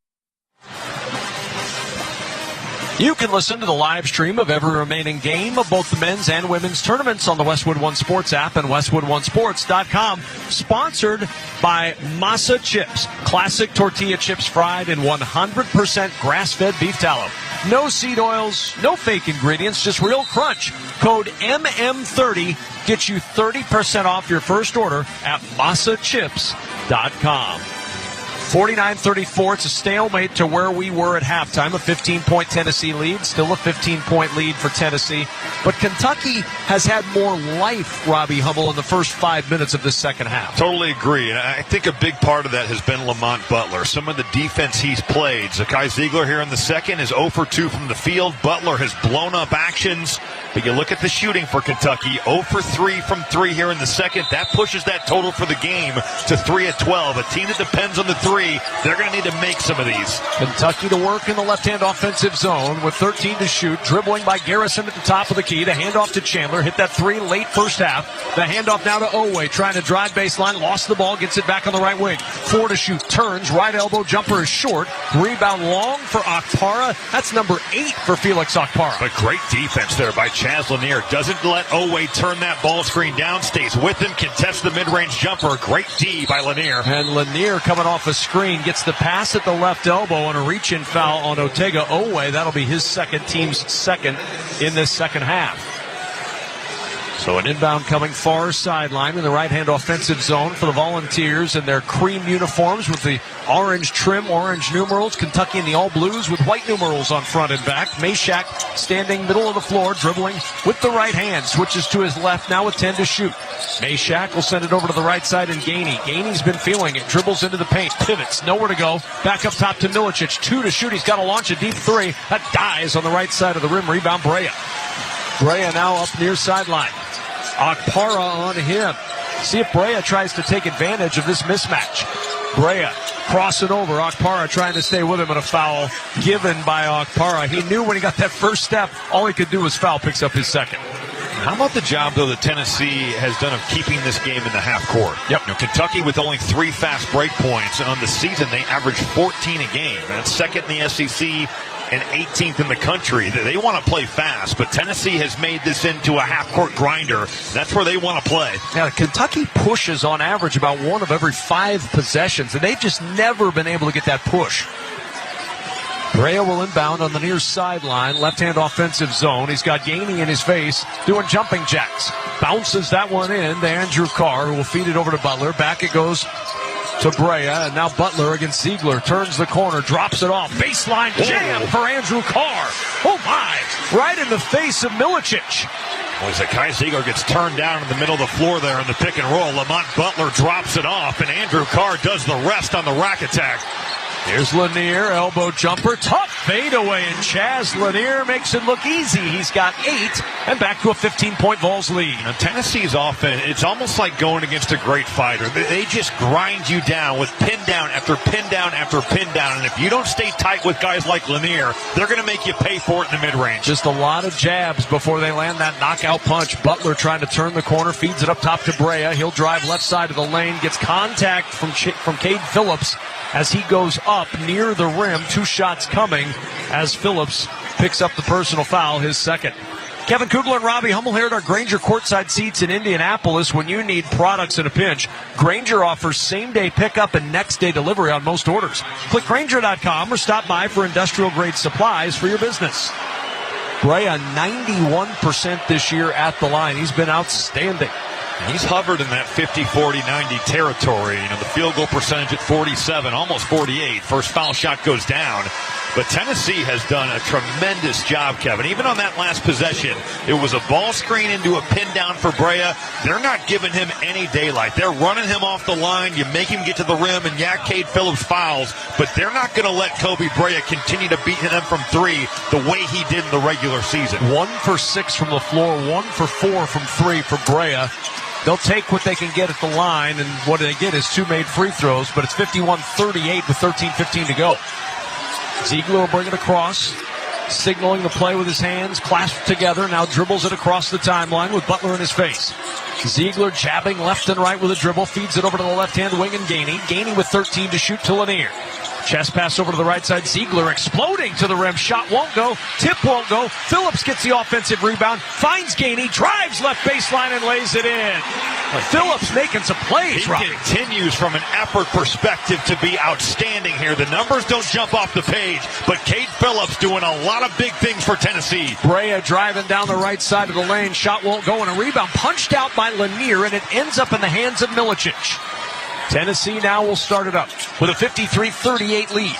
You can listen to the live stream of every remaining game of both the men's and women's tournaments on the Westwood One Sports app and WestwoodOneSports.com. Sponsored by Masa Chips. Classic tortilla chips fried in 100% grass-fed beef tallow. No seed oils, no fake ingredients, just real crunch. Code MM30 gets you 30% off your first order at MasaChips.com. 49-34. It's a stalemate to where we were at halftime. A 15-point Tennessee lead. Still a 15-point lead for Tennessee. But Kentucky has had more life, Robbie Hummel, in the first 5 minutes of this second half. Totally agree. And I think a big part of that has been Lamont Butler. Some of the defense he's played. Zakai Ziegler here in the second is 0 for 2 from the field. Butler has blown up actions. But you look at the shooting for Kentucky, 0 for 3 from 3 here in the second. That pushes that total for the game to 3 at 12. A team that depends on the 3, they're going to need to make some of these. Kentucky to work in the left-hand offensive zone with 13 to shoot. Dribbling by Garrison at the top of the key. The handoff to Chandler. Hit that 3 late first half. The handoff now to Owe. Trying to drive baseline. Lost the ball. Gets it back on the right wing. 4 to shoot. Turns. Right elbow. Jumper is short. Rebound long for Okpara. That's number 8 for Felix Okpara. But great defense there by Chaz Lanier. Doesn't let Owe turn that ball screen down. Stays with him. Contests the mid-range jumper. Great D by Lanier. And Lanier coming off a screen. Gets the pass at the left elbow and a reach-in foul on Otega Owe. That'll be his team's second in this second half. So an inbound coming far sideline in the right-hand offensive zone for the Volunteers in their cream uniforms with the orange trim, orange numerals. Kentucky in the all-blues with white numerals on front and back. Meshack standing middle of the floor, dribbling with the right hand. Switches to his left now with 10 to shoot. Meshack will send it over to the right side and Gainey. Gainey's been feeling it. Dribbles into the paint. Pivots. Nowhere to go. Back up top to Milicic. 2 to shoot. He's got to launch a deep 3. That dies on the right side of the rim. Rebound Brea. Brea now up near sideline. Okpara on him. See if Brea tries to take advantage of this mismatch. Brea crossing over. Okpara trying to stay with him, and a foul given by Okpara. He knew when he got that first step, all he could do was foul. Picks up his second. How about the job, though, that Tennessee has done of keeping this game in the half court? Yep. You know, Kentucky with only 3 fast break points, and on the season they average 14 a game. That's second in the SEC and 18th in the country. They want to play fast, but Tennessee has made this into a half-court grinder. That's where they want to play. Now, Kentucky pushes on average about 1 of every 5 possessions, and they've just never been able to get that push. Brea will inbound on the near sideline, left-hand offensive zone. He's got Gainey in his face, doing jumping jacks. Bounces that one in to Andrew Carr, who will feed it over to Butler. Back it goes to Brea, and now Butler against Ziegler. Turns the corner, drops it off. Baseline jam for Andrew Carr. Oh, my. Right in the face of Milicic. Well, Zakai Ziegler gets turned down in the middle of the floor there in the pick and roll. Lamont Butler drops it off, and Andrew Carr does the rest on the rack attack. Here's Lanier, elbow jumper, tough fadeaway, and Chaz Lanier makes it look easy. He's got 8, and back to a 15-point Vols lead. Now, Tennessee's offense, it's almost like going against a great fighter. They just grind you down with pin down after pin down after pin down, and if you don't stay tight with guys like Lanier, they're going to make you pay for it in the mid-range. Just a lot of jabs before they land that knockout punch. Butler trying to turn the corner, feeds it up top to Brea. He'll drive left side of the lane, gets contact from Cade Phillips as he goes up near the rim. 2 shots coming as Phillips picks up the personal foul, his second. Kevin Kugler and Robbie Hummel here at our Grainger courtside seats in Indianapolis. When you need products in a pinch, Grainger offers same-day pickup and next-day delivery on most orders. Click Grainger.com or stop by for industrial-grade supplies for your business. Brea, 91% this year at the line. He's been outstanding. He's hovered in that 50, 40, 90 territory. You know, the field goal percentage at 47, almost 48. First foul shot goes down. But Tennessee has done a tremendous job, Kevin. Even on that last possession, it was a ball screen into a pin down for Brea. They're not giving him any daylight. They're running him off the line. You make him get to the rim, and Cade Phillips fouls. But they're not going to let Kobe Brea continue to beat them from 3 the way he did in the regular season. 1 for 6 from the floor, 1 for 4 from 3 for Brea. They'll take what they can get at the line, and what they get is 2 made free throws, but it's 51-38 with 13:15 to go. Ziegler will bring it across, signaling the play with his hands, clasped together, now dribbles it across the timeline with Butler in his face. Ziegler jabbing left and right with a dribble, feeds it over to the left-hand wing and Gainey. Gainey with 13 to shoot to Lanier. Chest pass over to the right side. Ziegler exploding to the rim. Shot won't go. Tip won't go. Phillips gets the offensive rebound. Finds Gainey. Drives left baseline and lays it in. Phillips making some plays. He continues from an effort perspective to be outstanding here. The numbers don't jump off the page, but Cade Phillips doing a lot of big things for Tennessee. Brea driving down the right side of the lane. Shot won't go, and a rebound punched out by Lanier, and it ends up in the hands of Milicic. Tennessee now will start it up with a 53-38 lead.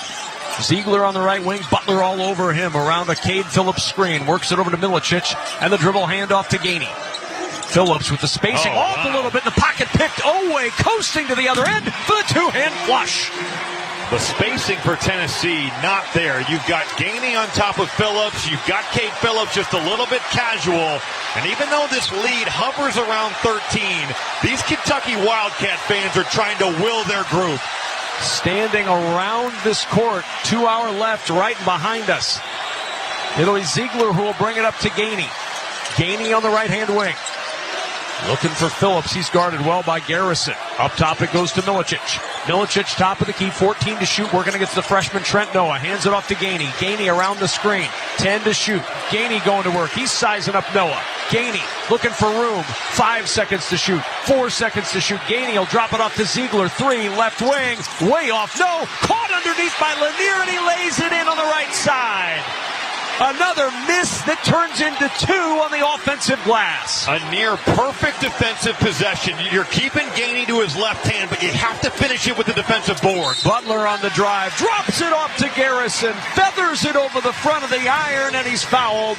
Ziegler on the right wing, Butler all over him around a Cade Phillips screen. Works it over to Milicic, and the dribble handoff to Gainey. Phillips with the spacing off a little bit in the pocket, picked Oweh, coasting to the other end for the two-hand flush. The spacing for Tennessee, not there. You've got Gainey on top of Phillips. You've got Cade Phillips just a little bit casual. And even though this lead hovers around 13, these Kentucky Wildcat fans are trying to will their group. Standing around this court, 2 hour left, right behind us. It'll be Ziegler who will bring it up to Gainey. Gainey on the right-hand wing. Looking for Phillips. He's guarded well by Garrison. Up top it goes to Milicic. Milicic top of the key, 14 to shoot, working against the freshman Trent Noah. Hands it off to Gainey. Gainey around the screen, 10 to shoot. Gainey going to work. He's sizing up Noah. Gainey looking for room. 5 seconds to shoot. 4 seconds to shoot. Gainey will drop it off to Ziegler. 3, left wing. Way off. No. Caught underneath by Lanier, and he lays it in on the right side. Another miss that turns into 2 on the offensive glass. A near perfect defensive possession. You're keeping Gainey to his left hand, but you have to finish it with the defensive board. Butler on the drive, drops it off to Garrison, feathers it over the front of the iron, and he's fouled.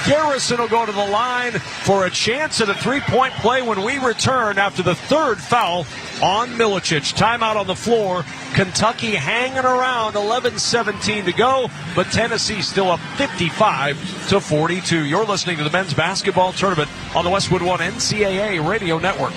Garrison will go to the line for a chance at a three-point play when we return after the third foul on Milicic. Timeout on the floor. Kentucky hanging around, 11-17 to go, but Tennessee still up 55-42. You're listening to the men's basketball tournament on the Westwood One NCAA Radio Network.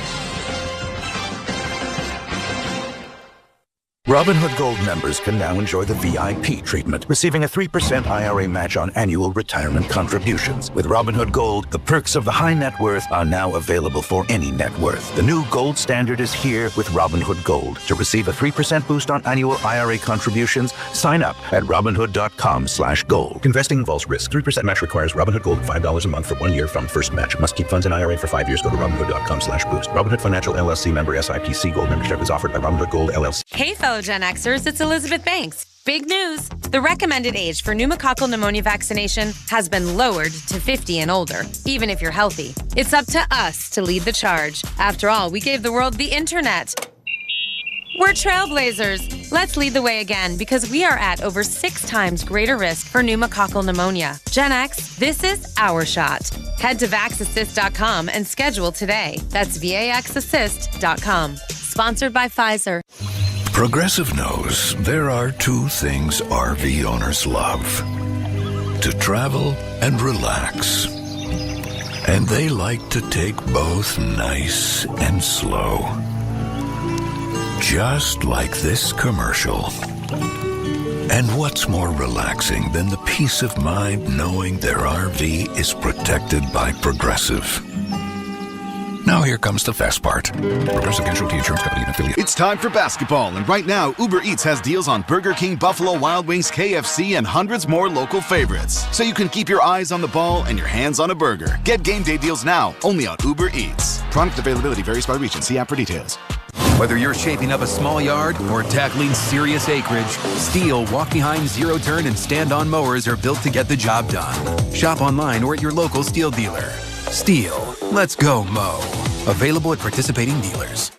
Robinhood Gold members can now enjoy the VIP treatment, receiving a 3% IRA match on annual retirement contributions. With Robinhood Gold, the perks of the high net worth are now available for any net worth. The new gold standard is here with Robinhood Gold. To receive a 3% boost on annual IRA contributions, sign up at Robinhood.com/gold. Investing involves risk. 3% match requires Robinhood Gold $5 a month for 1 year from first match. Must keep funds in IRA for 5 years. Go to Robinhood.com/boost. Robinhood Financial LLC member SIPC. Gold membership is offered by Robinhood Gold LLC. Hey, fellow Gen Xers, it's Elizabeth Banks. Big news! The recommended age for pneumococcal pneumonia vaccination has been lowered to 50 and older, even if you're healthy. It's up to us to lead the charge. After all, we gave the world the internet. We're trailblazers. Let's lead the way again because we are at over 6 times greater risk for pneumococcal pneumonia. Gen X, this is our shot. Head to VaxAssist.com and schedule today. That's VaxAssist.com. Sponsored by Pfizer. Progressive knows there are 2 things RV owners love: to travel and relax. And they like to take both nice and slow. Just like this commercial. And what's more relaxing than the peace of mind knowing their RV is protected by Progressive? Now here comes the fast part. Progressive Casualty Insurance Company and affiliate. It's time for basketball, and right now, Uber Eats has deals on Burger King, Buffalo Wild Wings, KFC, and hundreds more local favorites. So you can keep your eyes on the ball and your hands on a burger. Get game day deals now, only on Uber Eats. Product availability varies by region. See app for details. Whether you're shaping up a small yard or tackling serious acreage, Steel walk-behind zero-turn and stand-on mowers are built to get the job done. Shop online or at your local Steel dealer. Steel, let's go mow. Available at participating dealers.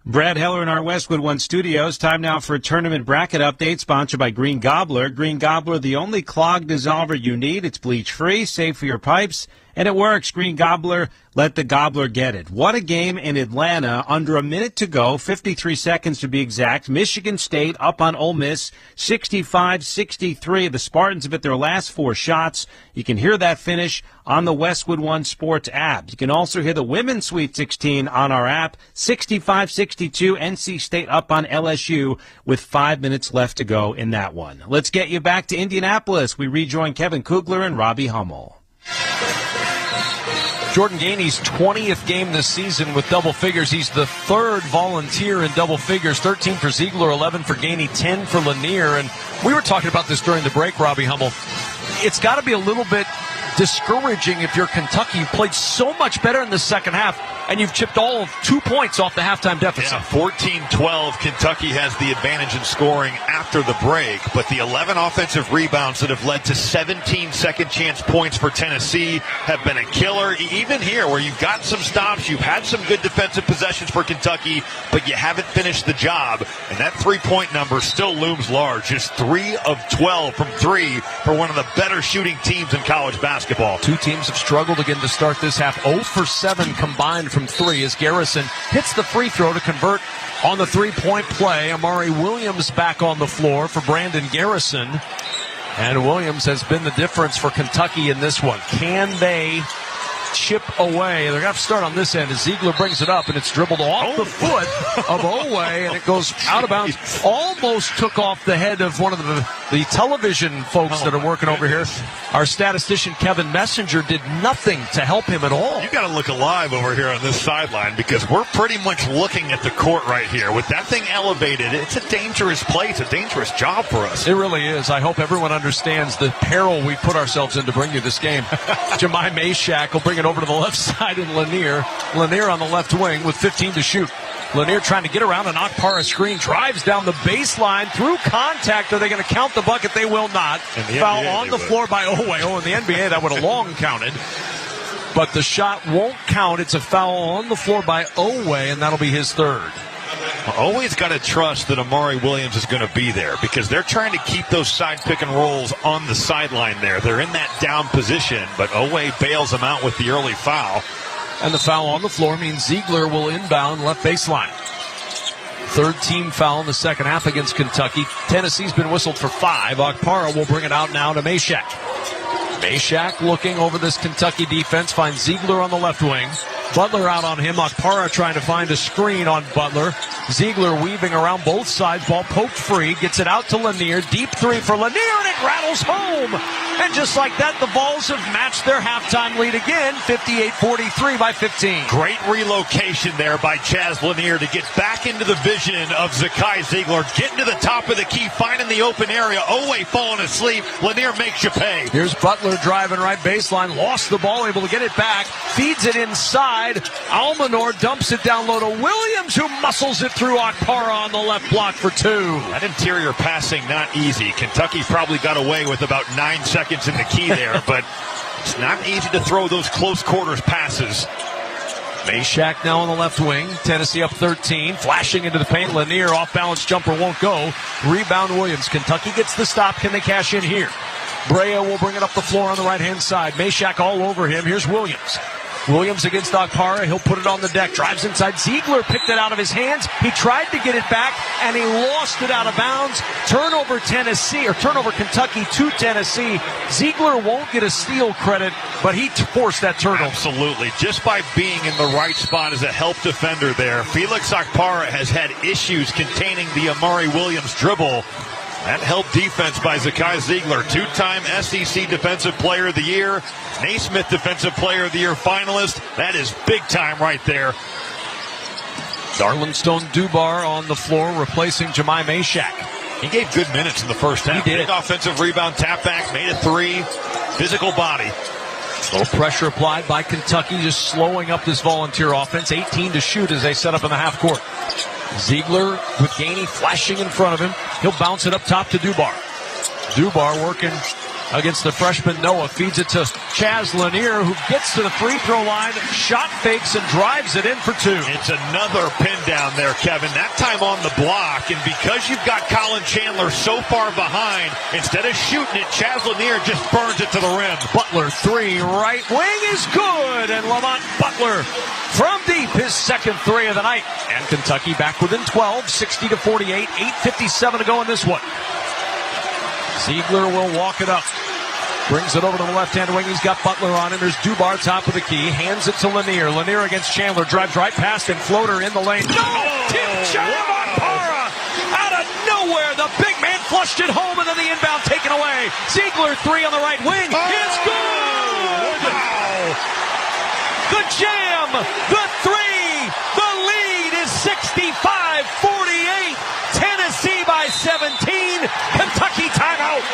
Brad Heller in our Westwood One studios. Time now for a tournament bracket update sponsored by Green Gobbler. Green Gobbler, the only clog dissolver you need. It's bleach-free, safe for your pipes, and it works. Green Gobbler, let the gobbler get it. What a game in Atlanta. Under a minute to go, 53 seconds to be exact. Michigan State up on Ole Miss, 65-63. The Spartans have hit their last 4 shots. You can hear that finish on the Westwood One Sports app. You can also hear the Women's Sweet 16 on our app, 65-62. NC State up on LSU with 5 minutes left to go in that one. Let's get you back to Indianapolis. We rejoin Kevin Kugler and Robbie Hummel. Jordan Gainey's 20th game this season with double figures. He's the 3rd volunteer in double figures, 13 for Ziegler, 11 for Gainey, 10 for Lanier. And we were talking about this during the break, Robbie Hummel. It's got to be a little bit discouraging if you're Kentucky. You played so much better in the second half. and you've chipped all of 2 points off the halftime deficit. Yeah, 14-12. Kentucky has the advantage in scoring after the break, but the 11 offensive rebounds that have led to 17 second-chance points for Tennessee have been a killer. Even here, where you've gotten some stops, you've had some good defensive possessions for Kentucky, but you haven't finished the job, and that three-point number still looms large. Just 3 of 12 from 3 for one of the better shooting teams in college basketball. Two teams have struggled again to start this half. 0 for 7 combined from 3 as Garrison hits the free throw to convert on the three-point play. Amari Williams back on the floor for Brandon Garrison. And Williams has been the difference for Kentucky in this one. Can they chip away? They're going to have to start on this end as Ziegler brings it up, and it's dribbled off the foot of Owe, and it goes out of bounds. Almost took off the head of one of the television folks that are working over here. Our statistician, Kevin Messenger, did nothing to help him at all. You got to look alive over here on this sideline because we're pretty much looking at the court right here. With that thing elevated, it's a dangerous play. It's a dangerous job for us. It really is. I hope everyone understands the peril we put ourselves in to bring you this game. Jemai Meshack will bring it over to the left side, and Lanier on the left wing with 15 to shoot. Lanier trying to get around an Akpara screen, drives down the baseline through contact. Are they going to count the bucket? They will not. Foul on the floor by Owe. Oh, in the NBA, that would have long counted. But the shot won't count. It's a foul on the floor by Owe, and that'll be his third. Always got to trust that Amari Williams is going to be there because they're trying to keep those side pick and rolls on the sideline there. They're in that down position, but Owe bails them out with the early foul. And the foul on the floor means Ziegler will inbound left baseline. Third team foul in the second half against Kentucky. Tennessee's been whistled for 5. Akpara will bring it out now to Meshack. Meshack looking over this Kentucky defense, finds Ziegler on the left wing. Butler out on him. Akpara trying to find a screen on Butler. Ziegler weaving around both sides. Ball poked free. Gets it out to Lanier. Deep three for Lanier, and it rattles home. And just like that, the Vols have matched their halftime lead again, 58-43 by 15. Great relocation there by Chaz Lanier to get back into the vision of Zakai Ziegler. Getting to the top of the key, finding the open area. Owe falling asleep. Lanier makes you pay. Here's Butler driving right baseline. Lost the ball, able to get it back. Feeds it inside. Almanor dumps it down low to Williams, who muscles it through Akpara on the left block for 2. That interior passing, not easy. Kentucky probably got away with about 9 seconds in the key there, but it's not easy to throw those close quarters passes. Meshack now on the left wing. Tennessee up 13. Flashing into the paint. Lanier off-balance jumper won't go. Rebound Williams. Kentucky gets the stop. Can they cash in here? Brea will bring it up the floor on the right-hand side. Meshack all over him. Here's Williams. Williams against Akpara. He'll put it on the deck. Drives inside. Ziegler picked it out of his hands. He tried to get it back, and he lost it out of bounds. Turnover Kentucky to Tennessee. Ziegler won't get a steal credit, but he forced that turnover. Absolutely. Just by being in the right spot as a help defender there, Felix Akpara has had issues containing the Amari Williams dribble. That helped defense by Zakai Ziegler, 2-time SEC Defensive Player of the Year, Naismith Defensive Player of the Year finalist. That is big time right there. Darlington Dubar on the floor, replacing Jemai Meshack. He gave good minutes in the first half. He did. Big offensive rebound, tap back, made it 3. Physical body. Little pressure applied by Kentucky, just slowing up this Volunteer offense. 18 to shoot as they set up in the half court. Ziegler with Gainey flashing in front of him. He'll bounce it up top to Dubar. Dubar working against the freshman Noah. Feeds it to Chaz Lanier, who gets to the free throw line, shot fakes, and drives it in for 2. It's another pin down there, Kevin. That time on the block. And because you've got Colin Chandler so far behind, instead of shooting it, Chaz Lanier just burns it to the rim. Butler 3, right wing is good. And Lamont Butler from deep, his second 3 of the night. And Kentucky back within 12, 60-48, 8:57 to go in this one. Ziegler will walk it up. Brings it over to the left-hand wing. He's got Butler on him. There's Dubar, top of the key. Hands it to Lanier. Lanier against Chandler. Drives right past him. Floater in the lane. No! Tip shot of Akpara! Out of nowhere, the big man flushed it home, and then the inbound taken away. Ziegler 3 on the right wing. It's good! Wow! The jam! The 3! The lead is 65-48. Tennessee by 17. Kentucky timeout.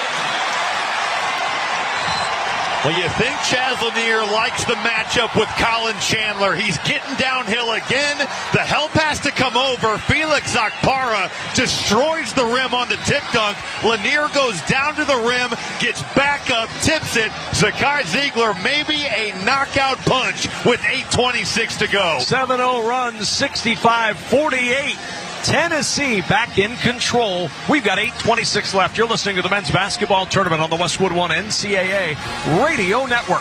Well, you think Chaz Lanier likes the matchup with Colin Chandler. He's getting downhill again. The help has to come over. Felix Zakpara destroys the rim on the tip dunk. Lanier goes down to the rim, gets back up, tips it. Zakai Ziegler, maybe a knockout punch with 8:26 to go. 7-0 run, 65-48. Tennessee back in control. We've got 8:26 left. You're listening to the men's basketball tournament on the Westwood One NCAA Radio Network.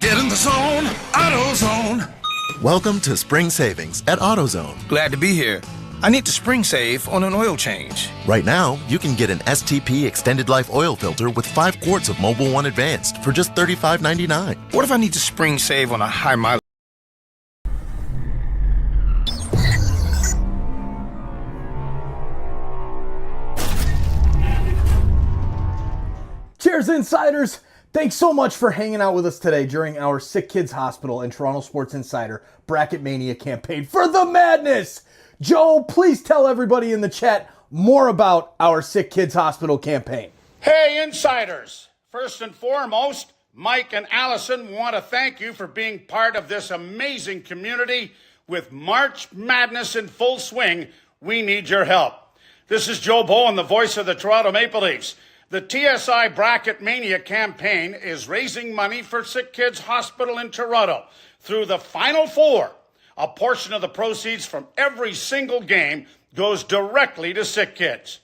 Get in the zone, AutoZone. Welcome to Spring Savings at AutoZone. Glad to be here. I need to spring save on an oil change. Right now, you can get an STP Extended Life Oil Filter with 5 quarts of Mobile One Advanced for just $35.99. What if I need to spring save on a high mileage? Cheers, Insiders! Thanks so much for hanging out with us today during our SickKids Hospital and Toronto Sports Insider Bracket Mania campaign for the madness! Joe, please tell everybody in the chat more about our SickKids Hospital campaign. Hey, Insiders! First and foremost, Mike and Allison want to thank you for being part of this amazing community. With March Madness in full swing, we need your help. This is Joe Bowen, the voice of the Toronto Maple Leafs. The TSI Bracket Mania campaign is raising money for SickKids Hospital in Toronto. Through the Final Four, a portion of the proceeds from every single game goes directly to SickKids.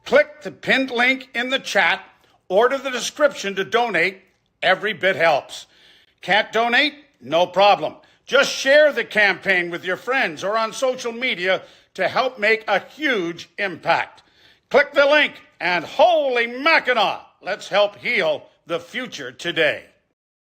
Click the pinned link in the chat or to the description to donate. Every bit helps. Can't donate? No problem. Just share the campaign with your friends or on social media to help make a huge impact. Click the link. And holy Mackinac, let's help heal the future today.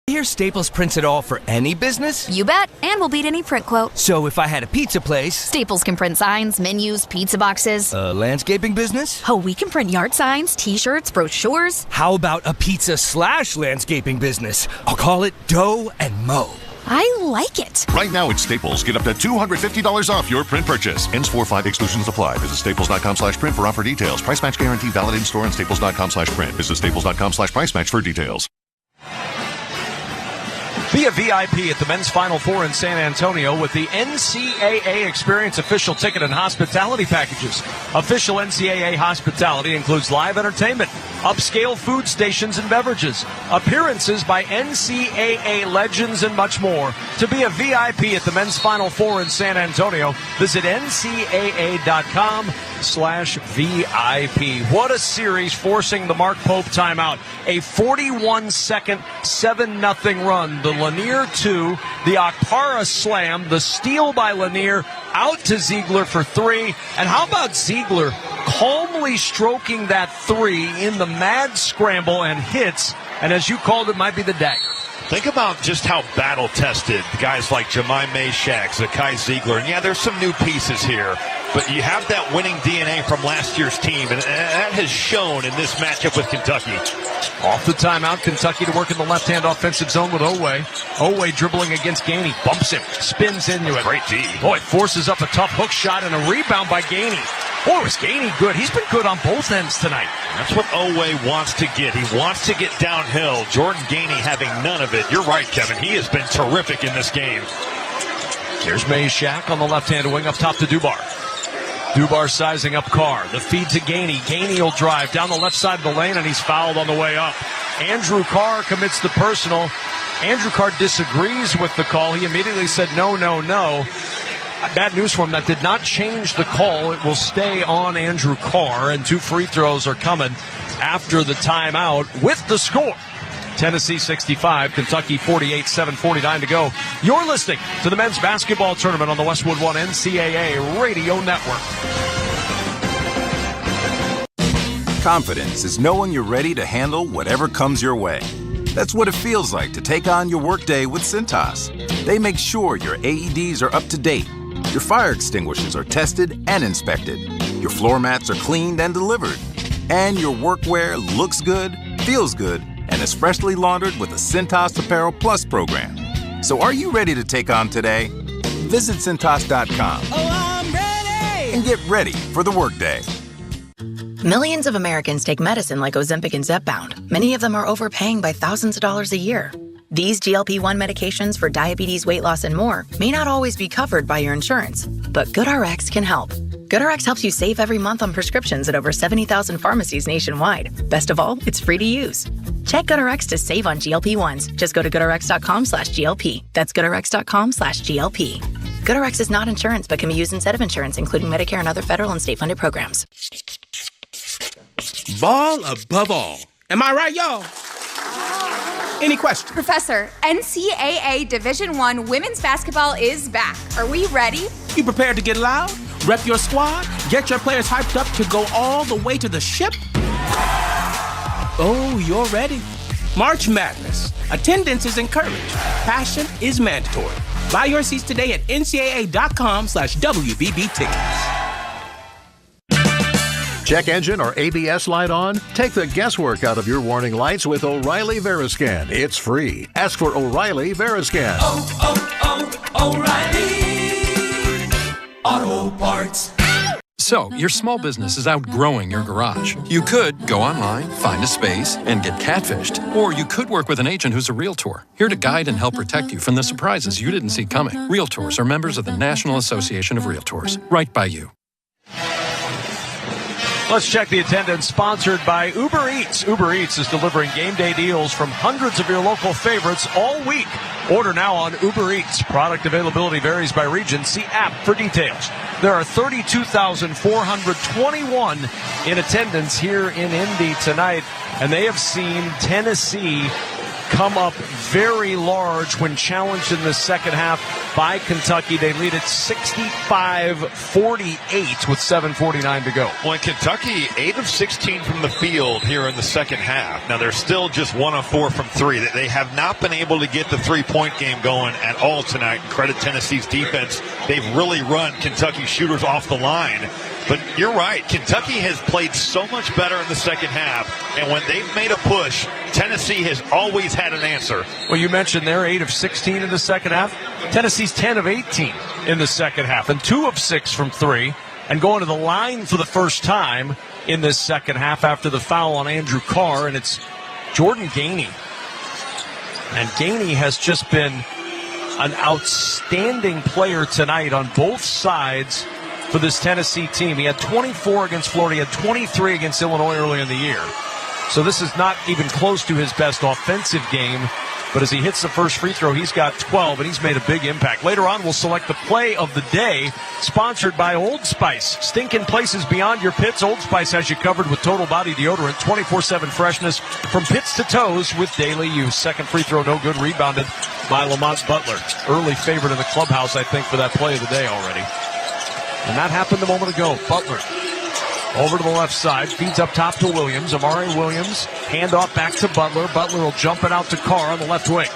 Here Staples prints it all for any business? You bet, and we'll beat any print quote. So if I had a pizza place... Staples can print signs, menus, pizza boxes. A landscaping business? Oh, we can print yard signs, t-shirts, brochures. How about a pizza/landscaping business? I'll call it Dough and Mo. I like it. Right now at Staples, get up to $250 off your print purchase. Ends 4/5, exclusions apply. Visit staples.com/print for offer details. Price match guarantee valid in store and staples.com/print. Visit staples.com/price match for details. Be a VIP at the men's Final Four in San Antonio with the NCAA Experience official ticket and hospitality packages. Official NCAA hospitality includes live entertainment, upscale food stations and beverages, appearances by NCAA legends, and much more. To be a VIP at the men's Final Four in San Antonio, visit ncaa.com/VIP. What a series, forcing the Mark Pope timeout. A 41-second 7-0 run. The Lanier 2, the Akpara slam, the steal by Lanier, out to Ziegler for 3. And how about Ziegler calmly stroking that 3 in the mad scramble and hits, and as you called it, might be the dagger. Think about just how battle-tested guys like Jemai Meshack, Zakai Ziegler, and yeah, there's some new pieces here, but you have that winning DNA from last year's team, and that has shown in this matchup with Kentucky. Off the timeout, Kentucky to work in the left-hand offensive zone with Owe. Owe dribbling against Gainey, bumps him, spins into it. Great D. Boy, forces up a tough hook shot and a rebound by Gainey. Boy, was Gainey good. He's been good on both ends tonight. That's what Owe wants to get. He wants to get downhill. Jordan Gainey having none of it. You're right, Kevin. He has been terrific in this game. Here's Meshack on the left-hand wing up top to Dubar. Dubar sizing up Carr. The feed to Gainey. Gainey will drive down the left side of the lane, and he's fouled on the way up. Andrew Carr commits the personal. Andrew Carr disagrees with the call. He immediately said, no, no, no. Bad news for him. That did not change the call. It will stay on Andrew Carr, and 2 free throws are coming after the timeout with the score. Tennessee 65, Kentucky 48, 7:49 to go. You're listening to the men's basketball tournament on the Westwood One NCAA Radio Network. Confidence is knowing you're ready to handle whatever comes your way. That's what it feels like to take on your workday with Cintas. They make sure your AEDs are up to date, your fire extinguishers are tested and inspected, your floor mats are cleaned and delivered, and your workwear looks good, feels good, and is freshly laundered with the Cintas Apparel Plus program. So are you ready to take on today? Visit Cintas.com. Oh, I'm ready! And get ready for the workday. Millions of Americans take medicine like Ozempic and Zepbound. Many of them are overpaying by thousands of dollars a year. These GLP-1 medications for diabetes, weight loss, and more may not always be covered by your insurance, but GoodRx can help. GoodRx helps you save every month on prescriptions at over 70,000 pharmacies nationwide. Best of all, it's free to use. Check GoodRx to save on GLP-1s. Just go to GoodRx.com/GLP. That's GoodRx.com/GLP. GoodRx is not insurance, but can be used instead of insurance, including Medicare and other federal and state-funded programs. Ball above all. Am I right, y'all? Any questions? Professor, NCAA Division I women's basketball is back. Are we ready? You prepared to get loud? Rep your squad? Get your players hyped up to go all the way to the ship? Oh, you're ready. March Madness. Attendance is encouraged. Passion is mandatory. Buy your seats today at ncaa.com/WBB tickets. Check engine or ABS light on? Take the guesswork out of your warning lights with O'Reilly Veriscan. It's free. Ask for O'Reilly Veriscan. O'Reilly Auto Parts. So, your small business is outgrowing your garage. You could go online, find a space, and get catfished. Or you could work with an agent who's a realtor, here to guide and help protect you from the surprises you didn't see coming. Realtors are members of the National Association of Realtors. Right by you. Let's check the attendance, sponsored by Uber Eats. Uber Eats is delivering game day deals from hundreds of your local favorites all week. Order now on Uber Eats. Product availability varies by region. See app for details. There are 32,421 in attendance here in Indy tonight, and they have seen Tennessee come up very large when challenged in the second half by Kentucky. They lead at 65-48 with 7:49 to go. Well, Kentucky, 8 of 16 from the field here in the second half. Now, they're still just 1 of 4 from 3. They have not been able to get the three-point game going at all tonight. Credit Tennessee's defense. They've really run Kentucky shooters off the line. But you're right. Kentucky has played so much better in the second half. And when they've made a push, Tennessee has always had an answer. Well, you mentioned they're 8 of 16 in the second half. Tennessee's 10 of 18 in the second half and 2 of 6 from 3. And going to the line for the first time in this second half after the foul on Andrew Carr. And it's Jordan Gainey. And Gainey has just been an outstanding player tonight on both sides for this Tennessee team. He had 24 against Florida. He had 23 against Illinois early in the year. So this is not even close to his best offensive game. But as he hits the first free throw, he's got 12, and he's made a big impact. Later on, we'll select the play of the day, sponsored by Old Spice. Stinking places beyond your pits. Old Spice has you covered with total body deodorant, 24/7 freshness from pits to toes with daily use. Second free throw, no good, rebounded by Lamont Butler. Early favorite in the clubhouse, I think, for that play of the day already. And that happened a moment ago. Butler over to the left side, feeds up top to Williams. Amari Williams, handoff back to Butler. Butler will jump it out to Carr on the left wing.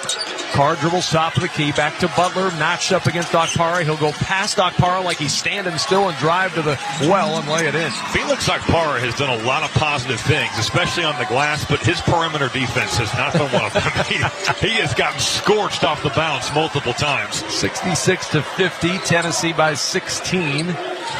Carr dribbles top of the key, back to Butler, matched up against Okpara. He'll go past Okpara like he's standing still and drive to the well and lay it in. Felix Okpara has done a lot of positive things, especially on the glass, but his perimeter defense has not been one of them. He has gotten scorched off the bounce multiple times. 66-50, Tennessee by 16.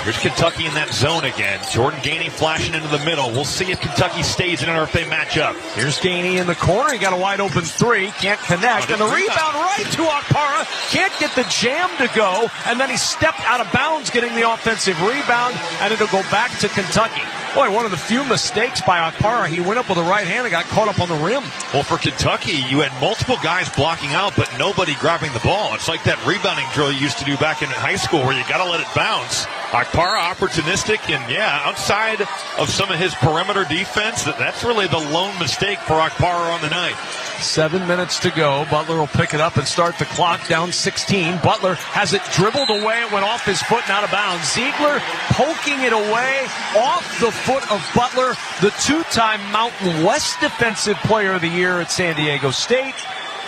Here's Kentucky in that zone again. Jordan Gainey flashing into the middle. We'll see if Kentucky stays in it or if they match up. Here's Gainey in the corner. He got a wide open three. Can't connect. And the rebound right to Okpara. Can't get the jam to go. And then he stepped out of bounds getting the offensive rebound. And it'll go back to Kentucky. Boy, one of the few mistakes by Okpara. He went up with the right hand and got caught up on the rim. Well, for Kentucky, you had multiple guys blocking out, but nobody grabbing the ball. It's like that rebounding drill you used to do back in high school where you got to let it bounce. Okpara opportunistic, and yeah, outside of some of his perimeter defense, that's really the lone mistake for Okpara on the night. 7 minutes to go. Butler will pick it up and start the clock down 16. Butler has it dribbled away. It went off his foot and out of bounds. Ziegler poking it away off the foot of Butler, the two-time Mountain West Defensive Player of the Year at San Diego State.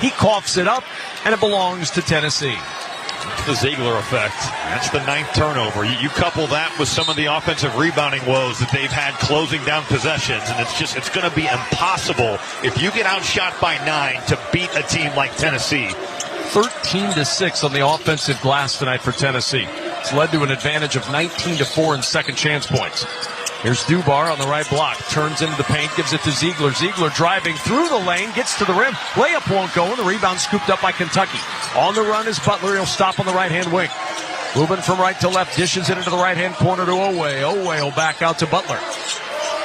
He coughs it up, and it belongs to Tennessee. The Ziegler effect. That's the 9th turnover. You couple that with some of the offensive rebounding woes that they've had closing down possessions, and it's going to be impossible if you get outshot by 9 to beat a team like Tennessee. 13-6 on the offensive glass tonight for Tennessee. It's led to an advantage of 19-4 in second chance points. Here's Dubar on the right block. Turns into the paint, gives it to Ziegler. Ziegler driving through the lane, gets to the rim. Layup won't go, and the rebound scooped up by Kentucky. On the run is Butler. He'll stop on the right-hand wing. Moving from right to left, dishes it into the right-hand corner to Owe. Owe will back out to Butler.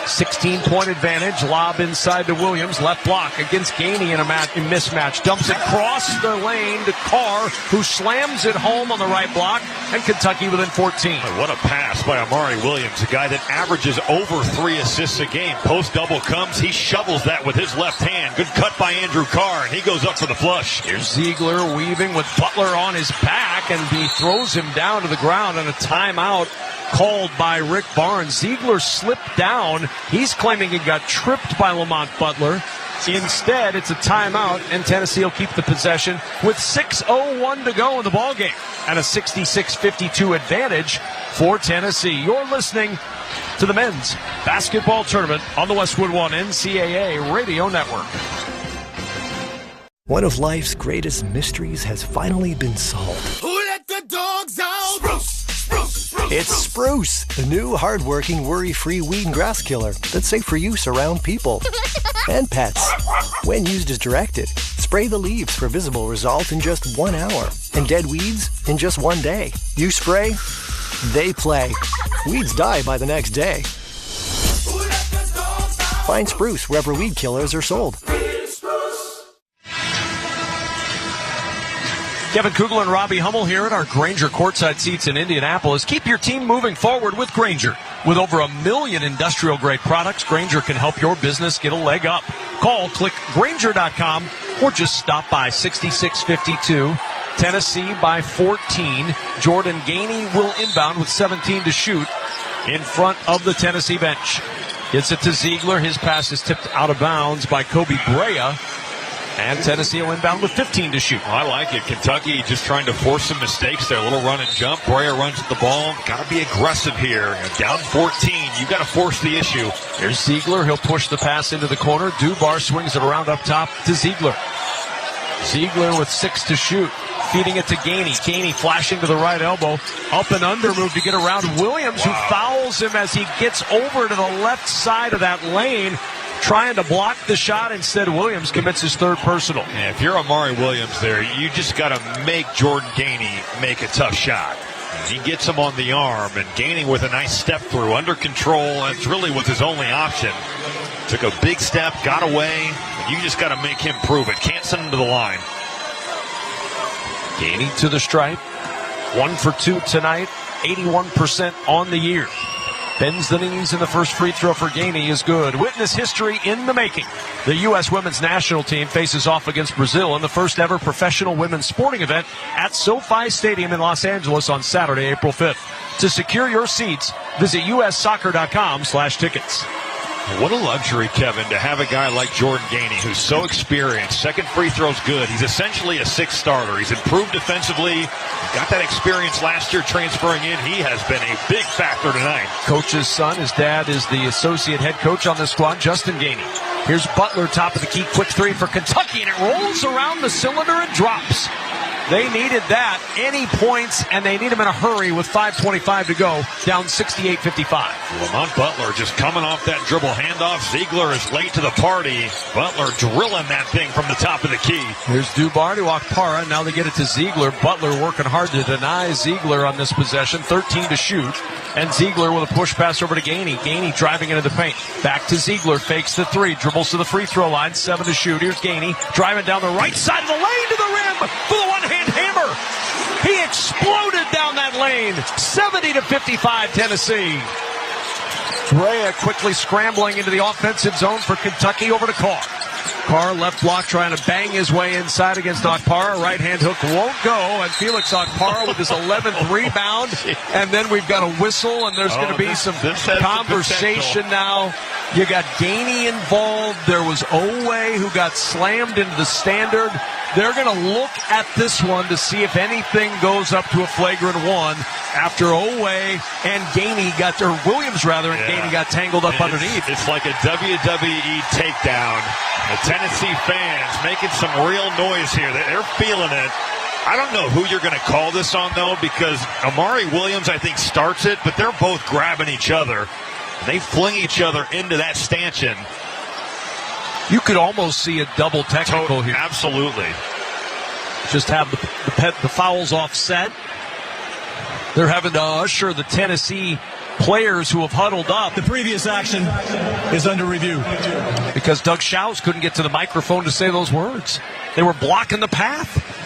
16-point advantage. Lob inside to Williams. Left block against Gainey in a mismatch. Dumps it across the lane to Carr, who slams it home on the right block. And Kentucky within 14. What a pass by Amari Williams, a guy that averages over 3 assists a game. Post double comes. He shovels that with his left hand. Good cut by Andrew Carr, and he goes up for the flush. Here's Ziegler weaving with Butler on his back, and he throws him down to the ground on a timeout called by Rick Barnes. Ziegler slipped down. He's claiming he got tripped by Lamont Butler. Instead, it's a timeout, and Tennessee will keep the possession with 6:01 to go in the ballgame and a 66-52 advantage for Tennessee. You're listening to the men's basketball tournament on the Westwood One NCAA Radio Network. One of life's greatest mysteries has finally been solved. Who let the dogs out? Spruce! It's Spruce, the new hard-working, worry-free weed and grass killer that's safe for use around people and pets. When used as directed, spray the leaves for visible results in just 1 hour and dead weeds in just 1 day. You spray, they play. Weeds die by the next day. Find Spruce wherever weed killers are sold. Kevin Kugler and Robbie Hummel here at our Grainger courtside seats in Indianapolis. Keep your team moving forward with Grainger. With over 1 million industrial-grade products, Grainger can help your business get a leg up. Call, click Grainger.com, or just stop by 6652. Tennessee by 14. Jordan Gainey will inbound with 17 to shoot in front of the Tennessee bench. Gets it to Ziegler. His pass is tipped out of bounds by Kobe Brea. And Tennessee will inbound with 15 to shoot. I like it. Kentucky just trying to force some mistakes there. A little run and jump. Brea runs at the ball. Got to be aggressive here. Down 14. You got to force the issue. Here's Ziegler. He'll push the pass into the corner. Dubar swings it around up top to Ziegler. Ziegler with 6 to shoot. Feeding it to Gainey. Gainey flashing to the right elbow. Up and under move to get around Williams, who fouls him as he gets over to the left side of that lane, trying to block the shot. Instead, Williams commits his third personal. Yeah, if you're Amari Williams there, you just got to make Jordan Gainey make a tough shot. He gets him on the arm, and Gainey with a nice step through, under control. That's really was his only option. Took a big step, got away, and you just got to make him prove it. Can't send him to the line. Gainey to the stripe. 1 for 2 tonight. 81% on the year. Bends the knees, and the first free throw for Gainey is good. Witness history in the making. The U.S. women's national team faces off against Brazil in the first ever professional women's sporting event at SoFi Stadium in Los Angeles on Saturday, April 5th. To secure your seats, visit ussoccer.com/tickets. What a luxury, Kevin, to have a guy like Jordan Gainey, who's so experienced. Second free throw's good. He's essentially a 6th starter. He's improved defensively. Got that experience last year transferring in. He has been a big factor tonight. Coach's son, his dad is the associate head coach on this squad, Justin Gainey. Here's Butler, top of the key, quick 3 for Kentucky, and it rolls around the cylinder and drops. They needed that, any points, and they need them in a hurry with 5:25 to go, down 68-55. Lamont Butler just coming off that dribble handoff. Ziegler is late to the party. Butler drilling that thing from the top of the key. Here's Dubar to Okpara. Now they get it to Ziegler. Butler working hard to deny Ziegler on this possession. 13 to shoot. And Ziegler with a push pass over to Gainey. Gainey driving into the paint. Back to Ziegler. Fakes the 3. Dribbles to the free throw line. 7 to shoot. Here's Gainey driving down the right side of the lane to the rim for the one-hand hammer. He exploded down that lane. 70-55 Tennessee. Brea quickly scrambling into the offensive zone for Kentucky, over to Carr. Carr left block trying to bang his way inside against Okpara. Right hand hook won't go, and Felix Okpara with his 11th rebound. And then we've got a whistle, and there's going to be some conversation now. You got Gainey involved. There was Owe who got slammed into the standard. They're going to look at this one to see if anything goes up to a flagrant 1 after Owe and Gainey or Williams rather, and Gainey got tangled up underneath. It's like a WWE takedown. The Tennessee fans making some real noise here. They're feeling it. I don't know who you're going to call this on, though, because Amari Williams, I think, starts it, but they're both grabbing each other. They fling each other into that stanchion. You could almost see a double technical here. Absolutely. Just have the fouls offset. They're having to usher the Tennessee players who have huddled up. The previous action is under review. Because Doug Shouse couldn't get to the microphone to say those words. They were blocking the path.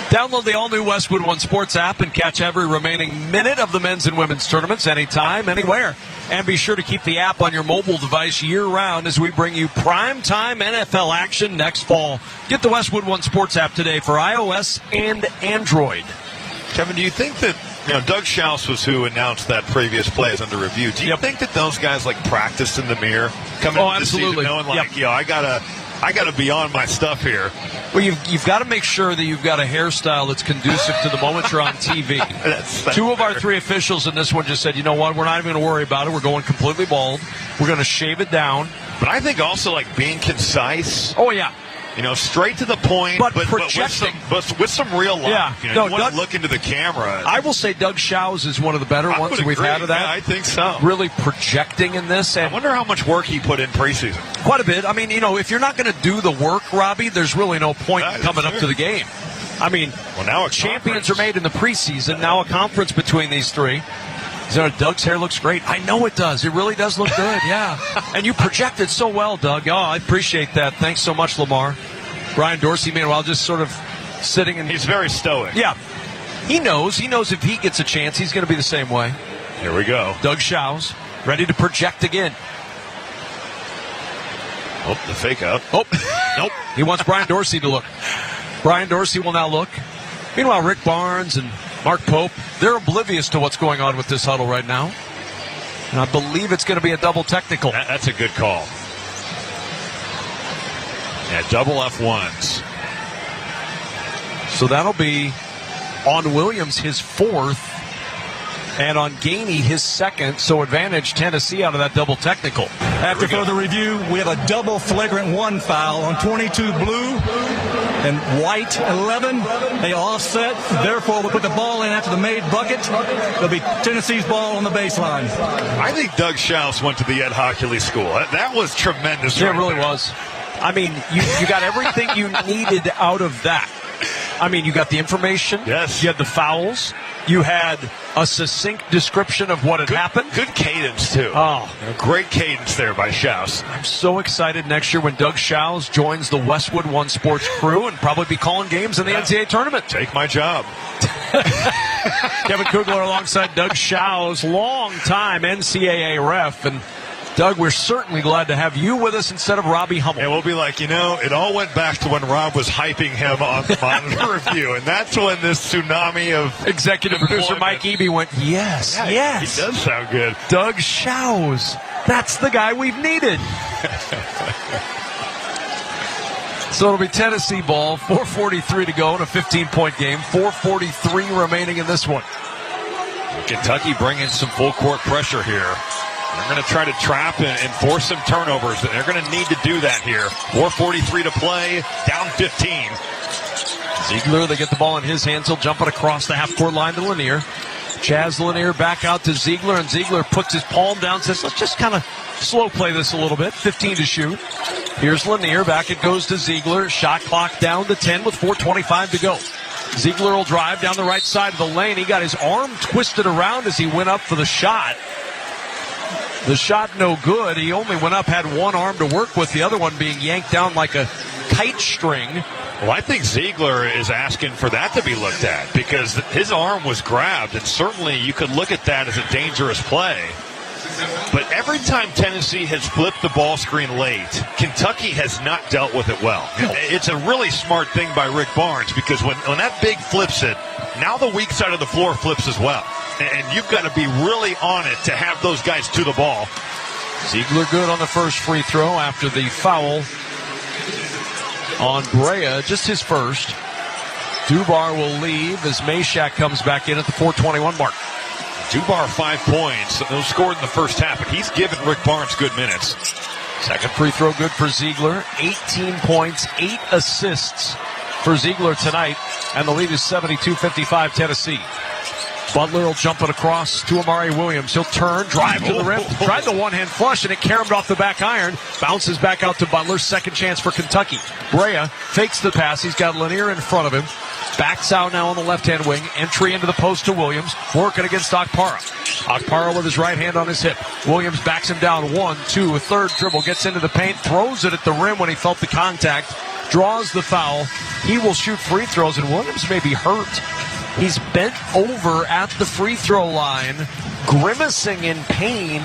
Download the all-new Westwood One Sports app and catch every remaining minute of the men's and women's tournaments anytime, anywhere. And be sure to keep the app on your mobile device year-round as we bring you prime-time NFL action next fall. Get the Westwood One Sports app today for iOS and Android. Kevin, do you think that, Doug Shouse was who announced that previous play is under review. Do you think that those guys, practiced in the mirror coming into the season knowing, I got to be on my stuff here? Well, you've got to make sure that you've got a hairstyle that's conducive to the moment you're on TV. that's Two of our three officials in this one just said, you know what, we're not even going to worry about it. We're going completely bald. We're going to shave it down. But I think also, being concise. Oh, yeah. Straight to the point, but projecting. With some real life. Yeah. You want to look into the camera. I will say Doug Shouse is one of the better ones we've had of that. Yeah, I think so. Really projecting in this. And I wonder how much work he put in preseason. Quite a bit. I mean, if you're not going to do the work, Robbie, there's really no point in coming up to the game. I mean, now champions are made in the preseason. Now a conference between these three. Doug's hair looks great. I know it does. It really does look good, yeah. And you projected so well, Doug. Oh, I appreciate that. Thanks so much, Lamar. Brian Dorsey, meanwhile, just sort of sitting and... He's very stoic. Yeah. He knows if he gets a chance, he's going to be the same way. Here we go. Doug Shouse, ready to project again. Oh, the fake out. Oh, nope. He wants Brian Dorsey to look. Brian Dorsey will now look. Meanwhile, Rick Barnes and Mark Pope, they're oblivious to what's going on with this huddle right now. And I believe it's going to be a double technical. That's a good call. Yeah, double F1s. So that'll be on Williams, his fourth, and on Gainey, his second. So advantage Tennessee out of that double technical. After further review, we have a double flagrant one foul on 22 blue and white 11. They offset. Therefore, we'll put the ball in after the made bucket. It'll be Tennessee's ball on the baseline. I think Doug Shouse went to the Ed Hockley School. That was tremendous. Yeah, it really was. I mean, you got everything you needed out of that. I mean, you got the information. Yes. You had the fouls. You had a succinct description of what had happened. Good cadence, too. Oh. Great cadence there by Shouse. I'm so excited next year when Doug Shouse joins the Westwood One Sports crew and probably be calling games in the NCAA tournament. Take my job. Kevin Kugler alongside Doug Shouse, long-time NCAA ref. And Doug, we're certainly glad to have you with us instead of Robbie Hummel. And we'll be like, it all went back to when Rob was hyping him on the monitor review. And that's when this tsunami of executive producer Mike Eby went, yes. He does sound good. Doug Shouse. That's the guy we've needed. So it'll be Tennessee ball, 4:43 to go in a 15-point game, 4:43 remaining in this one. Kentucky bringing some full court pressure here. They're going to try to trap and force some turnovers. They're going to need to do that here. 4:43 to play, down 15. Ziegler, they get the ball in his hands. He'll jump it across the half-court line to Lanier. Chaz Lanier back out to Ziegler, and Ziegler puts his palm down, says, let's just kind of slow play this a little bit. 15 to shoot. Here's Lanier. Back it goes to Ziegler. Shot clock down to 10 with 4:25 to go. Ziegler will drive down the right side of the lane. He got his arm twisted around as he went up for the shot. The shot no good. He only went up, had one arm to work with, the other one being yanked down like a kite string. Well, I think Ziegler is asking for that to be looked at because his arm was grabbed, and certainly you could look at that as a dangerous play. But every time Tennessee has flipped the ball screen late, Kentucky has not dealt with it well. It's a really smart thing by Rick Barnes because when that big flips it, now the weak side of the floor flips as well. And you've got to be really on it to have those guys to the ball. Ziegler good on the first free throw after the foul on Brea, just his first. Dubar will leave as Meshack comes back in at the 4:21 mark. Dubar 5 points. Those scored in the first half, but he's given Rick Barnes good minutes. Second free throw good for Ziegler. 18 points, 8 assists for Ziegler tonight. And the lead is 72-55 Tennessee. Butler will jump it across to Amari Williams. He'll turn, drive to the rim, tried the one-hand flush, and it caromed off the back iron. Bounces back out to Butler. Second chance for Kentucky. Brea fakes the pass. He's got Lanier in front of him. Backs out now on the left-hand wing. Entry into the post to Williams. Working against Okpara. Okpara with his right hand on his hip. Williams backs him down. 1, 2, a third dribble. Gets into the paint. Throws it at the rim when he felt the contact. Draws the foul. He will shoot free throws, and Williams may be hurt. He's bent over at the free throw line, grimacing in pain.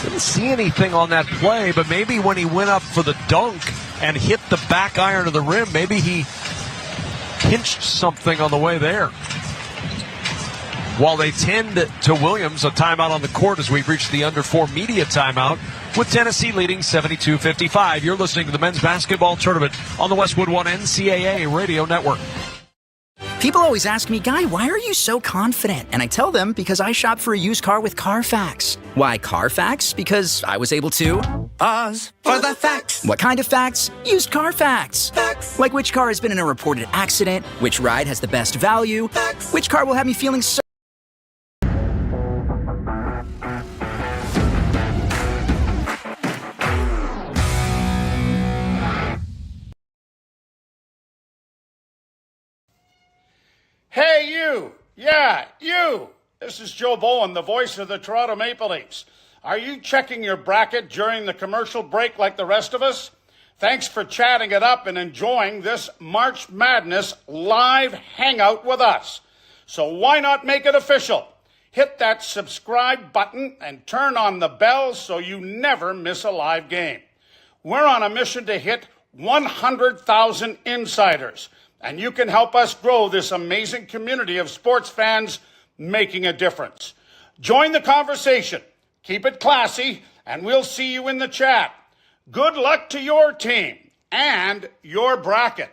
Didn't see anything on that play, but maybe when he went up for the dunk and hit the back iron of the rim, maybe he pinched something on the way there. While they tend to Williams, a timeout on the court as we've reached the under 4 media timeout, with Tennessee leading 72-55. You're listening to the men's basketball tournament on the Westwood One NCAA Radio Network. People always ask me, Guy, why are you so confident? And I tell them because I shop for a used car with Carfax. Why Carfax? Because I was able to pause for the facts. What kind of facts? Used car facts. Facts. Like which car has been in a reported accident, which ride has the best value, facts. Which car will have me feeling so... Hey, you! Yeah, you! This is Joe Bowen, the voice of the Toronto Maple Leafs. Are you checking your bracket during the commercial break like the rest of us? Thanks for chatting it up and enjoying this March Madness live hangout with us. So why not make it official? Hit that subscribe button and turn on the bell so you never miss a live game. We're on a mission to hit 100,000 insiders. And you can help us grow this amazing community of sports fans making a difference. Join the conversation, keep it classy, and we'll see you in the chat. Good luck to your team and your bracket.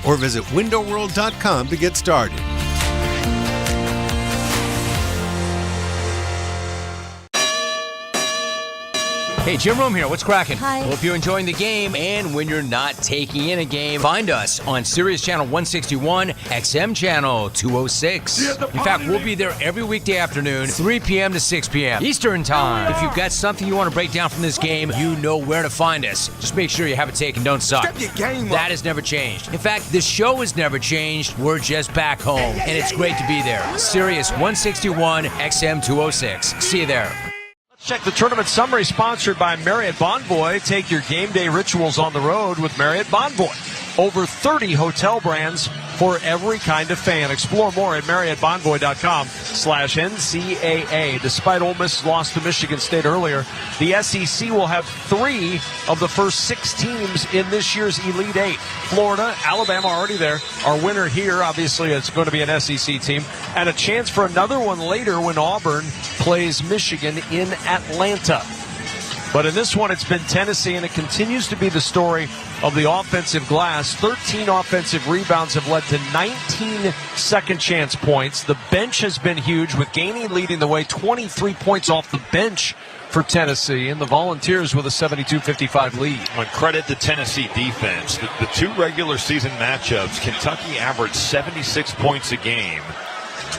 Or visit windowworld.com to get started. Hey, Jim Rome here. What's cracking? Hi. Hope you're enjoying the game. And when you're not taking in a game, find us on Sirius Channel 161, XM Channel 206. In fact, we'll be there every weekday afternoon, 3 p.m. to 6 p.m. Eastern Time. If you've got something you want to break down from this game, you know where to find us. Just make sure you have it taken. Don't suck. Step your game up. That has never changed. In fact, the show has never changed. We're just back home. And it's great to be there. Sirius 161, XM 206. See you there. Check the tournament summary sponsored by Marriott Bonvoy. Take your game day rituals on the road with Marriott Bonvoy. Over 30 hotel brands for every kind of fan. Explore more at MarriottBonvoy.com/NCAA. Despite Ole Miss's loss to Michigan State earlier, the SEC will have 3 of the first 6 teams in this year's Elite 8. Florida, Alabama already there. Our winner here, obviously, it's going to be an SEC team. And a chance for another one later when Auburn plays Michigan in Atlanta. But in this one, it's been Tennessee, and it continues to be the story of the offensive glass. 13 offensive rebounds have led to 19 second chance points. The bench has been huge, with Gainey leading the way, 23 points off the bench for Tennessee, and the Volunteers with a 72-55 lead. On credit to Tennessee defense, the 2 regular season matchups, Kentucky averaged 76 points a game.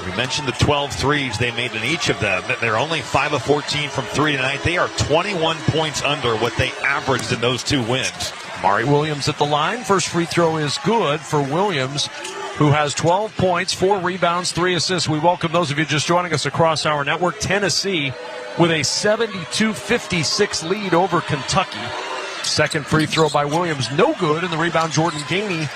We mentioned the 12 threes they made in each of them. They're only 5 of 14 from 3 tonight. They are 21 points under what they averaged in those 2 wins. Amari Williams at the line. First free throw is good for Williams, who has 12 points, 4 rebounds, 3 assists. We welcome those of you just joining us across our network. Tennessee with a 72-56 lead over Kentucky. Second free throw by Williams, no good, and the rebound Jordan Gainey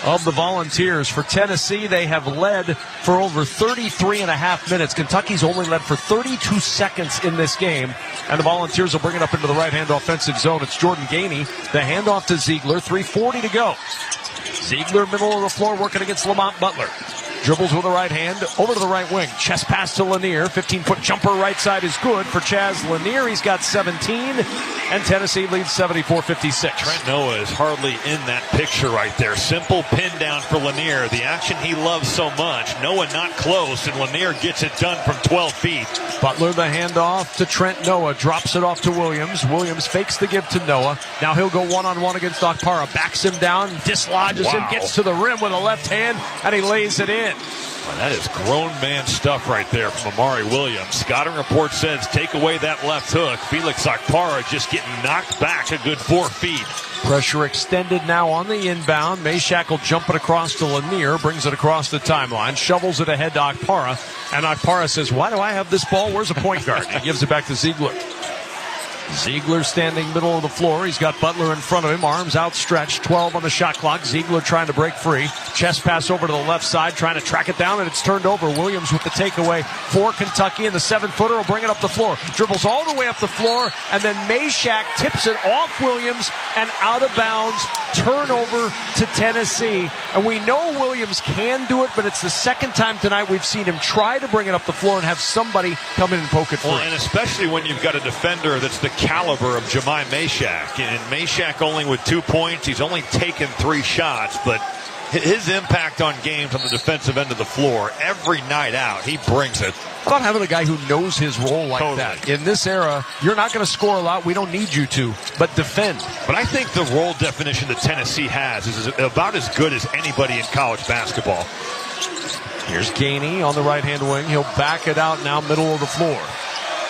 of the Volunteers. For Tennessee, they have led for over 33 and a half minutes. Kentucky's only led for 32 seconds in this game, and the Volunteers will bring it up into the right-hand offensive zone. It's Jordan Gainey. The handoff to Ziegler, 3:40 to go. Ziegler, middle of the floor, working against Lamont Butler. Dribbles with the right hand over to the right wing. Chest pass to Lanier. 15-foot jumper right side is good for Chaz Lanier. He's got 17, and Tennessee leads 74-56. Trent Noah is hardly in that picture right there. Simple pin down for Lanier. The action he loves so much. Noah not close, and Lanier gets it done from 12 feet. Butler the handoff to Trent Noah. Drops it off to Williams. Williams fakes the give to Noah. Now he'll go one-on-one against Okpara. Backs him down, dislodges him, gets to the rim with a left hand, and he lays it in. Well, that is grown man stuff right there from Amari Williams. Scouting report says take away that left hook. Felix Okpara just getting knocked back a good 4 feet. Pressure extended now on the inbound. Meshack will jump it across to Lanier, brings it across the timeline, shovels it ahead to Okpara, and Okpara says, why do I have this ball? Where's a point guard? He gives it back to Ziegler. Ziegler standing middle of the floor. He's got Butler in front of him, arms outstretched, 12 on the shot clock. Ziegler trying to break free. Chest pass over to the left side, trying to track it down, and it's turned over. Williams with the takeaway for Kentucky, and the 7-footer will bring it up the floor. Dribbles all the way up the floor, and then Meshack tips it off Williams and out of bounds. Turnover to Tennessee. And we know Williams can do it, but it's the second time tonight we've seen him try to bring it up the floor and have somebody come in and poke it free. Well, and especially when you've got a defender that's the caliber of Jemai Meshack. And Meshack only with 2 points. He's only taken 3 shots, but his impact on games on the defensive end of the floor, every night out, he brings it. How about having a guy who knows his role like that? In this era, you're not going to score a lot. We don't need you to, but defend. But I think the role definition that Tennessee has is about as good as anybody in college basketball. Here's Gainey on the right-hand wing. He'll back it out now, middle of the floor.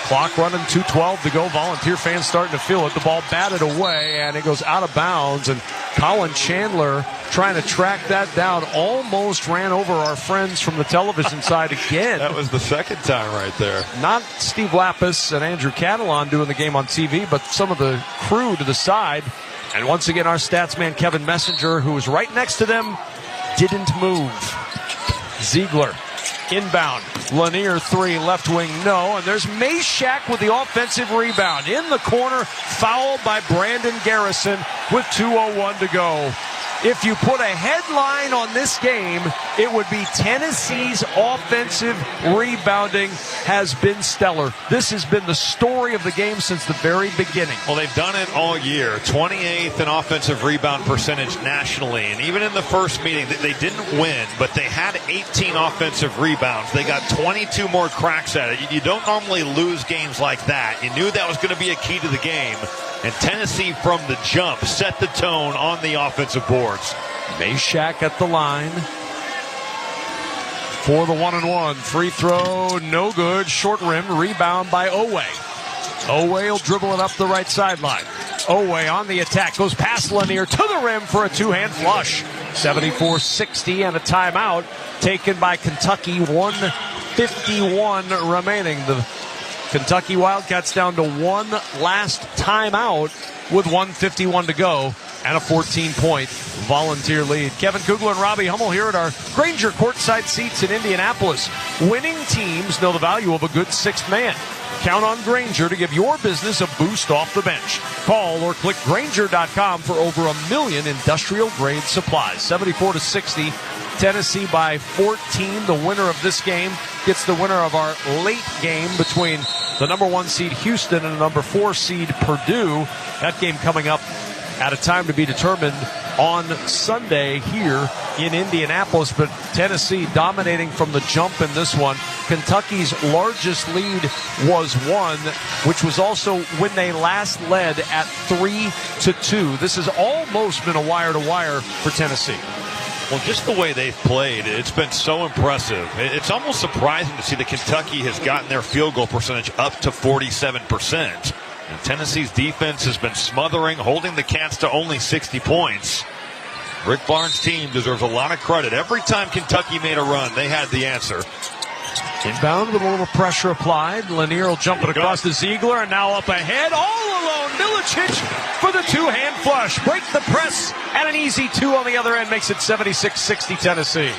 Clock running, 2:12 to go. Volunteer fans starting to feel it. The ball batted away, and it goes out of bounds. And Colin Chandler trying to track that down. Almost ran over our friends from the television side again. That was the second time right there. Not Steve Lapis and Andrew Catalan doing the game on TV, but some of the crew to the side. And once again, our stats man, Kevin Messenger, who was right next to them, didn't move. Ziegler. Inbound. Lanier 3, left wing, no. And there's Meshack with the offensive rebound. In the corner, fouled by Brandon Garrison with 2:01 to go. If you put a headline on this game, it would be Tennessee's offensive rebounding has been stellar. This has been the story of the game since the very beginning. Well, they've done it all year. 28th in offensive rebound percentage nationally. And even in the first meeting, they didn't win, but they had 18 offensive rebounds. They got 22 more cracks at it. You don't normally lose games like that. You knew that was going to be a key to the game. And Tennessee from the jump set the tone on the offensive boards. Meshack at the line for the 1-and-1. Free throw, no good. Short rim, rebound by Owe. Owe will dribble it up the right sideline. Owe on the attack, goes past Lanier to the rim for a two-hand flush. 74-60 and a timeout taken by Kentucky. 1:51 remaining. The Kentucky Wildcats down to one last timeout with 1:51 to go and a 14-point Volunteer lead. Kevin Kugler and Robbie Hummel here at our Grainger courtside seats in Indianapolis. Winning teams know the value of a good sixth man. Count on Grainger to give your business a boost off the bench. Call or click Grainger.com for over 1 million industrial-grade supplies. 74-60, Tennessee by 14. The winner of this game gets the winner of our late game between the number 1 seed Houston and the number 4 seed Purdue. That game coming up at a time to be determined on Sunday here in Indianapolis, but Tennessee dominating from the jump in this one. Kentucky's largest lead was 1, which was also when they last led at 3-2. This has almost been a wire-to-wire for Tennessee. Well, just the way they've played, it's been so impressive. It's almost surprising to see that Kentucky has gotten their field goal percentage up to 47%. And Tennessee's defense has been smothering, holding the Cats to only 60 points. Rick Barnes' team deserves a lot of credit. Every time Kentucky made a run, they had the answer. Inbound with a little pressure applied. Lanier will jump it across to Ziegler, and now up ahead, all alone. Milicic for the two-hand flush. Break the press, and an easy 2 on the other end makes it 76-60 Tennessee.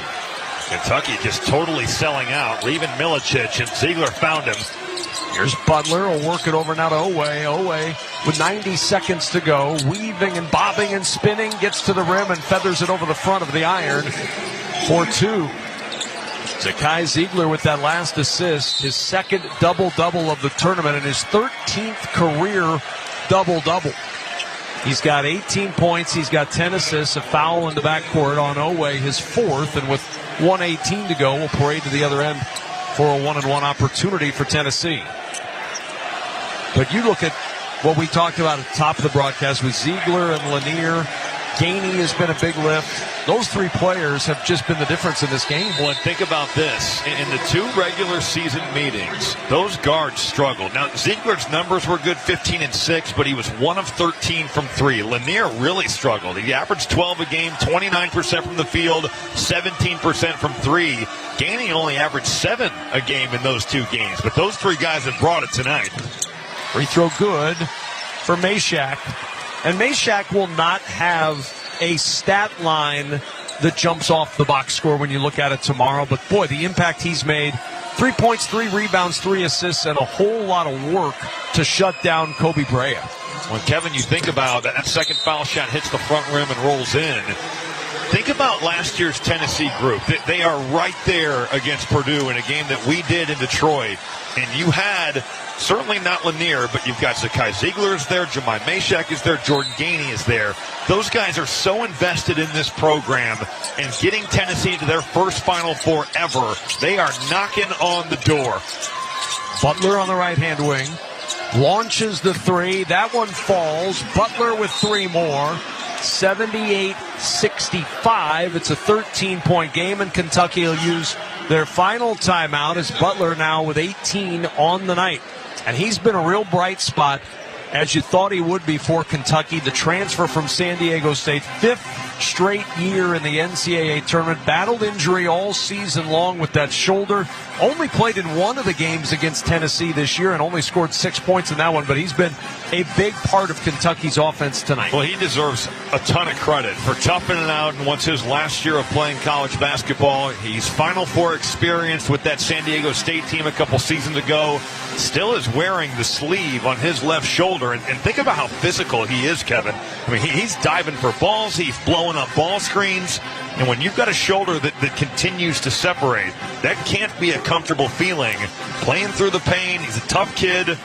Kentucky just totally selling out, leaving Milicic, and Ziegler found him. Here's Butler, will work it over now to Owe. Owe with 90 seconds to go, weaving and bobbing and spinning, gets to the rim and feathers it over the front of the iron for 2. Zakai Ziegler with that last assist, his second double-double of the tournament and his 13th career double-double. He's got 18 points. He's got 10 assists, a foul in the backcourt on Owe, his fourth, and with 1:18 to go, we'll parade to the other end for a one-and-one opportunity for Tennessee. But you look at what we talked about at the top of the broadcast with Ziegler and Lanier. Gainey has been a big lift. Those three players have just been the difference in this game. Well, and think about this. In the two regular season meetings, those guards struggled. Now, Ziegler's numbers were good, 15 and 6, but he was 1 of 13 from 3. Lanier really struggled. He averaged 12 a game, 29% from the field, 17% from 3. Gainey only averaged 7 a game in those two games, but those three guys have brought it tonight. Free throw good for Meshack. And Meshack will not have a stat line that jumps off the box score when you look at it tomorrow. But, boy, the impact he's made, 3 points, 3 rebounds, 3 assists, and a whole lot of work to shut down Kobe Brea. When, Kevin, you think about that second foul shot hits the front rim and rolls in. Think about last year's Tennessee group. They are right there against Purdue in a game that we did in Detroit. And you had, certainly not Lanier, but you've got Zakai Ziegler is there, Jemai Meshack is there, Jordan Gainey is there. Those guys are so invested in this program and getting Tennessee to their first Final Four ever. They are knocking on the door. Butler on the right-hand wing. Launches the three. That one falls. Butler with 3 more. 78-65. It's a 13-point game, and Kentucky will use their final timeout as Butler now with 18 on the night. And he's been a real bright spot, as you thought he would be for Kentucky. The transfer from San Diego State, 5th straight year in the NCAA tournament. Battled injury all season long with that shoulder. Only played in one of the games against Tennessee this year and only scored 6 points in that one. But he's been a big part of Kentucky's offense tonight. Well, he deserves a ton of credit for toughing it out in what's his last year of playing college basketball. He's Final Four experienced with that San Diego State team a couple seasons ago. Still is wearing the sleeve on his left shoulder. And think about how physical he is, Kevin. I mean, he's diving for balls. He's blowing up ball screens. And when you've got a shoulder that continues to separate, that can't be a comfortable feeling. Playing through the pain, he's a tough kid.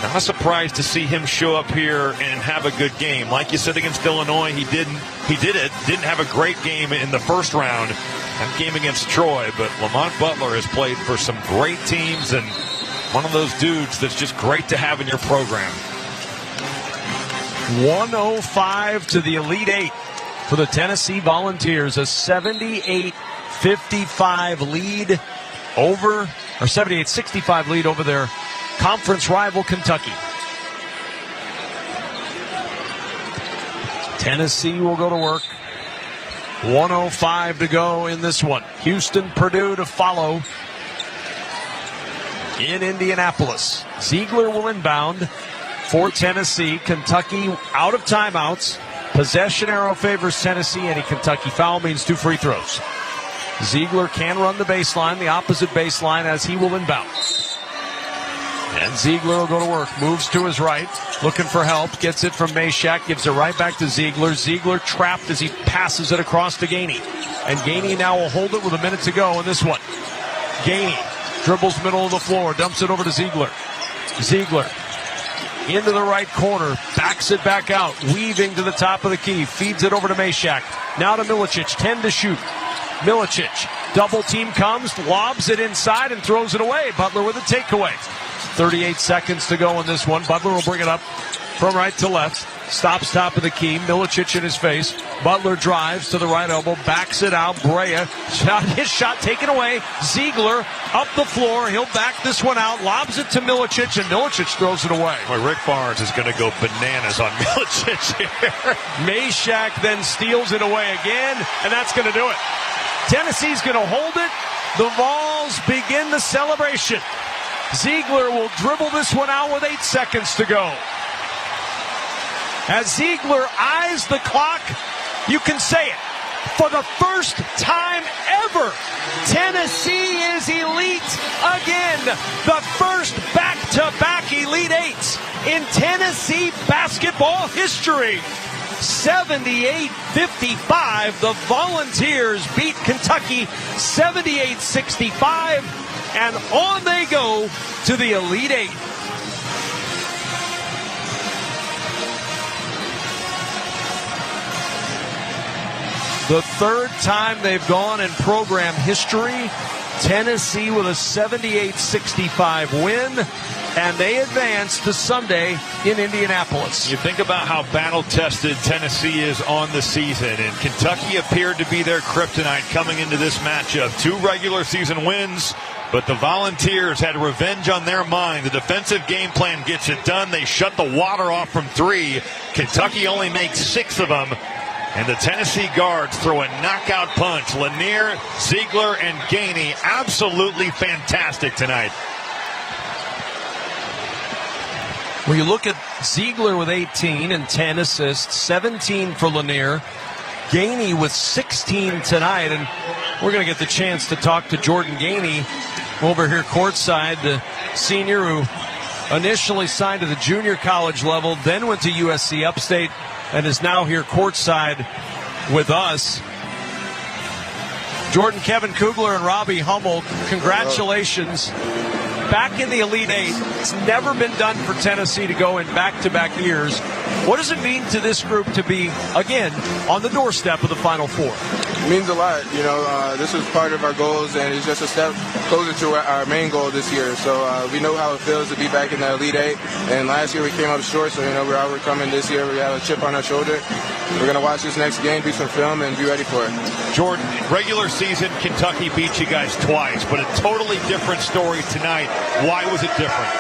Not surprised to see him show up here and have a good game. Like you said against Illinois, he did it. Didn't have a great game in the first round. That game against Troy, but Lamont Butler has played for some great teams and one of those dudes that's just great to have in your program. 105 to the Elite Eight for the Tennessee Volunteers. A 78-55 lead over, or 78-65 lead over their conference rival Kentucky. Tennessee will go to work. 105 to go in this one. Houston, Purdue to follow in Indianapolis. Ziegler will inbound for Tennessee. Kentucky out of timeouts. Possession arrow favors Tennessee. Any Kentucky foul means 2 free throws. Ziegler can run the baseline, the opposite baseline, as he will inbound. And Ziegler will go to work. Moves to his right, looking for help. Gets it from Meshack. Gives it right back to Ziegler. Ziegler trapped as he passes it across to Gainey. And Gainey now will hold it with a minute to go in this one. Gainey dribbles middle of the floor. Dumps it over to Ziegler. Ziegler into the right corner. Backs it back out. Weaving to the top of the key. Feeds it over to Meshack. Now to Milicic. 10 to shoot. Milicic. Double team comes. Lobs it inside and throws it away. Butler with a takeaway. 38 seconds to go in this one. Butler will bring it up from right to left. Stops top of the key. Milicic in his face. Butler drives to the right elbow. Backs it out. Brea. His shot taken away. Ziegler up the floor. He'll back this one out. Lobs it to Milicic, and Milicic throws it away. Well, Rick Barnes is going to go bananas on Milicic here. Meshack then steals it away again, and that's going to do it. Tennessee's going to hold it. The Vols begin the celebration. Ziegler will dribble this one out with 8 seconds to go. As Ziegler eyes the clock, you can say it. For the first time ever, Tennessee is elite again. The first back-to-back Elite Eights in Tennessee basketball history. 78-55. The Volunteers beat Kentucky 78-65, and on they go to the Elite Eight. The third time they've gone in program history. Tennessee with a 78-65 win, and they advance to Sunday in Indianapolis. You think about how battle-tested Tennessee is on the season, and Kentucky appeared to be their kryptonite coming into this matchup. 2 regular season wins, but the Volunteers had revenge on their mind. The defensive game plan gets it done. They shut the water off from 3. Kentucky only makes 6 of them. And the Tennessee guards throw a knockout punch. Lanier, Ziegler, and Gainey absolutely fantastic tonight. Well, you look at Ziegler with 18 and 10 assists, 17 for Lanier. Gainey with 16 tonight, and we're going to get the chance to talk to Jordan Gainey over here courtside, the senior who initially signed to the junior college level, then went to USC Upstate, and is now here courtside with us. Jordan, Kevin Kugler, and Robbie Hummel, congratulations. Back in the Elite Eight. It's never been done for Tennessee to go in back-to-back years. What does it mean to this group to be, again, on the doorstep of the Final Four? It means a lot. You know, this was part of our goals, and it's just a step closer to our main goal this year. So we know how it feels to be back in the Elite Eight. And last year we came up short, so, you know, we're overcoming this year. We have a chip on our shoulder. We're going to watch this next game, do some film, and be ready for it. Jordan, regular season, Kentucky beat you guys twice, but a totally different story tonight. Why was it different?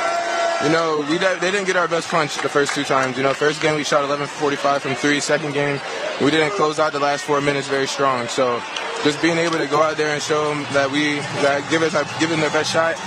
You know, they didn't get our best punch the first 2 times. You know, first game we shot 11-45 from 3. Second game, we didn't close out the last 4 minutes very strong. So just being able to go out there and show them that given their best shot,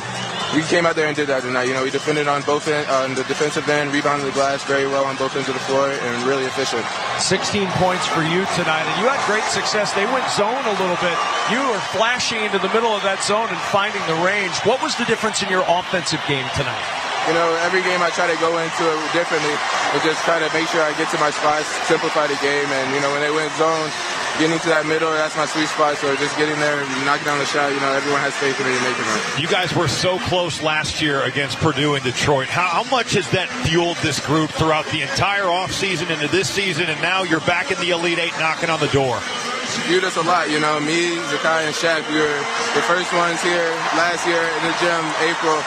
we came out there and did that tonight. You know, we defended on both on the defensive end, rebounded the glass very well on both ends of the floor, and really efficient. 16 points for you tonight, and you had great success. They went zone a little bit. You were flashing into the middle of that zone and finding the range. What was the difference in your offensive game tonight? You know, every game I try to go into it differently and just try to make sure I get to my spots, simplify the game. And, you know, when they went zone, getting to that middle, that's my sweet spot. So just getting there and knocking down the shot, you know, everyone has faith in me to make it right. You guys were so close last year against Purdue and Detroit. How much has that fueled this group throughout the entire offseason into this season, and now you're back in the Elite Eight knocking on the door? It's fueled us a lot. You know, me, Zakai, and Shaq, we were the first ones here last year in the gym, April.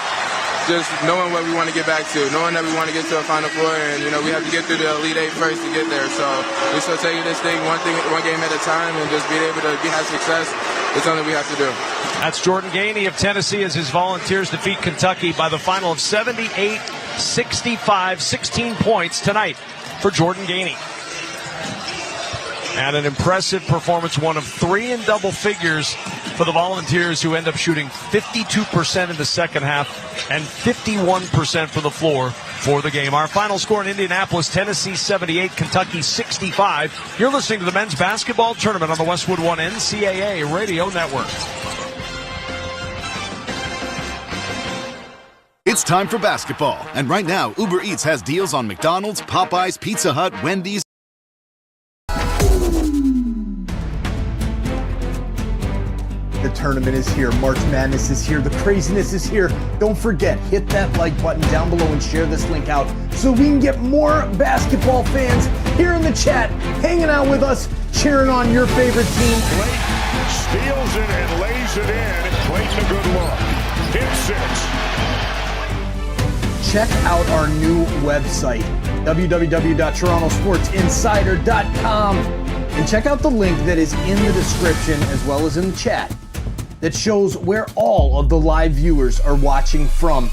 Just knowing what we want to get back to, knowing that we want to get to a Final Four, and, you know, we have to get through the Elite Eight first to get there. So we're still taking this thing one game at a time, and just being able to have success is something we have to do. That's Jordan Gainey of Tennessee as his Volunteers defeat Kentucky by the final of 78-65, 16 points tonight for Jordan Gainey. And an impressive performance, one of 3 in double figures for the Volunteers, who end up shooting 52% in the second half and 51% from the floor for the game. Our final score in Indianapolis, Tennessee 78, Kentucky 65. You're listening to the men's basketball tournament on the Westwood One NCAA Radio Network. It's time for basketball, and right now Uber Eats has deals on McDonald's, Popeyes, Pizza Hut, Wendy's. The tournament is here. March Madness is here. The craziness is here. Don't forget, hit that like button down below and share this link out so we can get more basketball fans here in the chat, hanging out with us, cheering on your favorite team. Clayton steals it and lays it in. Clayton a good look. Hit 6. Check out our new website, www.torontosportsinsider.com, and check out the link that is in the description as well as in the chat that shows where all of the live viewers are watching from.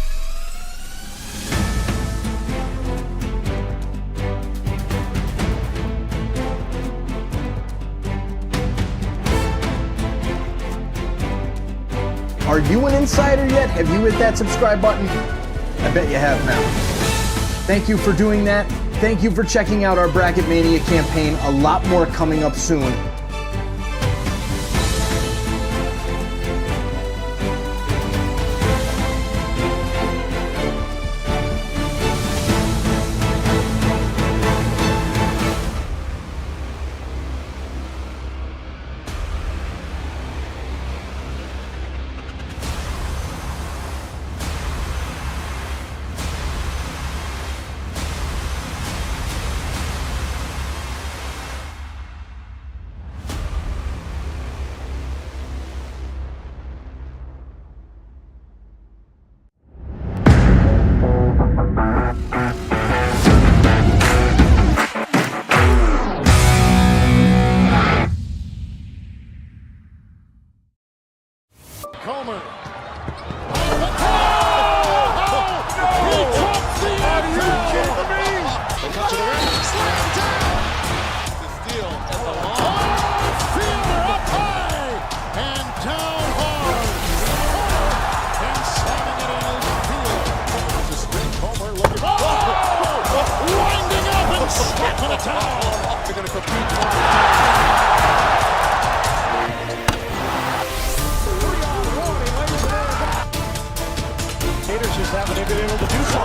Are you an insider yet? Have you hit that subscribe button? I bet you have now. Thank you for doing that. Thank you for checking out our Bracket Mania campaign. A lot more coming up soon. are going to compete. Gators just haven't been able to do so.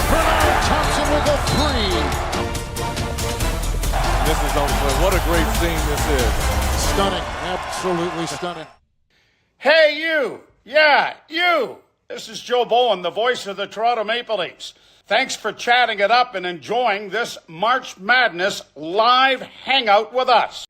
Bernard Thompson with a three. This is on play. What a great scene this is. Stunning. Absolutely stunning. Hey, you. Yeah, you. This is Joe Bowen, the voice of the Toronto Maple Leafs. Thanks for chatting it up and enjoying this March Madness live hangout with us.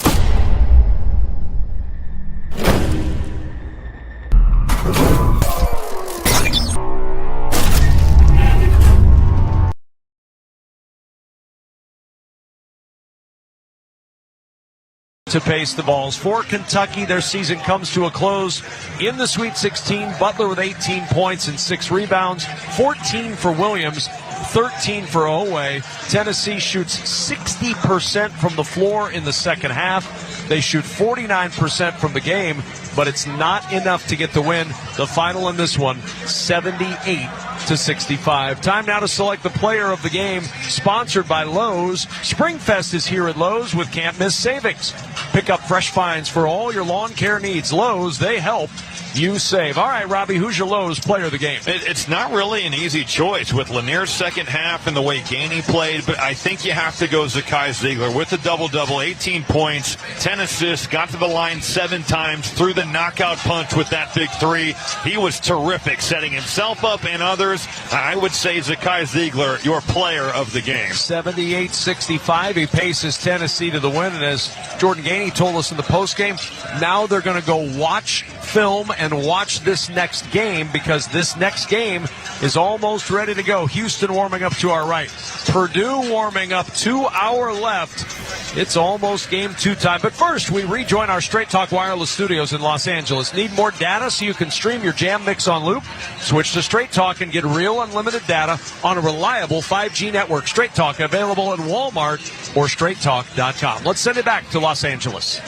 To pace the balls for Kentucky. Their season comes to a close in the Sweet 16. Butler with 18 points and 6 rebounds, 14 for Williams, 13 for Owe. Tennessee shoots 60% from the floor in the second half. They shoot 49% from the game, but it's not enough to get the win. The final in this one, 78-65. Time now to select the player of the game, sponsored by Lowe's. Springfest is here at Lowe's with can't miss savings. Pick up fresh finds for all your lawn care needs. Lowe's, they help you save. All right, Robbie, who's your Lowe's player of the game? It's not really an easy choice with Lanier's second half and the way Gainey played, but I think you have to go Zakai Ziegler with the double-double, 18 points, 10 assists, got to the line 7 times, threw the knockout punch with that big three. He was terrific, setting himself up and others. I would say Zakai Ziegler, your player of the game. 78-65. He paces Tennessee to the win, and as Jordan Gainey told us in the postgame, now they're going to go watch film and watch this next game, because this next game is almost ready to go. Houston warming up to our right. Purdue warming up, 2 hours left. It's almost game 2 time. But first, we rejoin our Straight Talk Wireless studios in Los Angeles. Need more data so you can stream your Jam Mix on loop? Switch to Straight Talk and get real unlimited data on a reliable 5G network. Straight Talk available at Walmart or straighttalk.com. Let's send it back to Los Angeles.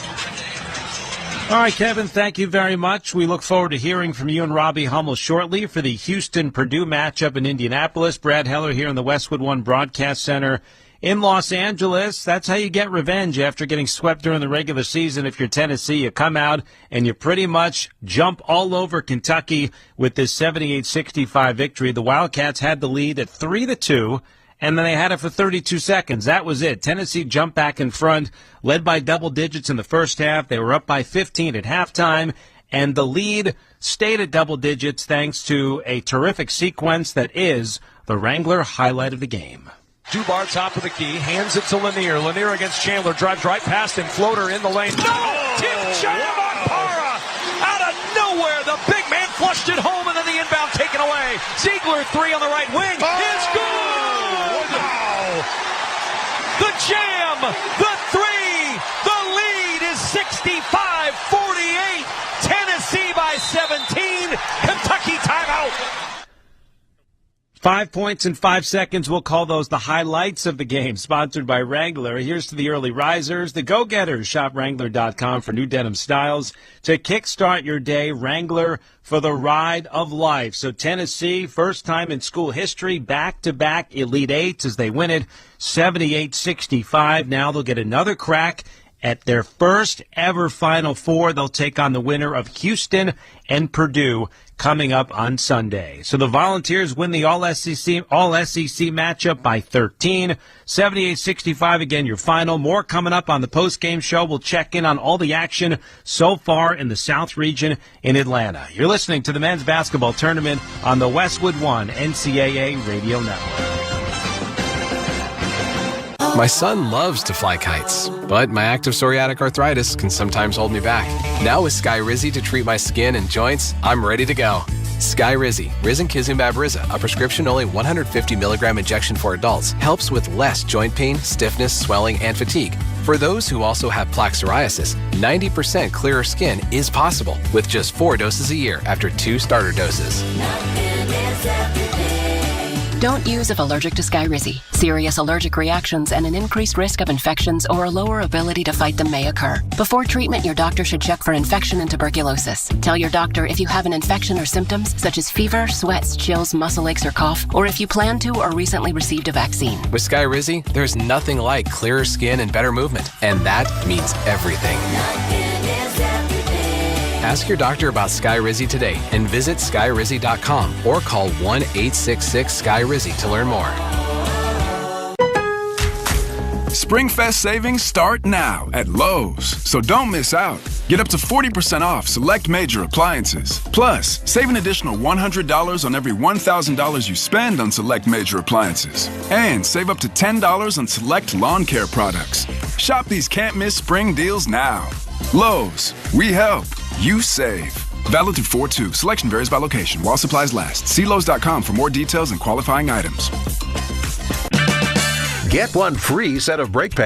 All right, Kevin, thank you very much. We look forward to hearing from you and Robbie Hummel shortly for the Houston-Purdue matchup in Indianapolis. Brad Heller here in the Westwood One Broadcast Center in Los Angeles. That's how you get revenge after getting swept during the regular season. If you're Tennessee, you come out and you pretty much jump all over Kentucky with this 78-65 victory. The Wildcats had the lead at 3-2. And then they had it for 32 seconds. That was it. Tennessee jumped back in front, led by double digits in the first half. They were up by 15 at halftime, and the lead stayed at double digits thanks to a terrific sequence that is the Wrangler highlight of the game. Dubar, top of the key, hands it to Lanier. Lanier against Chandler, drives right past him, floater in the lane. No! Tim Jam on Para! Out of nowhere, the big man flushed it home, and then the inbound taken away. Ziegler, 3 on the right wing. It's good! The jam, the 3, the lead is 65-48. Tennessee by 17. Kentucky timeout. 5 points in 5 seconds. We'll call those the highlights of the game, sponsored by Wrangler. Here's to the early risers, the go-getters. Shop Wrangler.com for new denim styles. To kickstart your day, Wrangler for the ride of life. So Tennessee, first time in school history, back-to-back Elite Eights as they win it, 78-65. Now they'll get another crack at their first ever Final Four. They'll take on the winner of Houston and Purdue coming up on Sunday. So the Volunteers win the All-SEC matchup by 13. 78-65, again, your final. More coming up on the post-game show. We'll check in on all the action so far in the South region in Atlanta. You're listening to the men's basketball tournament on the Westwood One NCAA Radio Network. My son loves to fly kites, but my active psoriatic arthritis can sometimes hold me back. Now with Skyrizi to treat my skin and joints, I'm ready to go. Skyrizi, risankizumab Riza, a prescription-only 150 milligram injection for adults, helps with less joint pain, stiffness, swelling, and fatigue. For those who also have plaque psoriasis, 90% clearer skin is possible with just 4 doses a year after 2 starter doses. Don't use if allergic to Skyrizi. Serious allergic reactions and an increased risk of infections or a lower ability to fight them may occur. Before treatment, your doctor should check for infection and tuberculosis. Tell your doctor if you have an infection or symptoms such as fever, sweats, chills, muscle aches, or cough, or if you plan to or recently received a vaccine. With Skyrizi, there's nothing like clearer skin and better movement, and that means everything. Ask your doctor about Skyrizi today and visit skyrizi.com or call 1-866-SKYRIZI to learn more. SpringFest savings start now at Lowe's, so don't miss out. Get up to 40% off select major appliances. Plus, save an additional $100 on every $1,000 you spend on select major appliances. And save up to $10 on select lawn care products. Shop these can't-miss spring deals now. Lowe's, we help, you save. Valid through 4/2. Selection varies by location while supplies last. See Lowe's.com for more details and qualifying items. Get one free set of brake pads.